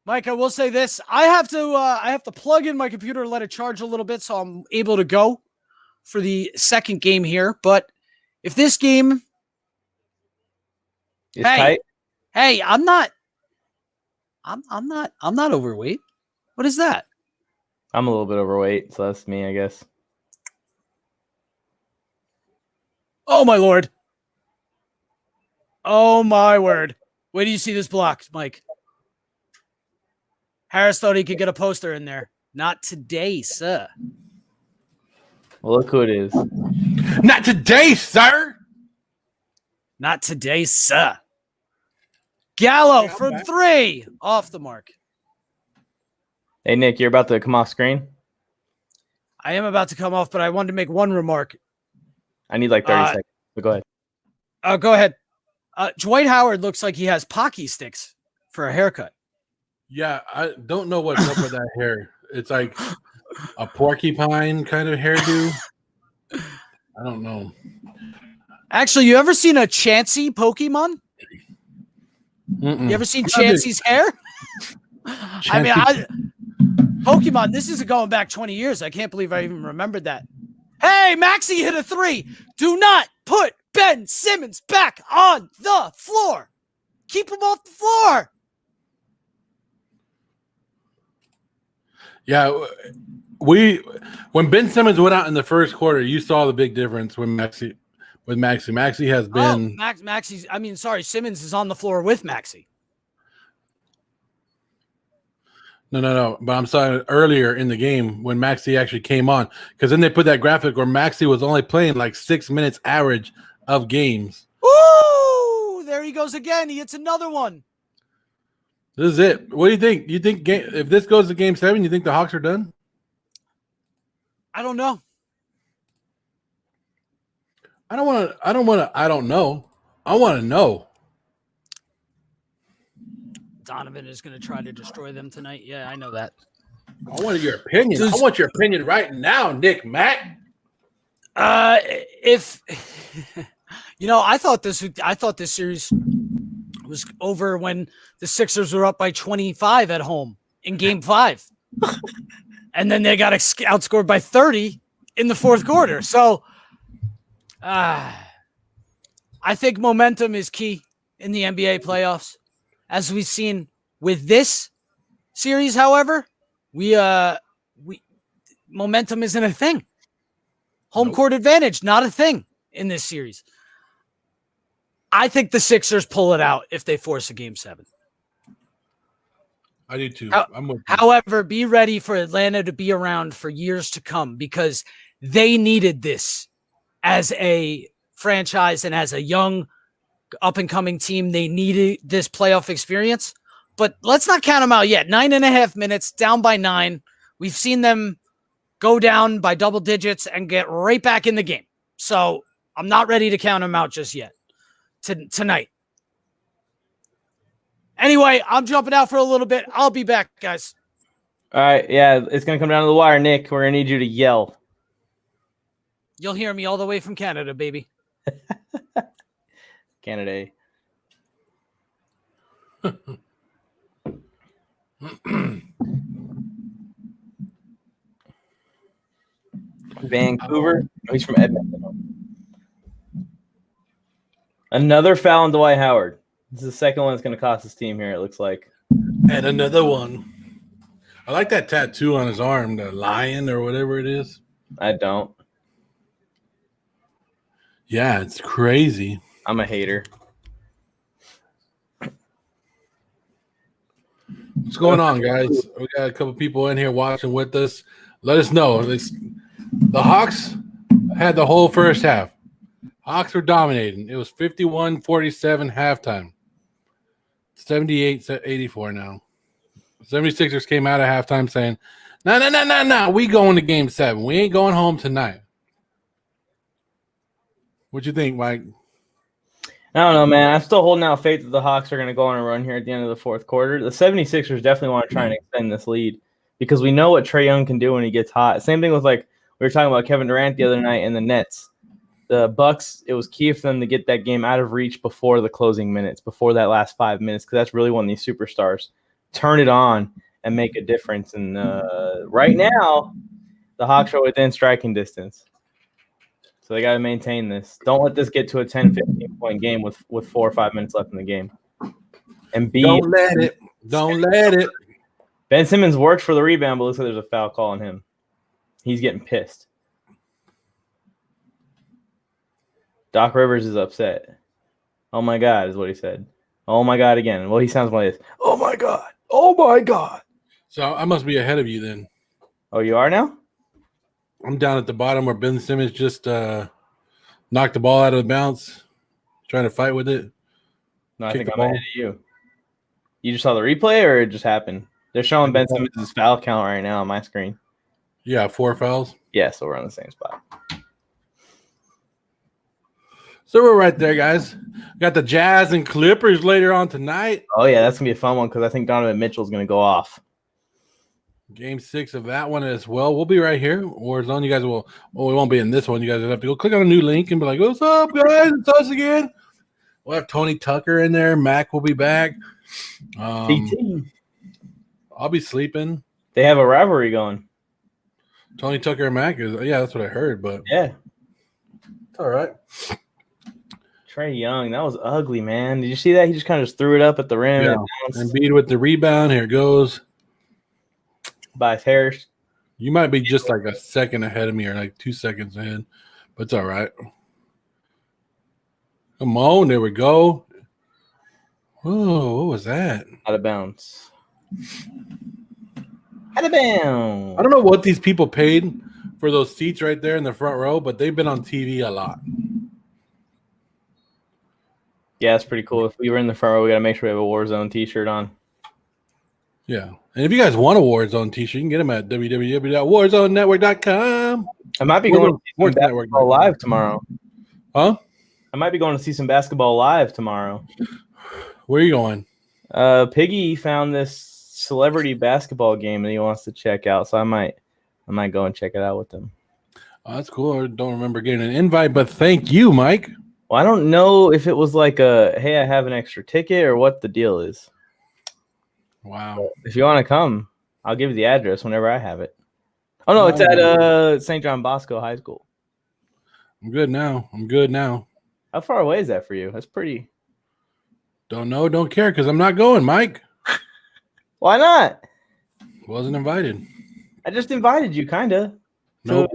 Mike, I will say this. I have to plug in my computer and let it charge a little bit so I'm able to go for the second game here. But if this game, It's tight. hey, I'm not overweight. What is that? I'm a little bit overweight, so that's me, I guess. Oh my Lord. Oh my word. Wait till you see this block, Mike. Harris thought he could get a poster in there. Not today, sir. Well, look who it is. Not today, sir. Not today, sir. Gallo Yeah, I'm from back. 3. Off the mark. Hey, Nick, you're about to come off screen? I am about to come off, but I wanted to make one remark. I need like 30 seconds, but go ahead. Go ahead. Dwight Howard looks like he has Pocky sticks for a haircut. Yeah, I don't know what's up with that hair. It's like a porcupine kind of hairdo. I don't know. Actually, you ever seen a Chansey Pokemon? Mm-mm. You ever seen Chansey's hair? I mean, Pokemon, this is going back 20 years. I can't believe I even remembered that. Hey, Maxey hit a 3. Do not put Ben Simmons back on the floor. Keep him off the floor. Yeah, when Ben Simmons went out in the first quarter, you saw the big difference with Maxey. Maxey has been Simmons is on the floor with Maxey. no. But I'm sorry, earlier in the game when Maxey actually came on, because then they put that graphic where Maxey was only playing like 6 minutes average of games. Ooh, there he goes again. He hits another one. This is it. What do you think? You think if this goes to Game 7, you think the Hawks are done? I don't know. I don't know. I want to know. Donovan is going to try to destroy them tonight. Yeah, I know that. I want your opinion. I want your opinion right now, Nick Mack. If I thought this series was over when the Sixers were up by 25 at home in Game 5, and then they got outscored by 30 in the fourth quarter. So, I think momentum is key in the NBA playoffs, as we've seen with this series. However, momentum isn't a thing. Home court advantage, not a thing in this series. I think the Sixers pull it out if they force a Game 7. I do too. I'm with you. However, be ready for Atlanta to be around for years to come, because they needed this as a franchise and as a young up-and-coming team. They needed this playoff experience. But let's not count them out yet. 9.5 minutes, down by 9. We've seen them go down by double digits and get right back in the game. So I'm not ready to count them out just yet tonight. Anyway, I'm jumping out for a little bit. I'll be back, guys. All right, yeah, it's going to come down to the wire, Nick. We're going to need you to yell. You'll hear me all the way from Canada, baby. Canada. Vancouver. No, he's from Edmonton. Another foul on Dwight Howard. This is the second one that's going to cost his team here, it looks like. And another one. I like that tattoo on his arm, the lion or whatever it is. I don't. Yeah, it's crazy. I'm a hater. What's going on, guys? We got a couple people in here watching with us. Let us know. The Hawks had the whole first half. Hawks were dominating. It was 51-47 halftime. 78-84 now. 76ers came out of halftime saying, no, we going to game 7. We ain't going home tonight. What you think, Mike? I don't know, man. I'm still holding out faith that the Hawks are going to go on a run here at the end of the fourth quarter. The 76ers definitely want to try and extend this lead because we know what Trae Young can do when he gets hot. Same thing with, like, we were talking about Kevin Durant the other night and the Nets. The Bucks, it was key for them to get that game out of reach before the closing minutes, before that last 5 minutes, because that's really when these superstars turn it on and make a difference. And right now, the Hawks are within striking distance. So they got to maintain this. Don't let this get to a 10, 15-point game with 4 or 5 minutes left in the game. And Don't let it. Ben Simmons worked for the rebound, but looks like there's a foul call on him. He's getting pissed. Doc Rivers is upset. Oh, my God, is what he said. Oh, my God, again. Well, he sounds like this. Oh, my God. Oh, my God. So I must be ahead of you then. Oh, you are now? I'm down at the bottom where Ben Simmons just knocked the ball out of the bounce, trying to fight with it. No, I think I'm ahead of you. You just saw the replay or it just happened? They're showing Ben Simmons' foul count right now on my screen. Yeah, 4 fouls. Yeah, so we're on the same spot. So we're right there, guys. Got the Jazz and Clippers later on tonight. Oh, yeah, that's going to be a fun one because I think Donovan Mitchell's going to go off. Game 6 of that one as well. We'll be right here. Warzone. You guys will. Well, we won't be in this one. You guys will have to go click on a new link and be like, "What's up, guys? It's us again." We'll have Tony Tucker in there. Mac will be back. I'll be sleeping. They have a rivalry going. Tony Tucker and Mac is. Yeah, that's what I heard. But yeah, it's all right. Trae Young, that was ugly, man. Did you see that? He just kind of just threw it up at the rim. Yeah. And Embiid with the rebound. Here it goes. By Harris. You might be just like a second ahead of me or like 2 seconds ahead, but it's all right. Come on, there we go. Oh, what was that? Out of bounds. Out of bounds. I don't know what these people paid for those seats right there in the front row, but they've been on TV a lot. Yeah, it's pretty cool. If we were in the front row, we got to make sure we have a Warzone t-shirt on. Yeah. And if you guys want a Warzone t-shirt, you can get them at www.warzonenetwork.com. I might be going to see some basketball live tomorrow. Huh? I might be going to see some basketball live tomorrow. Where are you going? Piggy found this celebrity basketball game that he wants to check out, so I might go and check it out with him. Oh, that's cool. I don't remember getting an invite, but thank you, Mike. Well, I don't know if it was like a, hey, I have an extra ticket or what the deal is. Wow. If you want to come, I'll give you the address whenever I have it. Oh, no, it's at St. John Bosco High School. I'm good now. How far away is that for you? That's pretty. Don't know. Don't care because I'm not going, Mike. Why not? Wasn't invited. I just invited you, kind of. Nope.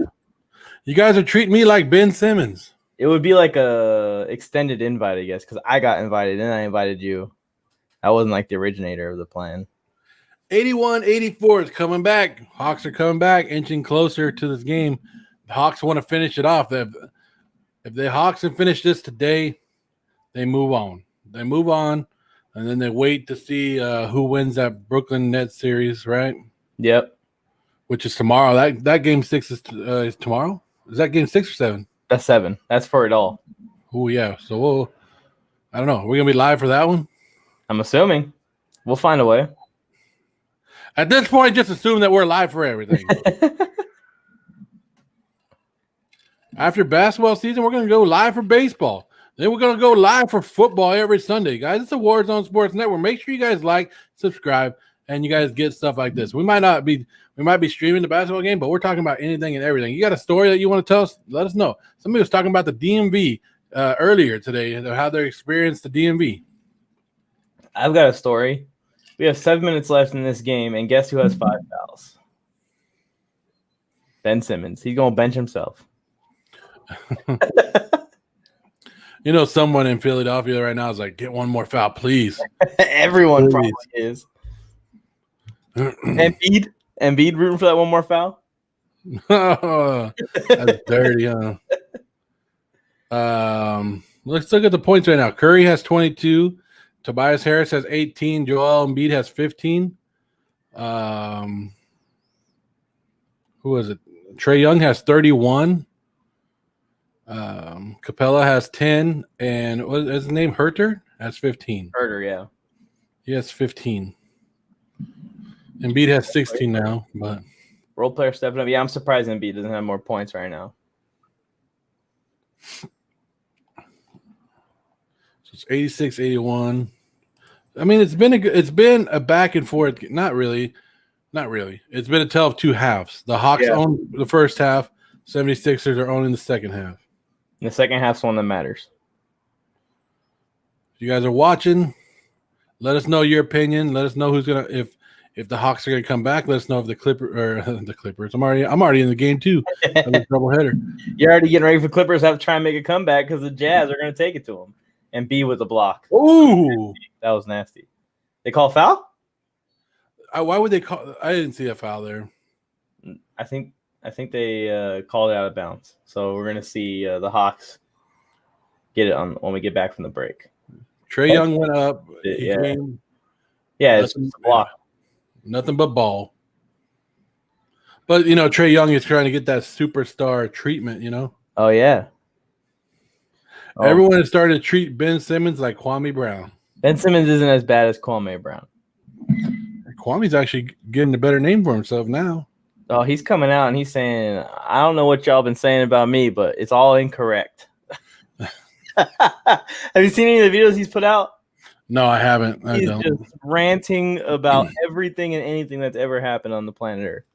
You guys are treating me like Ben Simmons. It would be like a extended invite, I guess, because I got invited and I invited you. I wasn't like the originator of the plan. 81-84 is coming back. Hawks are coming back, inching closer to this game. The Hawks want to finish it off. If the Hawks can finish this today, they move on. And then they wait to see who wins that Brooklyn Nets series, right? Yep. Which is tomorrow. That game 6 is tomorrow? Is that game 6 or 7? That's 7. That's for it all. Oh, yeah. So I don't know. Are we going to be live for that one? I'm assuming. We'll find a way. At this point, just assume that we're live for everything. After basketball season, we're going to go live for baseball. Then we're going to go live for football every Sunday. Guys, it's a Warzone Sports Network. Make sure you guys like, subscribe, and you guys get stuff like this. We might be streaming the basketball game, but we're talking about anything and everything. You got a story that you want to tell us? Let us know. Somebody was talking about the DMV earlier today, how they experienced the DMV. I've got a story. We have 7 minutes left in this game, and guess who has 5 fouls? Ben Simmons. He's going to bench himself. You know, someone in Philadelphia right now is like, get one more foul, please. Everyone Please. probably is. Embiid rooting for that one more foul? That's dirty, huh? Let's look at the points right now. Curry has 22. Tobias Harris has 18. Joel Embiid has 15. Who is it? Trae Young has 31. Capella has 10. And what is his name? Herter has 15. Herter, yeah. He has 15. Embiid has 16 now, but Role player stepping up. Yeah, I'm surprised Embiid doesn't have more points right now. so it's 86-81. I mean, it's been a back and forth. Not really. It's been a tale of two halves. The Hawks own the first half. 76ers are owning the second half. And the second half's one that matters. If you guys are watching, let us know your opinion. Let us know who's gonna if the Hawks are gonna come back. Let us know if the Clippers. I'm already in the game too. I'm a doubleheader. You're already getting ready for Clippers to have to try and make a comeback because the Jazz are going to take it to them. And B with the block. Ooh, that was nasty. They call foul? Why would they call? I didn't see a foul there. I think they called it out of bounds. So we're going to see the Hawks get it on when we get back from the break. Trae Young went up. Yeah, it's just a block. Nothing but ball. But, you know, Trae Young is trying to get that superstar treatment, you know? Oh, yeah. Everyone has started to treat Ben Simmons like Kwame Brown. Ben Simmons isn't as bad as Kwame Brown. Kwame's actually getting a better name for himself now. Oh, he's coming out and he's saying, I don't know what y'all been saying about me, but it's all incorrect. Have you seen any of the videos he's put out? No, I haven't. He's just ranting about everything and anything that's ever happened on the planet Earth.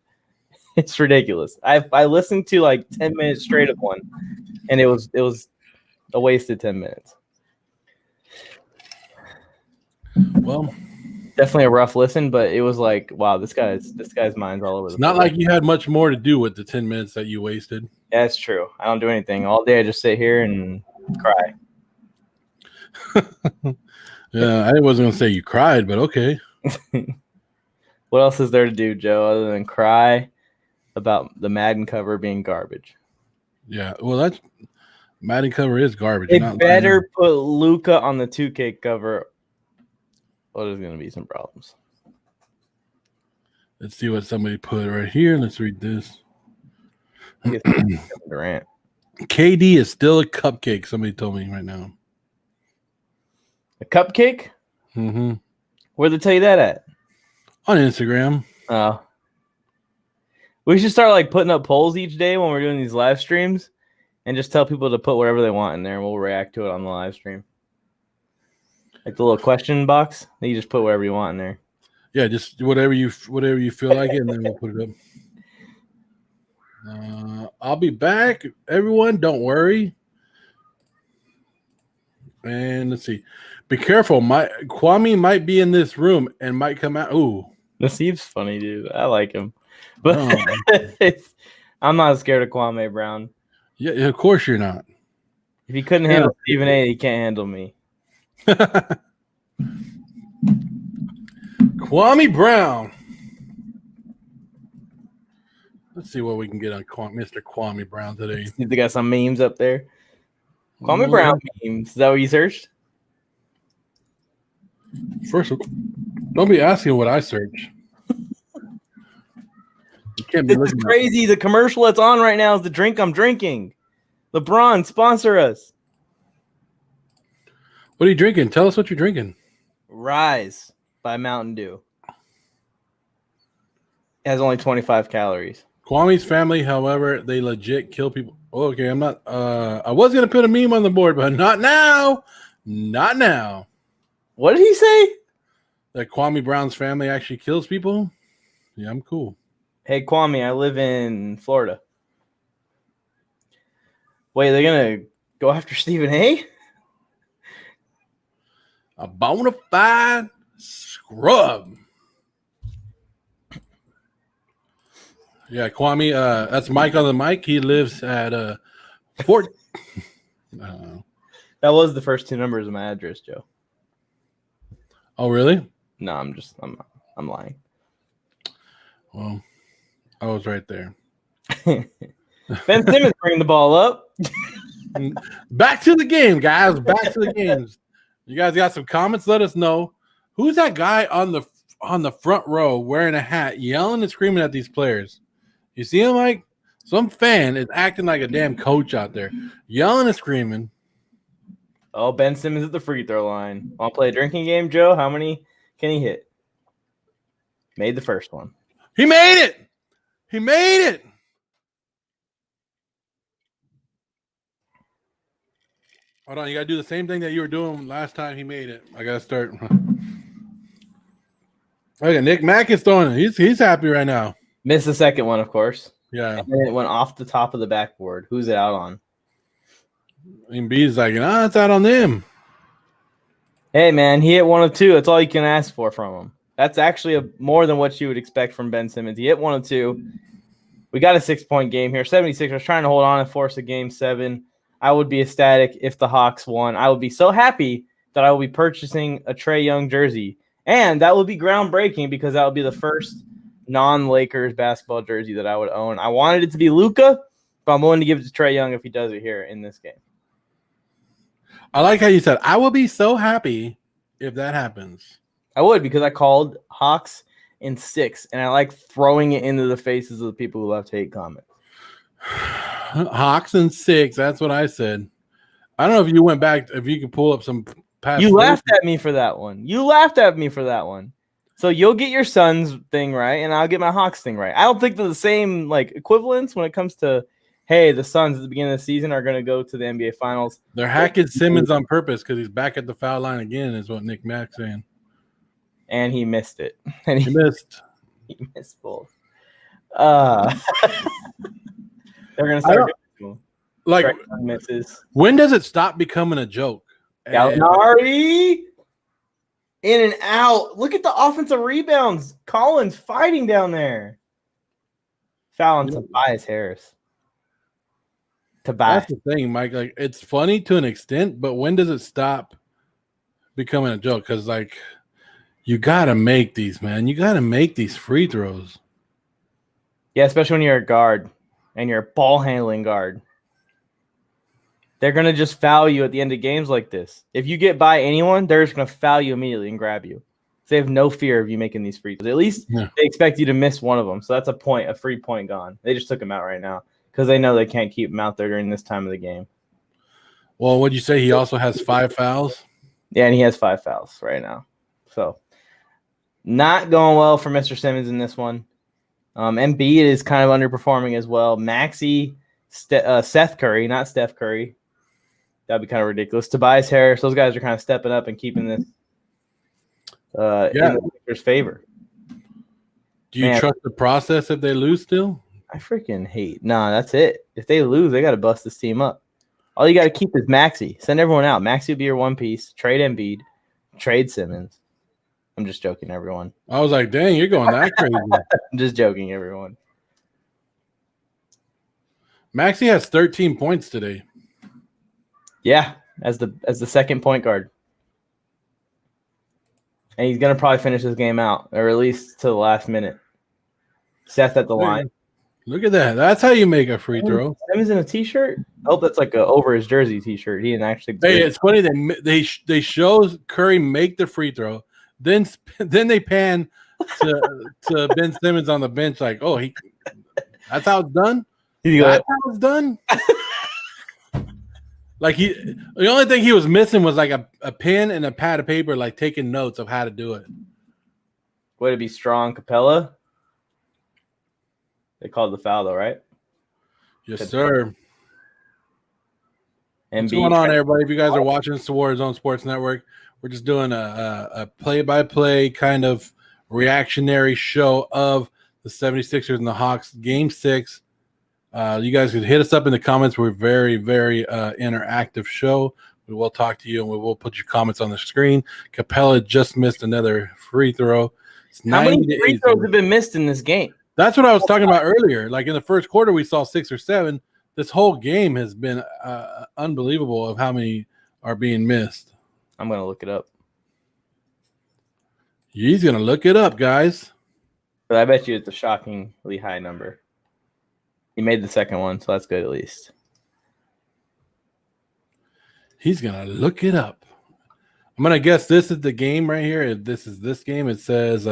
It's ridiculous. I listened to like 10 minutes straight of one, and it was a wasted 10 minutes. Well, definitely a rough listen, but it was like, wow, this guy's mind's all over the place. It's not like you had much more to do with the 10 minutes that you wasted. Yeah, that's true. I don't do anything all day. I just sit here and cry. Yeah, I wasn't gonna say you cried, but okay. What else is there to do, Joe, other than cry about the Madden cover being garbage? Yeah, well, that's Madden cover is garbage. They better put Luka on the 2K cover. Oh, there's gonna be some problems. Let's see what somebody put right here. Let's read this. Durant. KD is still a cupcake. Somebody told me right now. A cupcake? Mm-hmm. Where'd they tell you that at? On Instagram. Oh. We should start like putting up polls each day when we're doing these live streams and just tell people to put whatever they want in there and we'll react to it on the live stream. Like the little question box, you just put whatever you want in there. Yeah, just whatever you feel like it, and then we'll put it up. I'll be back, everyone. Don't worry. And let's see. Be careful. Kwame might be in this room and might come out. Ooh. Nasib's funny, dude. I like him. But I'm not scared of Kwame Brown. Yeah, of course you're not. If he couldn't handle Stephen A, he can't handle me. Kwame Brown. Let's see what we can get on Mr. Kwame Brown today. They got some memes up there. Kwame Brown memes. Is that what you searched? First of all, don't be asking what I search. You can't be This is crazy. The commercial that's on right now is the drink I'm drinking. LeBron, sponsor us. What are you drinking? Tell us what you're drinking. Rise by Mountain Dew. It has only 25 calories. Kwame's family, however, they legit kill people. Okay, I'm not. I was gonna put a meme on the board, but not now. Not now. What did he say? that Kwame Brown's family actually kills people, yeah, I'm cool. Hey, Kwame, I live in Florida. Wait, they're going to go after Stephen A? A bona fide scrub. Yeah, Kwame, that's Mike on the mic. He lives at Fort. That was the first two numbers of my address, Joe. Oh, really? No, I'm lying. Well, I was right there. Ben Simmons bringing the ball up. Back to the game, guys. Back to the games. You guys got some comments? Let us know. Who's that guy on the front row wearing a hat, yelling and screaming at these players? You see him, Mike? Some fan is acting like a damn coach out there, yelling and screaming. Oh, Ben Simmons at the free throw line. Want to play a drinking game, Joe? How many can he hit? Made the first one. He made it. He made it. Hold on, you gotta do the same thing that you were doing last time he made it. I gotta start. Okay, Nick Mack is throwing it. He's happy right now. Missed the second one, of course. Yeah. And then it went off the top of the backboard. Who's it out on? Embiid's like, it's out on them. Hey, man, he hit 1 of 2. That's all you can ask for from him. That's actually more than what you would expect from Ben Simmons. He hit 1 of 2. We got a 6-point game here. 76ers trying to hold on and force a game 7. I would be ecstatic if the Hawks won. I would be so happy that I will be purchasing a Trae Young jersey. And that would be groundbreaking because that would be the first non-Lakers basketball jersey that I would own. I wanted it to be Luka, but I'm willing to give it to Trae Young if he does it here in this game. I like how you said, I will be so happy if that happens. I would, because I called Hawks in 6, and I like throwing it into the faces of the people who left hate comments. Hawks in 6, that's what I said. I don't know if you went back, if you could pull up some past. You laughed at me for that one. So you'll get your Suns thing right, and I'll get my Hawks thing right. I don't think they're the same like equivalence when it comes to, hey, the Suns at the beginning of the season are going to go to the NBA Finals. They're hacking Simmons on purpose because he's back at the foul line again, is what Nick Mack's saying. And he missed it. And He missed. He missed both. They're going to start doing Like, misses. when does it stop becoming a joke? Gallinari in and out. Look at the offensive rebounds. Collins fighting down there. Foul on Tobias Harris. That's the thing, Mike. Like, it's funny to an extent, but when does it stop becoming a joke? Because, like, you got to make these, man. You got to make these free throws. Yeah, especially when you're a guard and you're a ball-handling guard. They're going to just foul you at the end of games like this. If you get by anyone, they're just going to foul you immediately and grab you. They have no fear of you making these free throws. At least they expect you to miss one of them. So that's a free point gone. They just took him out right now because they know they can't keep him out there during this time of the game. Well, what'd you say? He also has 5 fouls? Yeah, and he has 5 fouls right now. So not going well for Mr. Simmons in this one. Embiid is kind of underperforming as well. Maxey, Seth Curry, not Steph Curry. That'd be kind of ridiculous. Tobias Harris, those guys are kind of stepping up and keeping this in the Lakers' favor. Do you trust the process if they lose still? I freaking hate. Nah, that's it. If they lose, they got to bust this team up. All you got to keep is Maxey. Send everyone out. Maxey will be your one piece. Trade Embiid. Trade Simmons. I'm just joking, everyone. I was like, dang, you're going that crazy. I'm just joking, everyone. Maxey has 13 points today. Yeah, as the second point guard. And he's going to probably finish this game out, or at least to the last minute. Seth at the line. Look at that. That's how you make a free throw. Simmons in a T-shirt? I hope that's like a over his jersey T-shirt. He didn't actually. Hey, it's funny. They show Curry make the free throw. Then they pan to Ben Simmons on the bench like, oh, that's how it's done? That's how it's done? Like the only thing he was missing was like a pen and a pad of paper, like taking notes of how to do it. Way to be strong, Capella. They called the foul though, right? Yes, sir. And what's going on, everybody? If you guys are watching this Warzone Sports Network, We're just doing a play-by-play kind of reactionary show of the 76ers and the Hawks Game 6. You guys could hit us up in the comments. We're very, very interactive show. We will talk to you, and we will put your comments on the screen. Capella just missed another free throw. How many free throws have been missed in this game? That's what I was talking about earlier. Like in the first quarter, we saw 6 or 7. This whole game has been unbelievable of how many are being missed. I'm going to look it up. He's going to look it up, guys. But I bet you it's a shockingly high number. He made the second one, so that's good at least. He's going to look it up. I'm going to guess this is the game right here. If this is this game, it says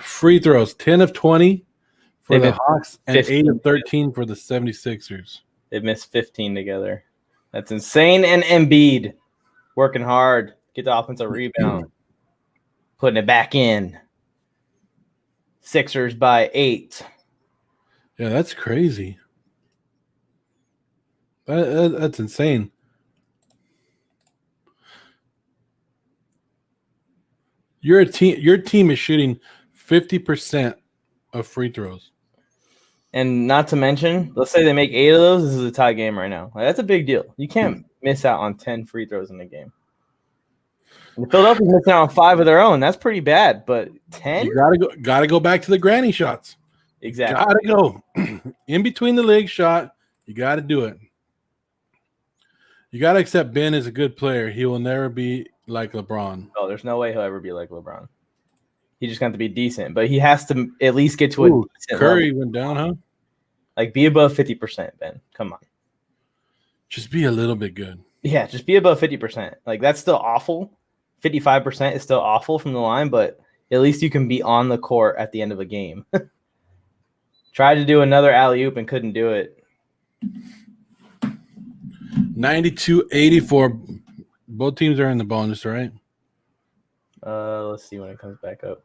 free throws, 10 of 20 for the Hawks and 8 of 13 for the 76ers. They've missed 15 together. That's insane. And Embiid working hard. Get the offensive rebound. Putting it back in. Sixers by 8. Yeah, that's crazy. That's insane. Your team is shooting 50% of free throws. And not to mention, let's say they make 8 of those. This is a tie game right now. Like, that's a big deal. You can't miss out on 10 free throws in a game. And Philadelphia's missing out on 5 of their own. That's pretty bad. But 10? You gotta go back to the granny shots. Exactly. Gotta go in between the leg shot. You gotta do it. You gotta accept Ben is a good player. He will never be like LeBron. Oh, there's no way he'll ever be like LeBron. He just got to be decent, but he has to at least get to a decent Curry level. went down, huh? Like, be above 50%, Ben. Come on. Just be a little bit good. Yeah, just be above 50%. Like, that's still awful. 55% is still awful from the line, but at least you can be on the court at the end of a game. Tried to do another alley-oop and couldn't do it. 92-84. Both teams are in the bonus, right? Let's see when it comes back up.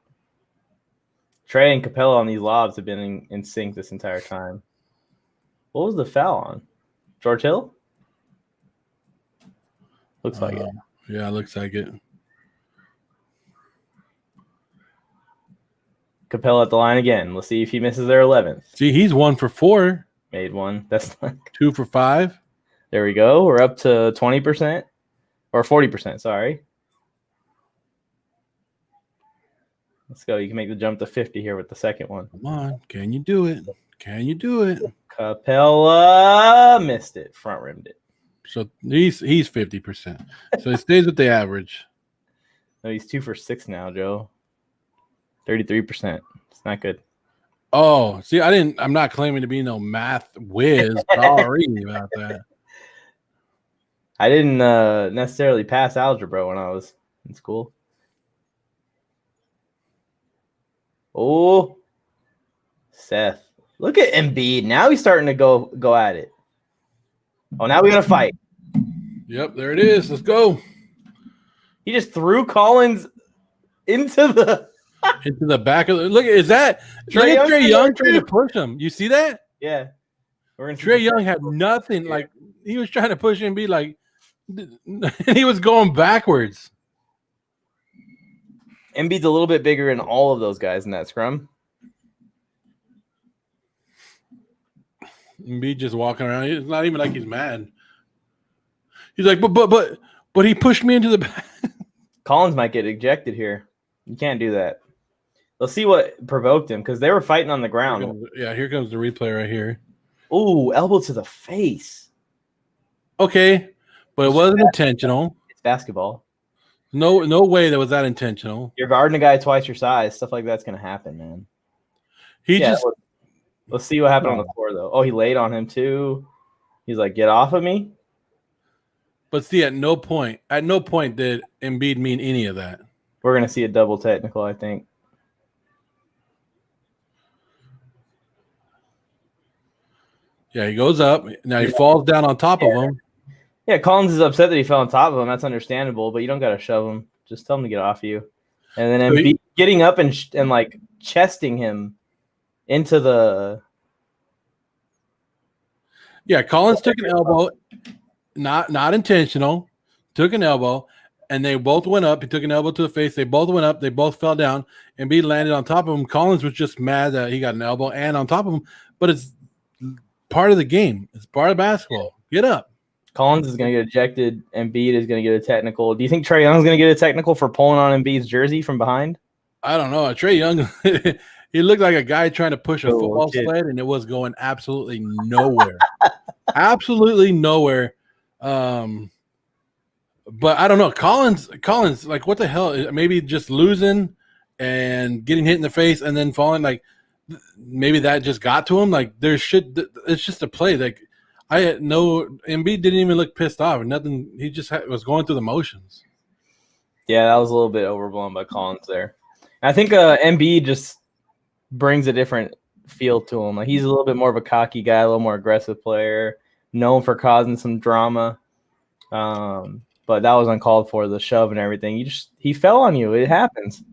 Trae and Capella on these lobs have been in sync this entire time. What was the foul on? George Hill? Looks like it. Yeah, looks like it. Capella at the line again. Let's see if he misses their 11th. See, he's 1 for 4. Made one. That's like 2 for 5. There we go. We're up to 20% or 40%. Sorry. Let's go. You can make the jump to 50 here with the second one. Come on. Can you do it? Can you do it? Capella missed it. Front rimmed it. So he's 50%. So he stays with the average. No, he's 2 for 6 now, Joe. 33%. It's not good. Oh, see, I'm not claiming to be no math whiz. Sorry about that. I didn't necessarily pass algebra when I was in school. Oh, Seth. Look at Embiid. Now he's starting to go at it. Oh, now we got to fight. Yep, there it is. Let's go. He just threw Collins into the back of the look. Is that Trae Young trying to push him? You see that? Yeah. Trae Young had nothing. Like he was trying to push him, be like, he was going backwards. Embiid's a little bit bigger than all of those guys in that scrum. Embiid just walking around. It's not even like he's mad. He's like, but he pushed me into the back. Collins might get ejected here. You can't do that. Let's see what provoked him because they were fighting on the ground. Here comes the replay right here. Ooh, elbow to the face. Okay, but it wasn't intentional. It's basketball. No way that was that intentional. You're guarding a guy twice your size. Stuff like that's going to happen, man. Let's see what happened on the floor, though. Oh, he laid on him, too. He's like, get off of me. But see, at no point did Embiid mean any of that. We're going to see a double technical, I think. Yeah, he goes up. Now he falls down on top of him. Yeah, Collins is upset that he fell on top of him. That's understandable, but you don't got to shove him. Just tell him to get off you. And then Embiid getting up and like chesting him into the. Yeah, Collins took an elbow. not intentional, took an elbow, and they both went up. He took an elbow to the face. They both went up. They both fell down. Embiid landed on top of him. Collins was just mad that he got an elbow and on top of him, but it's part of the game. It's part of basketball. Get up. Collins is going to get ejected. Embiid is going to get a technical. Do you think Trae Young is going to get a technical for pulling on Embiid's jersey from behind? I don't know. Trae Young, he looked like a guy trying to push a football kid. sled, and it was going absolutely nowhere. Absolutely nowhere. But I don't know. Collins, like, what the hell? Maybe just losing and getting hit in the face and then falling. Like, maybe that just got to him. Like, it's just a play. Like, I had Embiid didn't even look pissed off or nothing. He just was going through the motions. Yeah, that was a little bit overblown by Collins there. I think Embiid just brings a different feel to him. Like, he's a little bit more of a cocky guy, a little more aggressive player, known for causing some drama. But that was uncalled for, the shove and everything. He fell on you. It happens.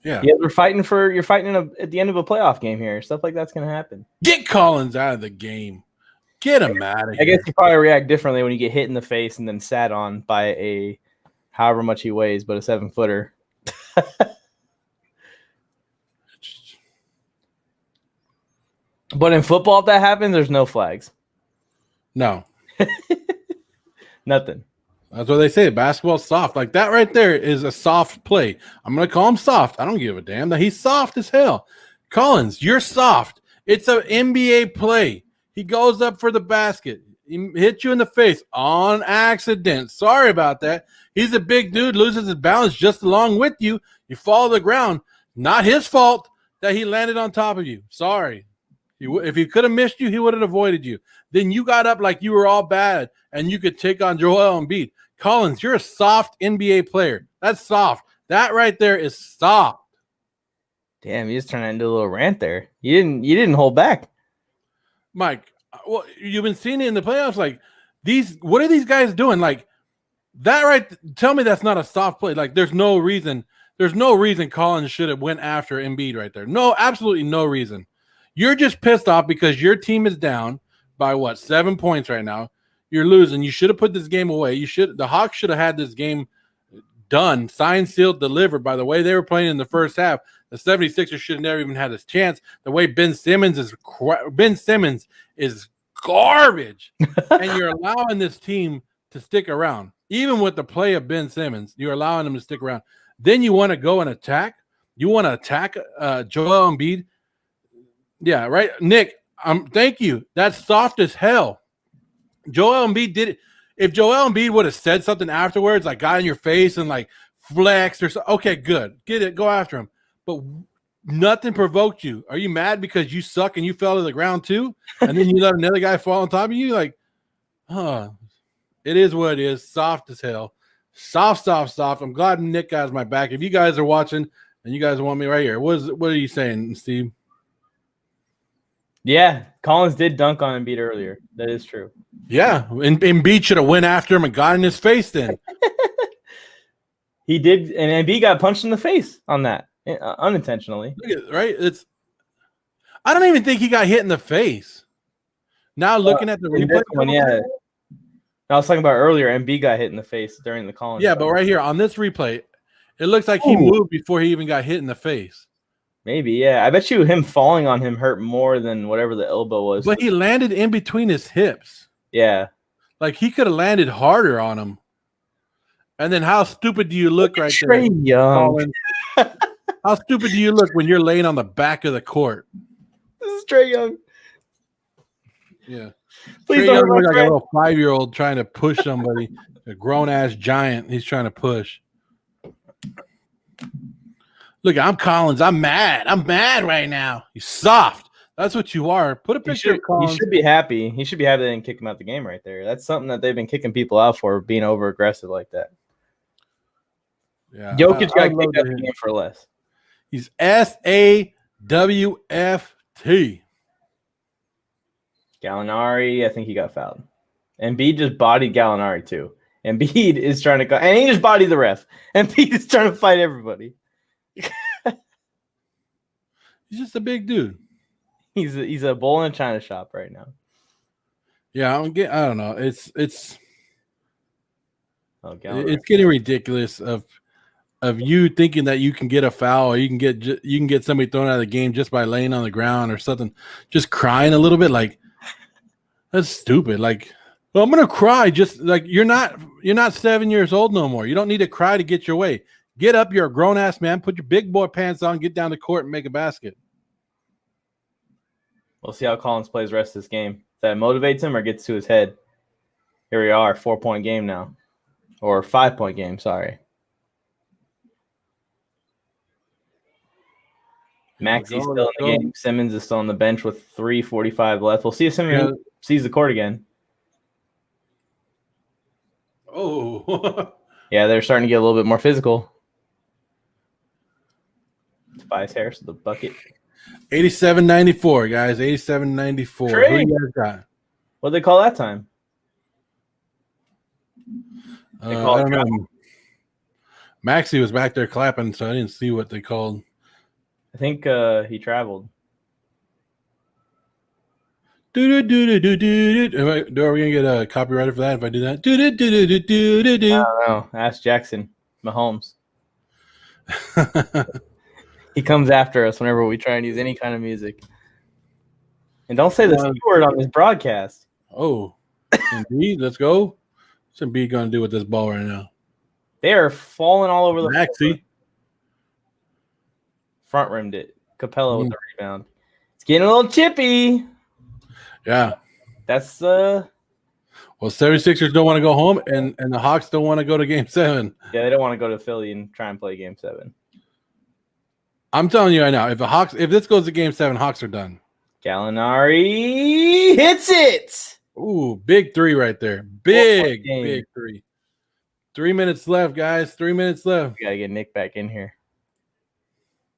Yeah. You're fighting at the end of a playoff game here. Stuff like that's gonna happen. Get Collins out of the game. Get him out of here. I guess you probably react differently when you get hit in the face and then sat on by a however much he weighs, but a 7-footer. But in football, if that happens, there's no flags. No. Nothing. That's what they say. Basketball's soft. Like, that right there is a soft play. I'm going to call him soft. I don't give a damn. He's soft as hell. Collins, you're soft. It's an NBA play. He goes up for the basket. He hit you in the face on accident. Sorry about that. He's a big dude, loses his balance just along with you. You fall to the ground. Not his fault that he landed on top of you. Sorry. If he could have missed you, he would have avoided you. Then you got up like you were all bad and you could take on Joel Embiid. Collins, you're a soft NBA player. That's soft. That right there is soft. Damn, you just turned that into a little rant there. You didn't hold back. Mike, well, you've been seeing it in the playoffs. Like, what are these guys doing? Like, that right, tell me that's not a soft play. Like, there's no reason Collins should have went after Embiid right there. No, absolutely no reason. You're just pissed off because your team is down by 7 points right now. You're losing. You should have put this game away. The Hawks should have had this game done, signed, sealed, delivered. By the way they were playing in the first half, the 76ers should have never even had this chance. The way Ben Simmons is garbage. And you're allowing this team to stick around. Even with the play of Ben Simmons, you're allowing them to stick around. Then you want to go and attack? You want to attack Joel Embiid? Yeah, right. Nick, thank you. That's soft as hell. Joel Embiid did it. If Joel Embiid would have said something afterwards, like got in your face and like flexed or something, okay, good. Get it. Go after him. But nothing provoked you. Are you mad because you suck and you fell to the ground too? And then you let another guy fall on top of you? Like, it is what it is. Soft as hell. Soft. I'm glad Nick has my back. If you guys are watching and you guys want me right here, what are you saying, Steve? Yeah, Collins did dunk on Embiid earlier. That is true. Yeah, and Embiid should have went after him and got in his face then. He did, and Embiid got punched in the face on that unintentionally. Look at, right? I don't even think he got hit in the face. Now looking at the replay one, yeah. I was talking about earlier, Embiid got hit in the face during the Collins. Yeah, but right here on this replay, it looks like he moved before he even got hit in the face. Maybe, yeah. I bet you him falling on him hurt more than whatever the elbow was. But he landed in between his hips. Yeah. Like, he could have landed harder on him. And then how stupid do you look right there? Trae Young. How stupid do you look when you're laying on the back of the court? This is Trae Young. Yeah. Please Trae don't Young looks like a Trae. little 5-year-old trying to push somebody. A grown-ass giant he's trying to push. Look, I'm Collins. I'm mad. I'm mad right now. He's soft. That's what you are. Put a picture of Collins. He should be happy. He should be happy they didn't kick him out the game right there. That's something that they've been kicking people out for, being over aggressive like that. Yeah, Jokic got I love kicked out to the hear- game for less. He's SAWFT. Gallinari, I think he got fouled. Embiid just bodied Gallinari too. Embiid is trying to go, and he just bodied the ref. Embiid is trying to fight everybody. He's just a big dude. He's a bull in a china shop right now. Yeah, I don't know. Oh, Gallon. It's getting ridiculous of you thinking that you can get a foul or you can get somebody thrown out of the game just by laying on the ground or something, just crying a little bit. Like, that's stupid. Like, well, I'm gonna cry. Just like you're not 7 years old no more. You don't need to cry to get your way. Get up. You're a grown ass man. Put your big boy pants on. Get down the court and make a basket. We'll see how Collins plays the rest of this game. If that motivates him or gets to his head. Here we are, 4-point game now. Or 5-point game, sorry. Maxi's still in the game. Simmons is still on the bench with 3:45 left. We'll see if Simmons sees the court again. Oh. Yeah, they're starting to get a little bit more physical. Tobias Harris with the bucket. 87-94, guys. 87-94. Who you guys got? What did they call that time? I don't know. Maxie was back there clapping, so I didn't see what they called. I think he traveled. Are we gonna get a copyrighted for that if I do that? I don't know. Ask Jackson Mahomes. He comes after us whenever we try and use any kind of music. And don't say the C word on this broadcast. Oh, Embiid, let's go. What's Embiid gonna do with this ball right now? They are falling all over the Maxie. Front rimmed it. Capella with the rebound. It's getting a little chippy. Yeah. That's well, 76ers don't want to go home, and the Hawks don't want to go to Game 7. Yeah, they don't want to go to Philly and try and play Game 7. I'm telling you right now, if this goes to Game 7, Hawks are done. Gallinari hits it. Ooh, big three right there. Big three. 3 minutes left, guys. 3 minutes left. We got to get Nick back in here.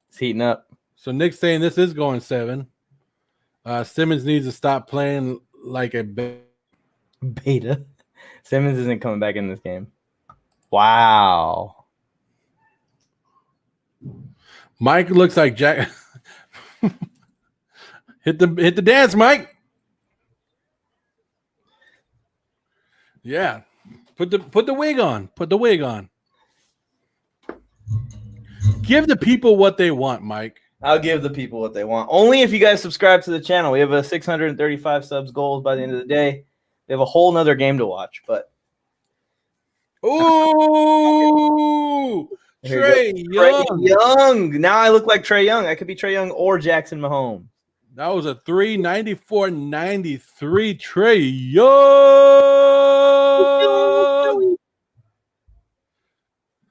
It's heating up. So Nick's saying this is going 7. Simmons needs to stop playing like a beta. Simmons isn't coming back in this game. Wow. Mike looks like Jack. hit the dance, Mike. Yeah. Put the wig on. Put the wig on. Give the people what they want, Mike. I'll give the people what they want. Only if you guys subscribe to the channel. We have a 635 subs goals by the end of the day. We have a whole nother game to watch, but ooh, Trae Young. Now I look like Trae Young. I could be Trae Young or Jackson Mahomes. That was a 394-93 Trae Young.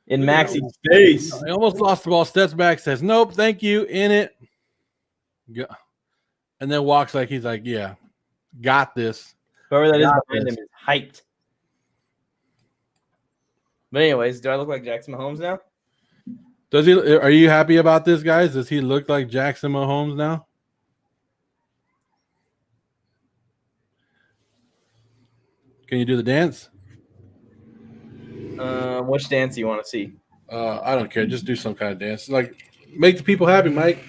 In Maxi's face. I almost lost the ball. Steps back, says, nope, thank you. In it. And then walks like he's like, yeah, got this. Whoever that is behind him is hyped. But anyways, do I look like Jackson Mahomes now? Does he? Are you happy about this, guys? Does he look like Jackson Mahomes now? Can you do the dance? Which dance do you want to see? I don't care. Just do some kind of dance. Like, make the people happy, Mike.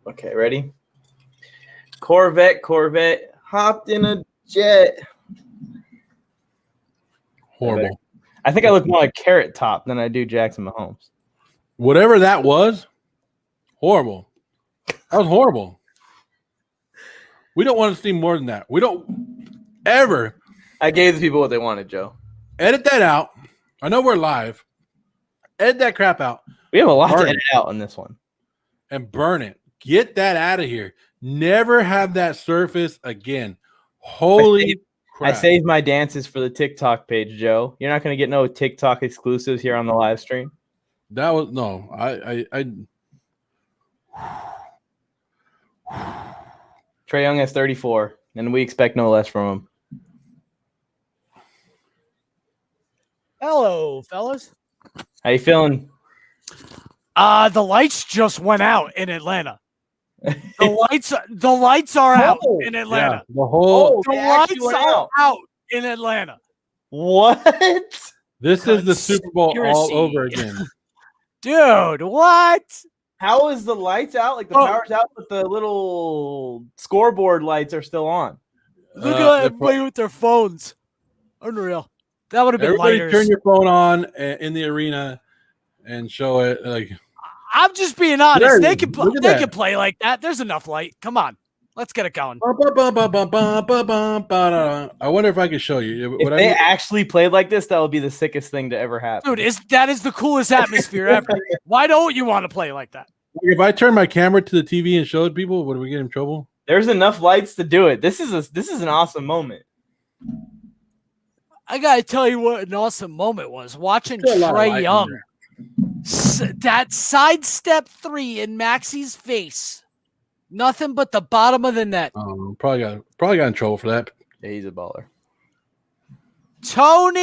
Okay, ready? Corvette hopped in a jet. Horrible. I think I look more like Carrot Top than I do Jackson Mahomes. Whatever that was, horrible. That was horrible. We don't want to see more than that. We don't ever. I gave the people what they wanted, Joe. Edit that out. I know we're live. Edit that crap out. We have a lot to edit out on this one. And burn it. Get that out of here. Never have that surface again. Holy crap. I saved my dances for the TikTok page, Joe. You're not going to get no TikTok exclusives here on the live stream. That was no. Trae Young has 34, and we expect no less from him. Hello, fellas. How you feeling? The lights just went out in Atlanta. The lights are out in Atlanta. Yeah, the lights are out in Atlanta. What? This is the Super Bowl all over again. Dude, what? How is the lights out? Like the power's out, but the little scoreboard lights are still on. Look at everybody with their phones. Unreal. That would have been Everybody lighters. turn your phone on in the arena and show it. Like, I'm just being honest. There They you can go. Look at they that. can play like that. There's enough light. Come on. Let's get it going. I wonder if I could show you. If they actually played like this, that would be the sickest thing to ever happen. Dude, that is the coolest atmosphere ever. Why don't you want to play like that? If I turn my camera to the TV and showed people, would we get in trouble? There's enough lights to do it. This is an awesome moment. I gotta tell you what an awesome moment was watching Trae Young. That sidestep 3 in Maxi's face. Nothing but the bottom of the net. Probably got in trouble for that. Yeah, he's a baller. Tone.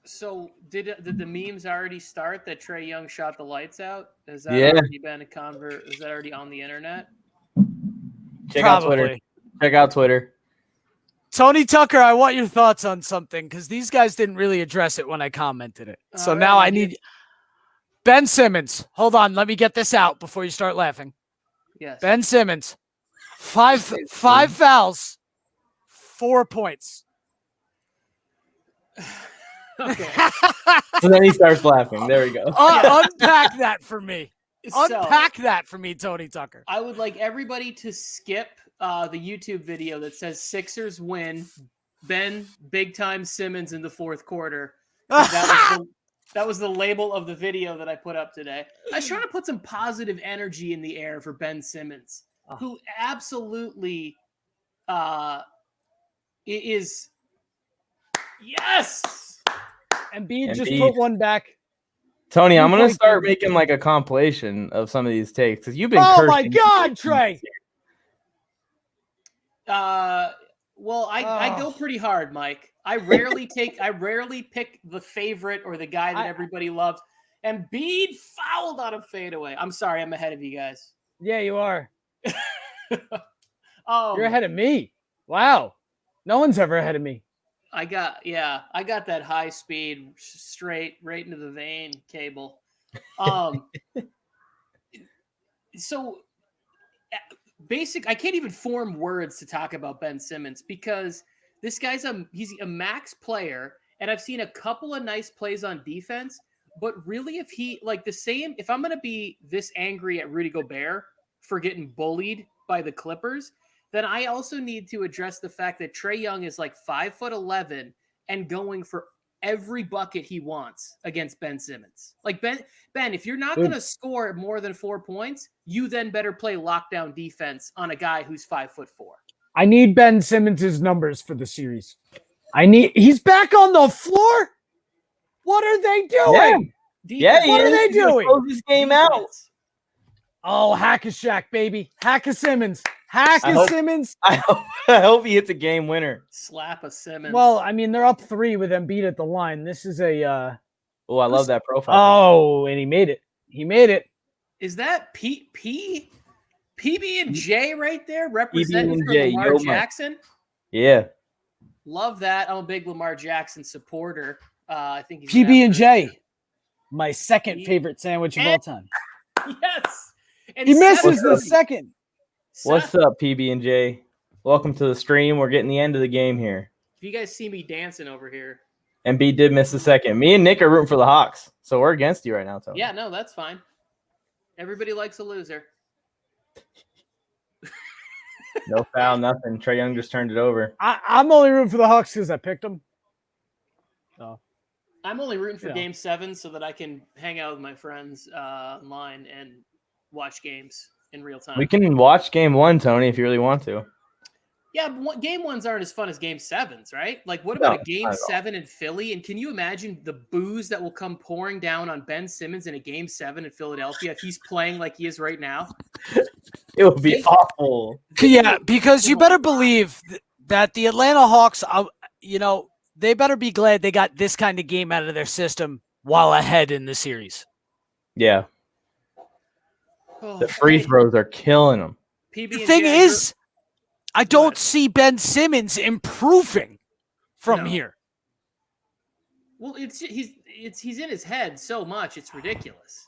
So did the memes already start that Trae Young shot the lights out? Has that Yeah. already been a convert? Is that already on the internet? Check out Twitter. Check out Twitter. Tony Tucker, I want your thoughts on something because these guys didn't really address it when I commented it. So All now right, I need Ben Simmons. Hold on, let me get this out before you start laughing. Yes. Ben Simmons, five fouls, 4 points. Okay. So then he starts laughing. There we go. Unpack that for me. Unpack So, that for me, Tony Tucker. I would like everybody to skip the YouTube video that says Sixers win, Ben big time Simmons in the fourth quarter. That was the label of the video that I put up today. I was trying to put some positive energy in the air for Ben Simmons, who absolutely is yes. Embiid just Embiid. put one back. Tony, I'm gonna start making like a compilation of some of these takes because you've been. Oh my cursing. God, Trae! Well, I go pretty hard, Mike. I rarely pick the favorite or the guy that everybody loves. And Embiid fouled on a fadeaway. I'm sorry, I'm ahead of you guys. Yeah, you are. Oh, You're ahead of me. Wow. No one's ever ahead of me. I got that high speed straight right into the vein cable. So I can't even form words to talk about Ben Simmons because this guy's he's a max player, and I've seen a couple of nice plays on defense. But really, if I'm gonna be this angry at Rudy Gobert for getting bullied by the Clippers, then I also need to address the fact that Trae Young is like 5'11" and going for every bucket he wants against Ben Simmons. Like Ben, if you're not going to score more than 4 points, you then better play lockdown defense on a guy who's 5'4". I need Ben Simmons' numbers for the series. He's back on the floor. What are they doing? Yeah, what are they doing? Close this game out. Oh, Hack-a-Shack, baby. Hack-a-Simmons. Simmons. I hope he hits a game winner. Slap a Simmons. Well, I mean, they're up 3 with Embiid at the line. This is a Oh, I love that profile. Oh, and he made it. Is that PB and J right there representing for PB&J, Lamar Jackson? Yeah. Love that. I'm a big Lamar Jackson supporter. I think he's PB&J, my second favorite sandwich of all time. Yes. And He misses the second. What's up, PB&J? Welcome to the stream. We're getting the end of the game here. If you guys see me dancing over here. Embiid did miss the second. Me and Nick are rooting for the Hawks, so we're against you right now, Tony. Yeah, no, that's fine. Everybody likes a loser. No foul, nothing. Trae Young just turned it over. I'm only rooting for the Hawks because I picked them. So I'm only rooting for Game 7 so that I can hang out with my friends online and watch games in real time. We can watch Game 1, Tony, if you really want to. Yeah, but Game 1s aren't as fun as Game 7s, right? Like, what about a Game 7 in Philly? And can you imagine the booze that will come pouring down on Ben Simmons in a Game 7 in Philadelphia if he's playing like he is right now? It would be awful. Yeah, because you better believe that the Atlanta Hawks, they better be glad they got this kind of game out of their system while ahead in the series. Yeah. The free throws are killing them. The thing is, I don't see Ben Simmons improving from here. Well, he's in his head so much, it's ridiculous.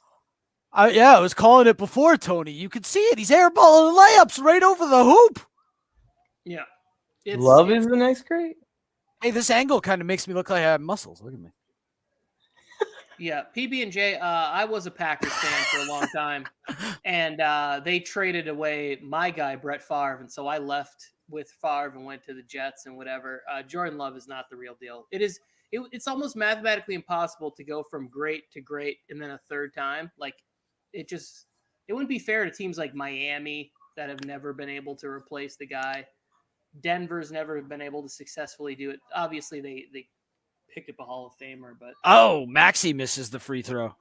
I was calling it before, Tony. You could see it. He's airballing layups right over the hoop. Yeah. Love is the next great. Hey, this angle kind of makes me look like I have muscles. Look at me. Yeah, PB&J. I was a Packers fan for a long time, and they traded away my guy Brett Favre, and so I left with Favre and went to the Jets and whatever. Jordan Love is not the real deal. It's almost mathematically impossible to go from great to great and then a third time. Like it wouldn't be fair to teams like Miami that have never been able to replace the guy. Denver's never been able to successfully do it. Obviously, they picked up a Hall of Famer, but Oh, Maxey misses the free throw.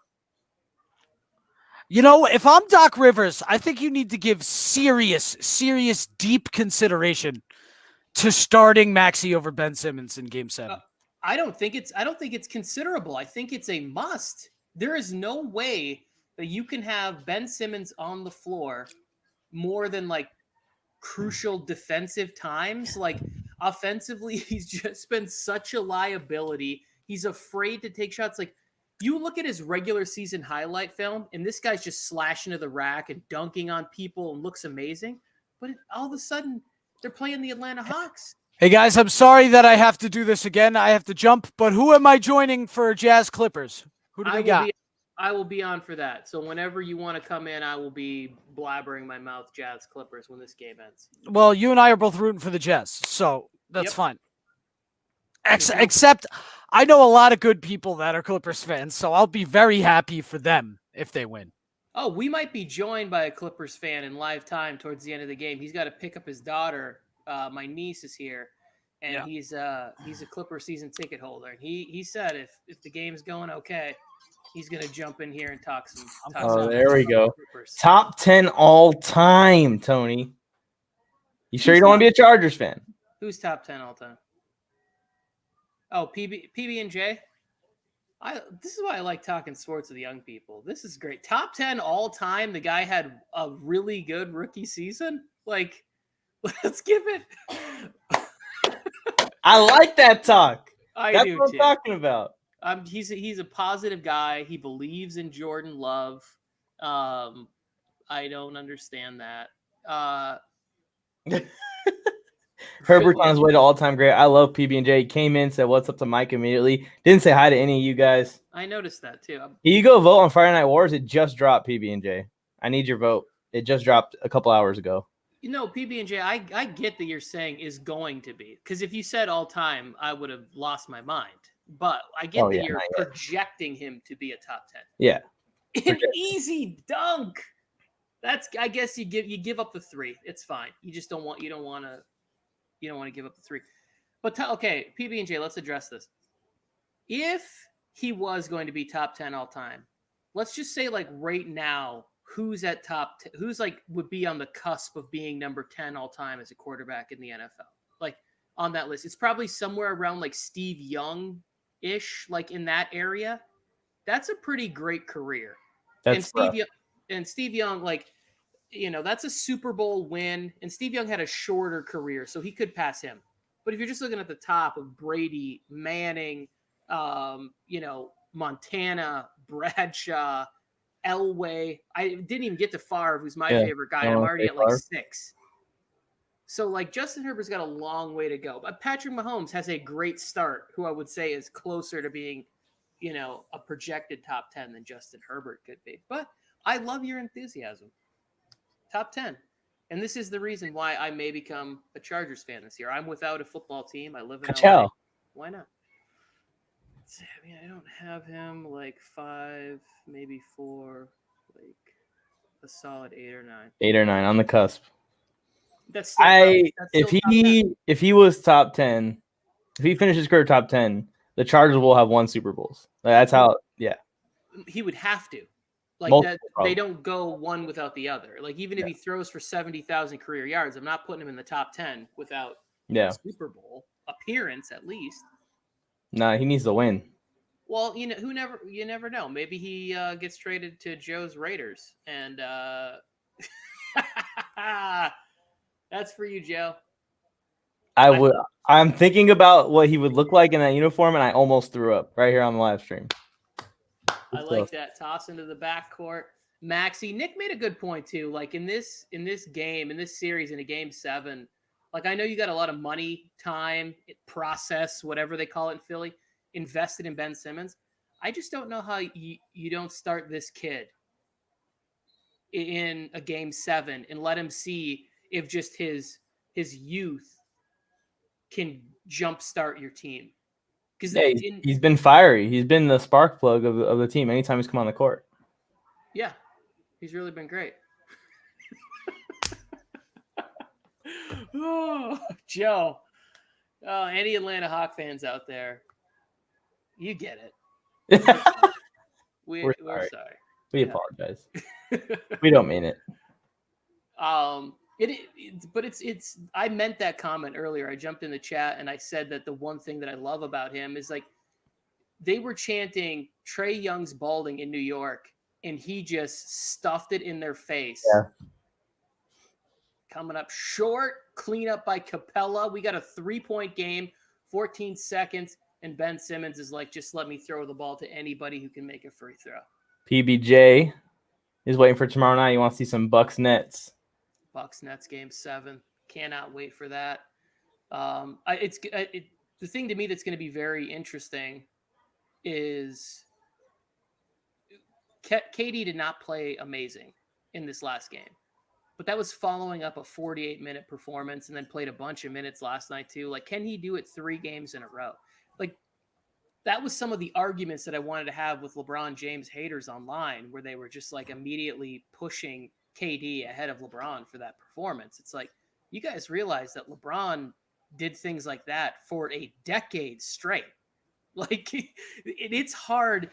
You know, if I'm Doc Rivers, I think you need to give serious, deep consideration to starting Maxey over Ben Simmons in Game 7. I don't think it's considerable. I think it's a must. There is no way that you can have Ben Simmons on the floor more than like crucial defensive times. Like offensively, he's just been such a liability. He's afraid to take shots. Like you look at his regular season highlight film, and this guy's just slashing to the rack and dunking on people and looks amazing. But all of a sudden, they're playing the Atlanta Hawks. Hey guys, I'm sorry that I have to do this again. I have to jump, but who am I joining for Jazz Clippers? Who do we got? I will be on for that. So whenever you want to come in, I will be blabbering my mouth Jazz Clippers when this game ends. Well, you and I are both rooting for the Jazz, so that's fine. Except I know a lot of good people that are Clippers fans, so I'll be very happy for them if they win. Oh, we might be joined by a Clippers fan in live time towards the end of the game. He's got to pick up his daughter. My niece is here, and he's a Clipper season ticket holder. And he said if the game's going okay, he's gonna jump in here and talk some. There we go. Top 10 all time, Tony. You sure you don't want to be a Chargers fan? Who's top 10 all time? Oh, PB and J. This is why I like talking sports with young people. This is great. Top 10 all time. The guy had a really good rookie season. Like, let's give it. I like that talk. That's what I'm talking about. He's a positive guy. He believes in Jordan Love. I don't understand that. Herbert's on his way to all-time great. I love PB&J. He came in, said what's up to Mike immediately. Didn't say hi to any of you guys. I noticed that too. You go vote on Friday Night Wars. It just dropped, PB&J. I need your vote. It just dropped a couple hours ago. You know, PB&J, I get that you're saying is going to be. Because if you said all time, I would have lost my mind. But I get that you're projecting him to be a top 10. Yeah. An easy dunk. I guess you give up the 3. It's fine. You just don't want to give up the 3. But okay, PB&J, let's address this. If he was going to be top 10 all time, let's just say like right now, who's at top 10, who's like would be on the cusp of being number 10 all time as a quarterback in the NFL? Like on that list, it's probably somewhere around like Steve Young-ish, like in that area. That's a pretty great career. And Steve Young, like, you know, that's a Super Bowl win. And Steve Young had a shorter career, so he could pass him. But if you're just looking at the top of Brady, Manning, Montana, Bradshaw, Elway, I didn't even get to Favre, who's my favorite guy. I'm already at like 6. So, like, Justin Herbert's got a long way to go. But Patrick Mahomes has a great start, who I would say is closer to being, you know, a projected top 10 than Justin Herbert could be. But I love your enthusiasm. Top 10. And this is the reason why I may become a Chargers fan this year. I'm without a football team. I live in LA. Why not? I mean, I don't have him like 5, maybe 4, like a solid 8 or 9. 8 or 9 on the cusp. That's still if he was top 10, if he finishes his career top 10, the Chargers will have 1 Super Bowls. That's how. Yeah. He would have to. Like that, they don't go one without the other. Like even if he throws for 70,000 career yards, I'm not putting him in the top 10 without a Super Bowl appearance at least. Nah, he needs to win. Well, you never know. Maybe he gets traded to Joe's Raiders, and that's for you, Joe. I'm thinking about what he would look like in that uniform, and I almost threw up right here on the live stream. I like that toss into the backcourt. Maxey, Nick made a good point too. Like in this game, in this series, in a game 7, Like, I know you got a lot of money, time, process, whatever they call it in Philly, invested in Ben Simmons. I just don't know how you don't start this kid in a game 7 and let him see if just his youth can jumpstart your team. Because Yeah, he's been fiery. He's been the spark plug of the team anytime he's come on the court. Yeah, he's really been great. Oh, Joe, any Atlanta Hawk fans out there, you get it. We're sorry. We apologize. We don't mean it. But it's. I meant that comment earlier. I jumped in the chat and I said that the one thing that I love about him is like they were chanting Trae Young's balding in New York, and he just stuffed it in their face. Yeah. Coming up short, clean up by Capella. We got a 3-point game, 14 seconds, and Ben Simmons is like, just let me throw the ball to anybody who can make a free throw. PBJ is waiting for tomorrow night. You want to see some Bucks Nets? Bucks Nets game 7. Cannot wait for that. The thing to me that's going to be very interesting is KD did not play amazing in this last game, but that was following up a 48-minute performance and then played a bunch of minutes last night too. Like, can he do it 3 games in a row? Like, that was some of the arguments that I wanted to have with LeBron James haters online, where they were just like immediately pushing KD ahead of LeBron for that performance. It's like, you guys realize that LeBron did things like that for a decade straight. Like, it's hard.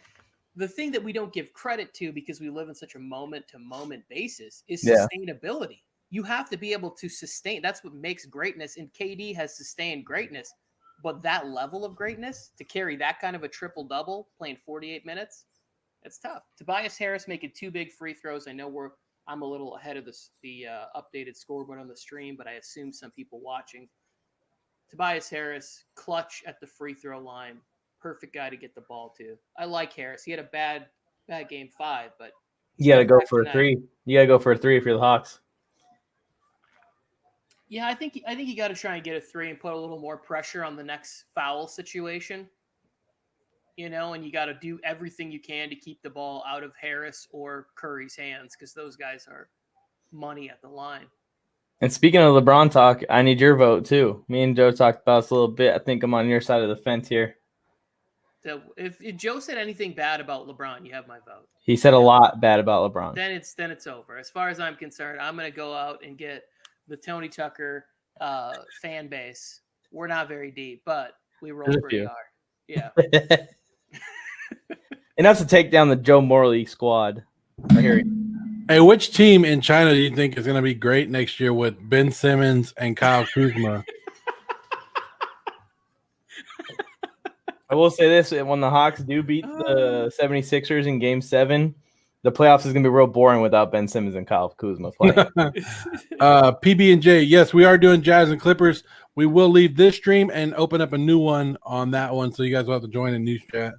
The thing that we don't give credit to, because we live in such a moment-to-moment basis, is sustainability. You have to be able to sustain. That's what makes greatness. And KD has sustained greatness. But that level of greatness, to carry that kind of a triple-double, playing 48 minutes, it's tough. Tobias Harris making 2 big free throws. I know I'm a little ahead of the updated scoreboard on the stream, but I assume some people watching. Tobias Harris, clutch at the free throw line. Perfect guy to get the ball to. I like Harris. He had a bad game 5, but you got to go for a 3. You got to go for a 3 if you're the Hawks. Yeah, I think you got to try and get a 3 and put a little more pressure on the next foul situation. You know, and you got to do everything you can to keep the ball out of Harris or Curry's hands, because those guys are money at the line. And speaking of LeBron talk, I need your vote too. Me and Joe talked about this a little bit. I think I'm on your side of the fence here. So if Joe said anything bad about LeBron, you have my vote. He said a lot bad about LeBron. Then it's over. As far as I'm concerned, I'm going to go out and get the Tony Tucker fan base. We're not very deep, but we roll pretty hard. Yeah. Enough to take down the Joe Morley squad. Right here. Hey, which team in China do you think is going to be great next year with Ben Simmons and Kyle Kuzma? I will say this: when the Hawks do beat the 76ers in Game 7, the playoffs is going to be real boring without Ben Simmons and Kyle Kuzma playing. PB&J, yes, we are doing Jazz and Clippers. We will leave this stream and open up a new one on that one, so you guys will have to join a news chat.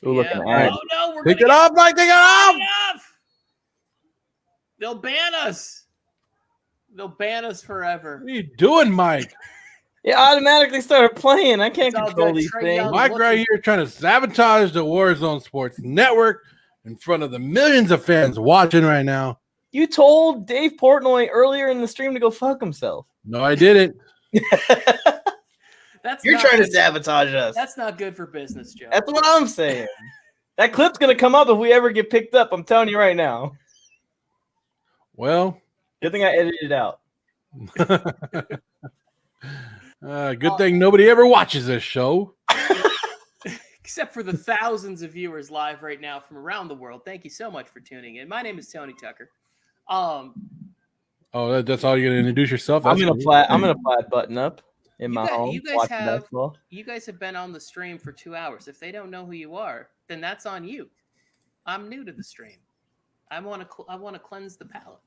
Ooh, looking at Oh no, we're Take it off, Mike. Take it off. They'll ban us. They'll ban us forever. What are you doing, Mike? It automatically started playing. I can't It's all control good. these Trae things. Young. Mike right here trying to sabotage the Warzone Sports Network in front of the millions of fans watching right now. You told Dave Portnoy earlier in the stream to go fuck himself. No, I didn't. You're trying to sabotage us. That's not good for business, Joe. That's what I'm saying. That clip's going to come up if we ever get picked up. I'm telling you right now. Well, good thing I edited it out. Good thing nobody ever watches this show. Except for the thousands of viewers live right now from around the world. Thank you so much for tuning in. My name is Tony Tucker. Oh, that's all you're gonna introduce yourself? I'm gonna plaid button up in my home. You guys have been on the stream for 2 hours. If they don't know who you are, then that's on you. I'm new to the stream. I want to cleanse the palate.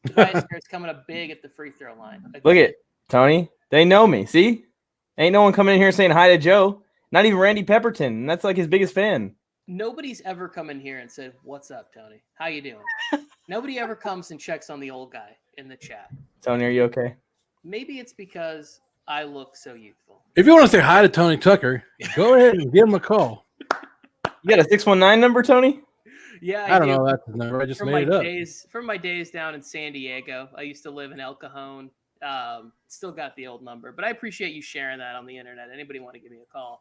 The guys here is coming up big at the free throw line. Again. Look at Tony. They know me. See, ain't no one coming in here saying hi to Joe. Not even Randy Pepperton. And that's like his biggest fan. Nobody's ever come in here and said, "What's up, Tony? How you doing?" Nobody ever comes and checks on the old guy in the chat. Tony, are you okay? Maybe it's because I look so youthful. If you want to say hi to Tony Tucker, go ahead and give him a call. You got a 619 number, Tony? Yeah, I don't do. know. That's his number. I just From made my it up. days, from my days down in San Diego, I used to live in El Cajon. Still got the old number, but I appreciate you sharing that on the internet. Anybody want to give me a call?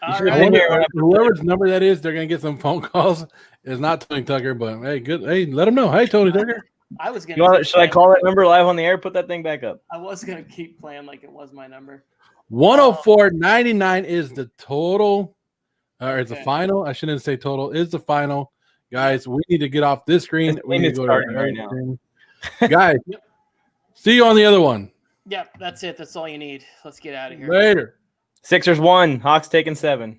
All should I right. wonder, whoever's number that is, they're gonna get some phone calls. It's not Tony Tucker, but hey, good. Hey, let him know. Hey, Tony Tucker. I was gonna. Should I call that number live on the air? Put that thing back up. I was gonna keep playing like it was my number. 104.99 is the total, or it's the Okay. final. I shouldn't say total. Is the final, guys? We need to get off this screen. This We game need is to go starting to right right now. screen. Guys. Yep. See you on the other one Yep, that's it. That's all you need. Let's get out of here. later. Sixers 1, Hawks taking 7.